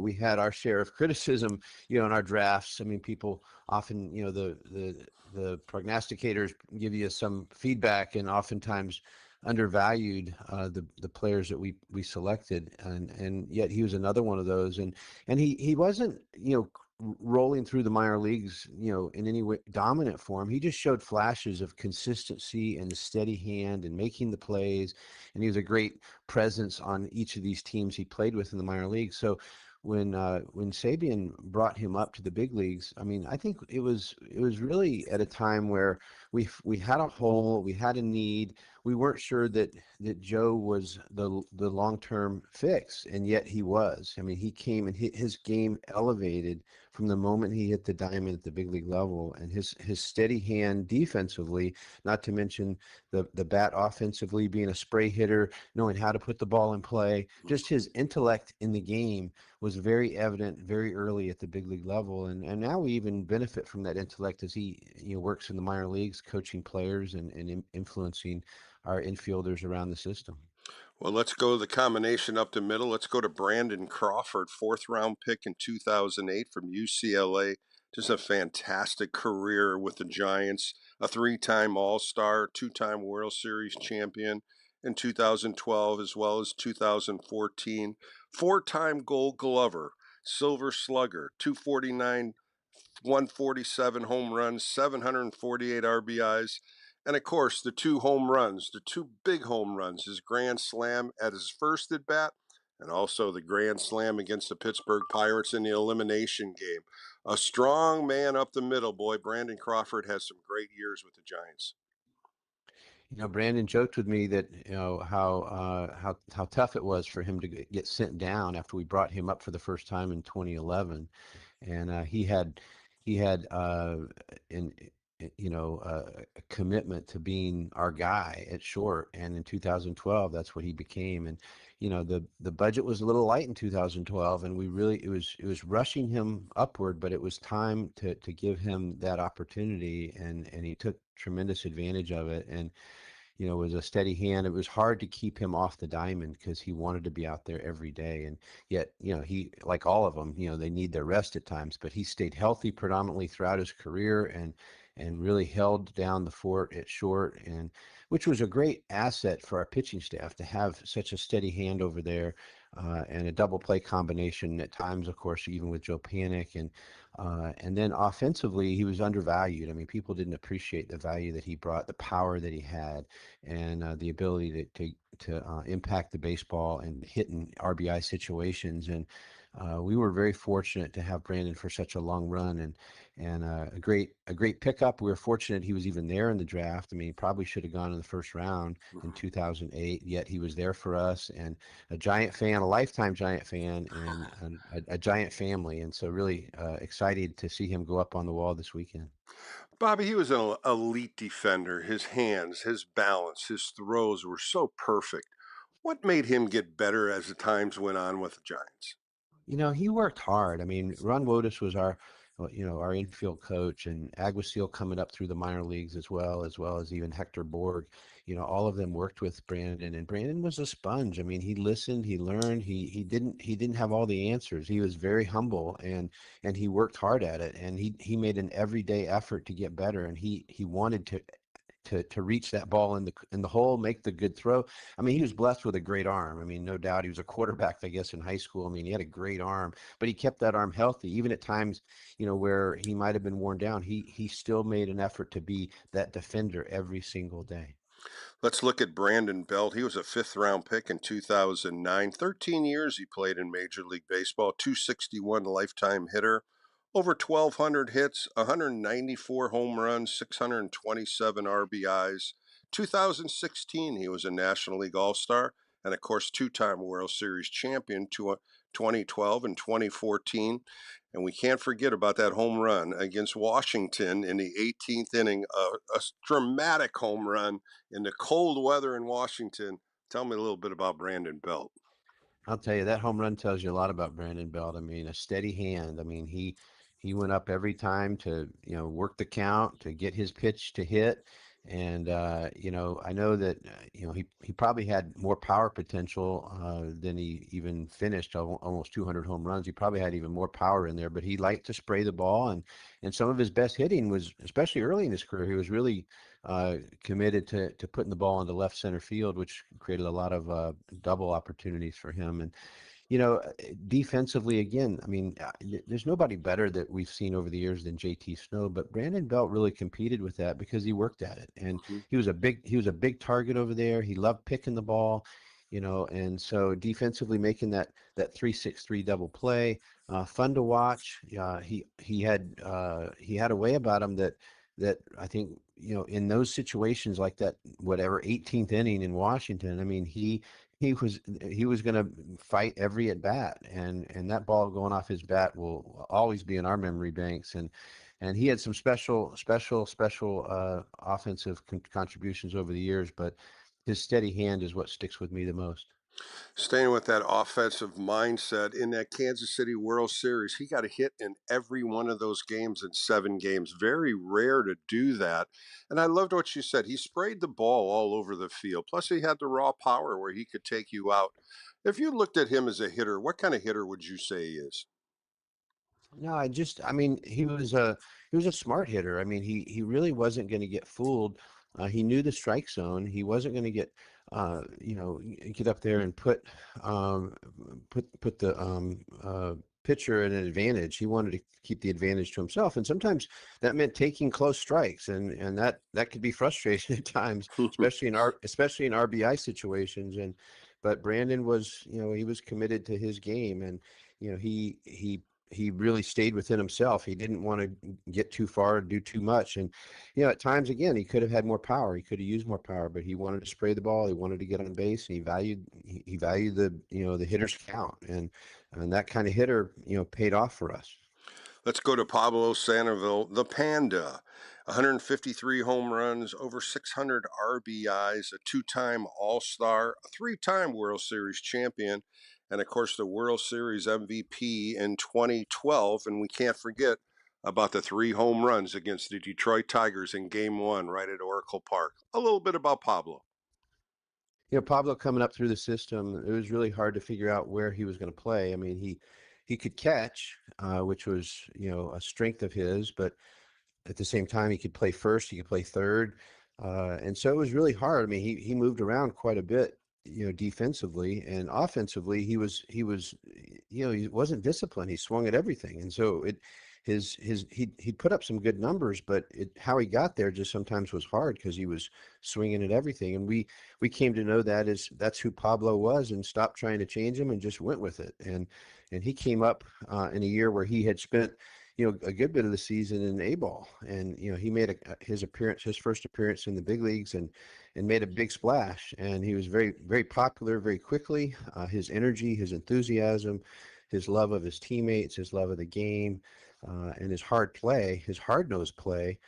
we had our share of criticism, in our drafts. I mean, people often, the prognosticators give you some feedback, and oftentimes undervalued the players that we selected, and yet he was another one of those, and he wasn't, rolling through the minor leagues, in any way dominant form. He just showed flashes of consistency and a steady hand and making the plays, and he was a great presence on each of these teams he played with in the minor leagues. So when Sabian brought him up to the big leagues, I mean, I think it was really at a time where we had a hole, we had a need. We weren't sure that Joe was the long-term fix, and yet he was. I mean, he came and his game elevated from the moment he hit the diamond at the big league level, and his steady hand defensively, not to mention the bat offensively, being a spray hitter, knowing how to put the ball in play. Just his intellect in the game was very evident very early at the big league level, and now we even benefit from that intellect as he works in the minor leagues, coaching players and influencing our infielders around the system. Well, let's go the combination up the middle. Let's go to Brandon Crawford, 4th-round pick in 2008 from UCLA. Just a fantastic career with the Giants, a 3-time All-Star, 2-time World Series champion in 2012 as well as 2014, 4-time Gold Glover, Silver Slugger, 249, 147 home runs, 748 RBIs. And of course, the 2 home runs, the 2 big home runs, his grand slam at his first at bat, and also the grand slam against the Pittsburgh Pirates in the elimination game. A strong man up the middle, boy. Brandon Crawford has some great years with the Giants. Brandon joked with me that how tough it was for him to get sent down after we brought him up for the first time in 2011, and he had a commitment to being our guy at short, and in 2012 that's what he became. And the budget was a little light in 2012, and it was rushing him upward, but it was time to give him that opportunity, and he took tremendous advantage of it. And was a steady hand. It was hard to keep him off the diamond because he wanted to be out there every day. And yet, he, like all of them, they need their rest at times, but he stayed healthy predominantly throughout his career and really held down the fort at short, and which was a great asset for our pitching staff to have such a steady hand over there, and a double play combination at times, of course, even with Joe Panic. And then offensively, he was undervalued. I mean, people didn't appreciate the value that he brought, the power that he had, and the ability to impact the baseball and hit in RBI situations. And we were very fortunate to have Brandon for such a long run, and a great pickup. We were fortunate he was even there in the draft. I mean, he probably should have gone in the first round in 2008, yet he was there for us, and a Giant fan, a lifetime Giant fan, and a Giant family. And so really excited to see him go up on the wall this weekend. Bobby, he was an elite defender. His hands, his balance, his throws were so perfect. What made him get better as the times went on with the Giants? He worked hard. I mean, Ron Wotus was our infield coach, and Aguasil coming up through the minor leagues as well as even Hector Borg. All of them worked with Brandon, and Brandon was a sponge. I mean, he listened, he learned. He didn't have all the answers. He was very humble, and he worked hard at it, and he made an everyday effort to get better, and he wanted to reach that ball in the hole, make the good throw. I mean, he was blessed with a great arm. I mean, no doubt he was a quarterback, I guess, in high school. I mean, he had a great arm, but he kept that arm healthy. Even at times, where he might have been worn down, he still made an effort to be that defender every single day. Let's look at Brandon Belt. He was a fifth-round pick in 2009. 13 years he played in Major League Baseball, 261 lifetime hitter, over 1,200 hits, 194 home runs, 627 RBIs. 2016, he was a National League All-Star and, of course, two-time World Series champion, 2012 and 2014. And we can't forget about that home run against Washington in the 18th inning, a dramatic home run in the cold weather in Washington. Tell me a little bit about Brandon Belt. I'll tell you, that home run tells you a lot about Brandon Belt. I mean, a steady hand. I mean, he went up every time to work the count, to get his pitch to hit. And I know that he probably had more power potential than he even finished, almost 200 home runs. He probably had even more power in there, but he liked to spray the ball, and some of his best hitting was, especially early in his career, he was really committed to putting the ball into left center field, which created a lot of double opportunities for him. And defensively, again, I mean, there's nobody better that we've seen over the years than JT Snow, but Brandon Belt really competed with that because he worked at it, and he was a big target over there. He loved picking the ball, and so defensively making that 3-6-3 double play, fun to watch. He had a way about him that I think, in those situations like that, whatever 18th inning in Washington, I mean, he was going to fight every at bat, and that ball going off his bat will always be in our memory banks. And he had some special offensive contributions over the years, but his steady hand is what sticks with me the most. Staying with that offensive mindset, in that Kansas City World Series, he got a hit in every one of those games in 7 games. Very rare to do that. And I loved what you said. He sprayed the ball all over the field. Plus, he had the raw power where he could take you out. If you looked at him as a hitter, what kind of hitter would you say he is? No, I mean, he was a smart hitter. I mean, he really wasn't going to get fooled. He knew the strike zone. He wasn't going to get up there and put the pitcher at an advantage. He wanted to keep the advantage to himself, and sometimes that meant taking close strikes, and that could be frustrating at times, especially in RBI situations. But Brandon was, he was committed to his game, and he really stayed within himself. He didn't want to get too far, do too much. And, at times, again, he could have had more power. He could have used more power, but he wanted to spray the ball. He wanted to get on base, and he valued the hitter's count. And that kind of hitter, paid off for us. Let's go to Pablo Sandoval, the Panda. 153 home runs, over 600 RBIs, a 2-time All-Star, a 3-time World Series champion, and of course the World Series MVP in 2012. And we can't forget about the 3 home runs against the Detroit Tigers in Game 1 right at Oracle Park. A little bit about Pablo. Pablo coming up through the system, it was really hard to figure out where he was going to play. I mean, he could catch, which was, a strength of his, but at the same time, he could play first, he could play third. And so it was really hard. I mean, he moved around quite a bit, defensively and offensively. He wasn't disciplined. He swung at everything. And so he put up some good numbers, but how he got there just sometimes was hard because he was swinging at everything. And we came to know that's who Pablo was, and stopped trying to change him and just went with it. And he came up in a year where he had spent a good bit of the season in A-ball, and he made his first appearance in the big leagues, and made a big splash. And he was very, very popular very quickly. His energy, his enthusiasm, his love of his teammates, his love of the game, and his hard-nosed play,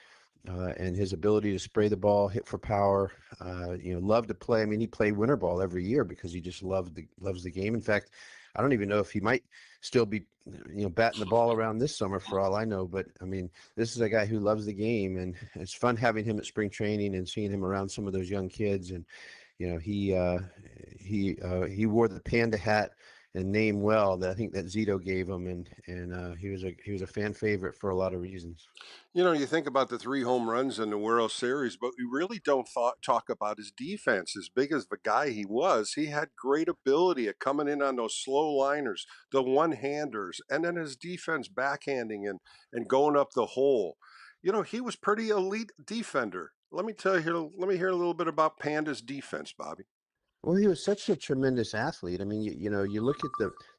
and his ability to spray the ball, hit for power. Loved to play. I mean, he played winter ball every year because he just loves the game. In fact, I don't even know if he might still be, batting the ball around this summer for all I know. But I mean, this is a guy who loves the game, and it's fun having him at spring training and seeing him around some of those young kids. And he wore the panda hat and name well that I think that Zito gave him, and he was a fan favorite for a lot of reasons. You think about the 3 home runs in the World Series, but we really don't talk about his defense. As big as the guy he was, he had great ability at coming in on those slow liners, the one-handers, and then his defense backhanding and going up the hole. He was pretty elite defender. Let me hear a little bit about Panda's defense, Bobby. Well, he was such a tremendous athlete. I mean, you look at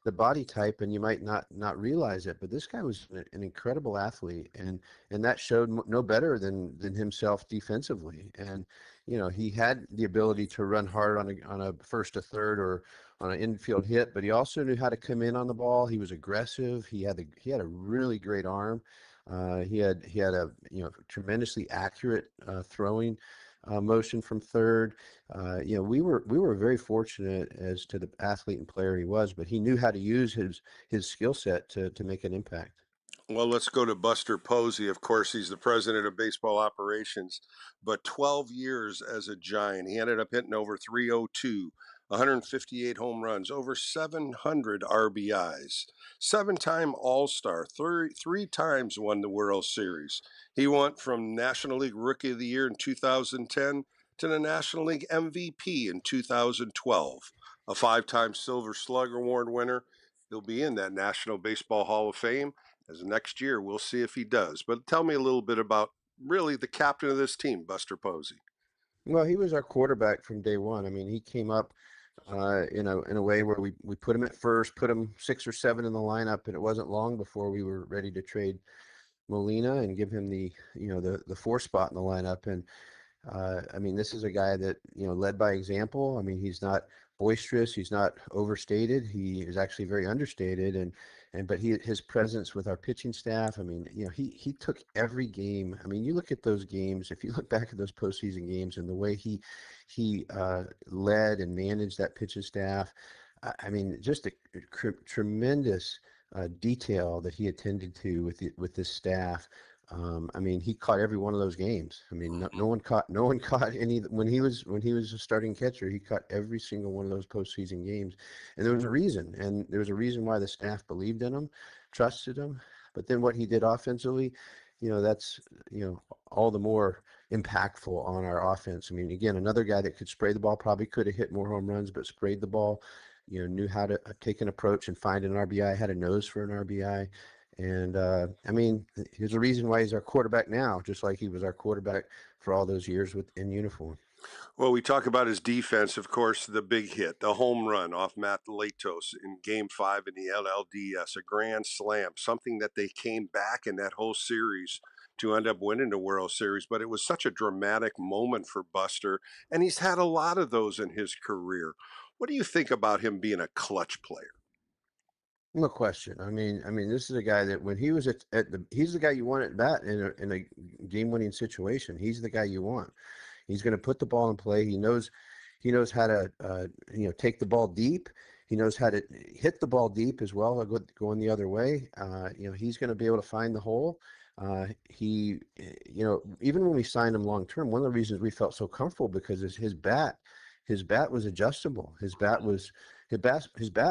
the body type and you might not realize it, but this guy was an incredible athlete, and that showed no better than himself defensively. And he had the ability to run hard on a first to third or on an infield hit, but he also knew how to come in on the ball. He was aggressive. He had a really great arm. He had a tremendously accurate throwing motion from third. We were very fortunate as to the athlete and player he was, but he knew how to use his skill set to make an impact. Well, let's go to Buster Posey. Of course, he's the president of baseball operations, but 12 years as a Giant. He ended up hitting over 302, 158 home runs, over 700 RBIs, 7-time All-Star, three times won the World Series. He went from National League Rookie of the Year in 2010 to the National League MVP in 2012, a 5-time Silver Slugger Award winner. He'll be in that National Baseball Hall of Fame. As next year, we'll see if he does. But tell me a little bit about really the captain of this team, Buster Posey. Well, he was our quarterback from day one. I mean, he came up in a way where we put him at first, put him 6 or 7 in the lineup, and it wasn't long before we were ready to trade Molina and give him the 4 spot in the lineup. And I mean, this is a guy that led by example. I mean, he's not boisterous, he's not overstated. He is actually very understated, but his presence with our pitching staff. I mean, he took every game. I mean, you look at those games. If you look back at those postseason games and the way he led and managed that pitching staff, I mean, just a tremendous detail that he attended to with this staff. I mean, he caught every one of those games. I mean, no one caught any when he was a starting catcher. He caught every single one of those postseason games, and there was a reason why the staff believed in him, trusted him. But then what he did offensively, that's all the more impactful on our offense. I mean, again, another guy that could spray the ball, probably could have hit more home runs, but sprayed the ball. Knew how to take an approach and find an RBI. Had a nose for an RBI. And I mean, there's a reason why he's our quarterback now, just like he was our quarterback for all those years in uniform. Well, we talk about his defense, of course, the big hit, the home run off Matt Latos in Game 5 in the LLDS, a grand slam, something that they came back in that whole series to end up winning the World Series. But it was such a dramatic moment for Buster, and he's had a lot of those in his career. What do you think about him being a clutch player? No question. I mean, this is a guy that when he was he's the guy you want at bat in a game-winning situation. He's the guy you want. He's going to put the ball in play. He knows how to take the ball deep. He knows how to hit the ball deep as well, going the other way. He's going to be able to find the hole. Even when we signed him long term, one of the reasons we felt so comfortable because his bat his bat was adjustable. His bat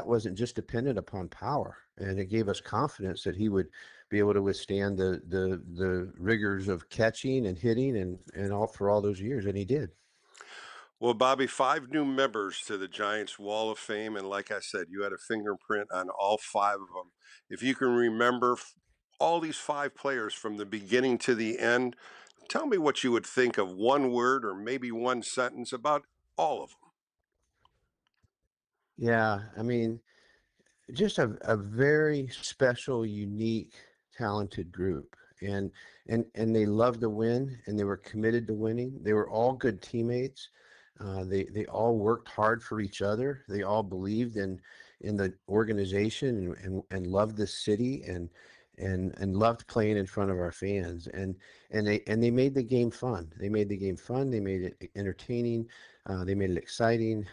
wasn't just dependent upon power, and it gave us confidence that he would be able to withstand the rigors of catching and hitting and all for all those years, and he did. Well, Bobby, 5 new members to the Giants Wall of Fame, and like I said, you had a fingerprint on all 5 of them. If you can remember all these 5 players from the beginning to the end, tell me what you would think of one word or maybe one sentence about all of them. Yeah, I mean, just a very special, unique, talented group. And they loved to win, and they were committed to winning. They were all good teammates. They all worked hard for each other. They all believed in the organization and loved the city and loved playing in front of our fans. And they made the game fun. They made the game fun. They made it entertaining. They made it exciting,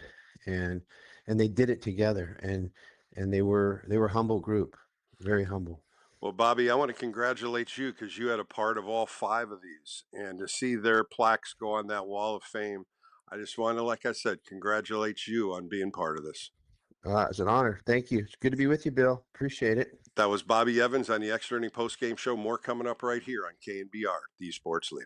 and they did it together. And they were a humble group, very humble. Well, Bobby, I want to congratulate you because you had a part of all 5 of these. And to see their plaques go on that Wall of Fame, I just want to, like I said, congratulate you on being part of this. It's an honor. Thank you. It's good to be with you, Bill. Appreciate it. That was Bobby Evans on the Extra Inning Postgame Show. More coming up right here on KNBR, the Sports Leader.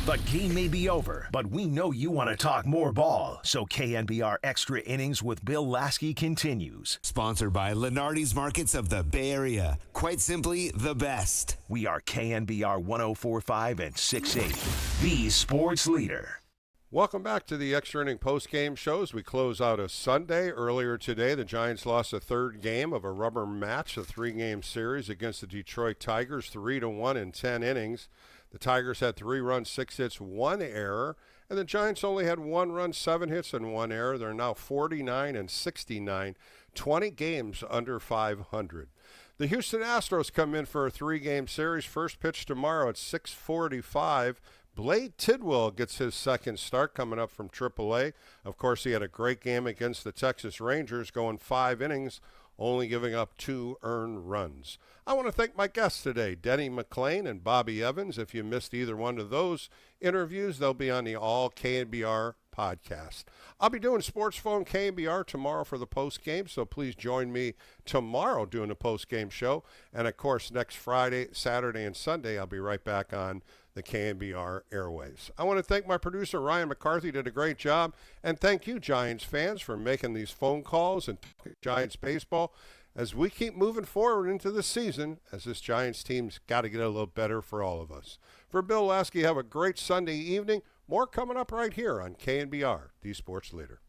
The game may be over, but we know you want to talk more ball. So KNBR Extra Innings with Bill Laskey continues. Sponsored by Lenardi's Markets of the Bay Area. Quite simply, the best. We are KNBR 104.5 and 6.8, the Sports Leader. Welcome back to the Extra Inning Postgame Show as we close out a Sunday. Earlier today, the Giants lost a 3rd game of a rubber match, a 3-game series against the Detroit Tigers, 3-1 in 10 innings. The Tigers had 3 runs, 6 hits, 1 error, and the Giants only had 1 run, 7 hits, and 1 error. They're now 49 and 69, 20 games under 500. The Houston Astros come in for a 3-game series. First pitch tomorrow at 6:45. Blade Tidwell gets his second start coming up from AAA. Of course, he had a great game against the Texas Rangers, going 5 innings, only giving up 2 earned runs. I want to thank my guests today, Denny McClain and Bobby Evans. If you missed either one of those interviews, they'll be on the All KNBR podcast. I'll be doing Sports Phone KNBR tomorrow for the post game, so please join me tomorrow doing the post game show. And of course, next Friday, Saturday, and Sunday, I'll be right back on the KNBR airwaves. I want to thank my producer, Ryan McCarthy, did a great job. And thank you, Giants fans, for making these phone calls and talking Giants baseball as we keep moving forward into the season, as this Giants team's got to get a little better for all of us. For Bill Laskey, have a great Sunday evening. More coming up right here on KNBR, the Sports Leader.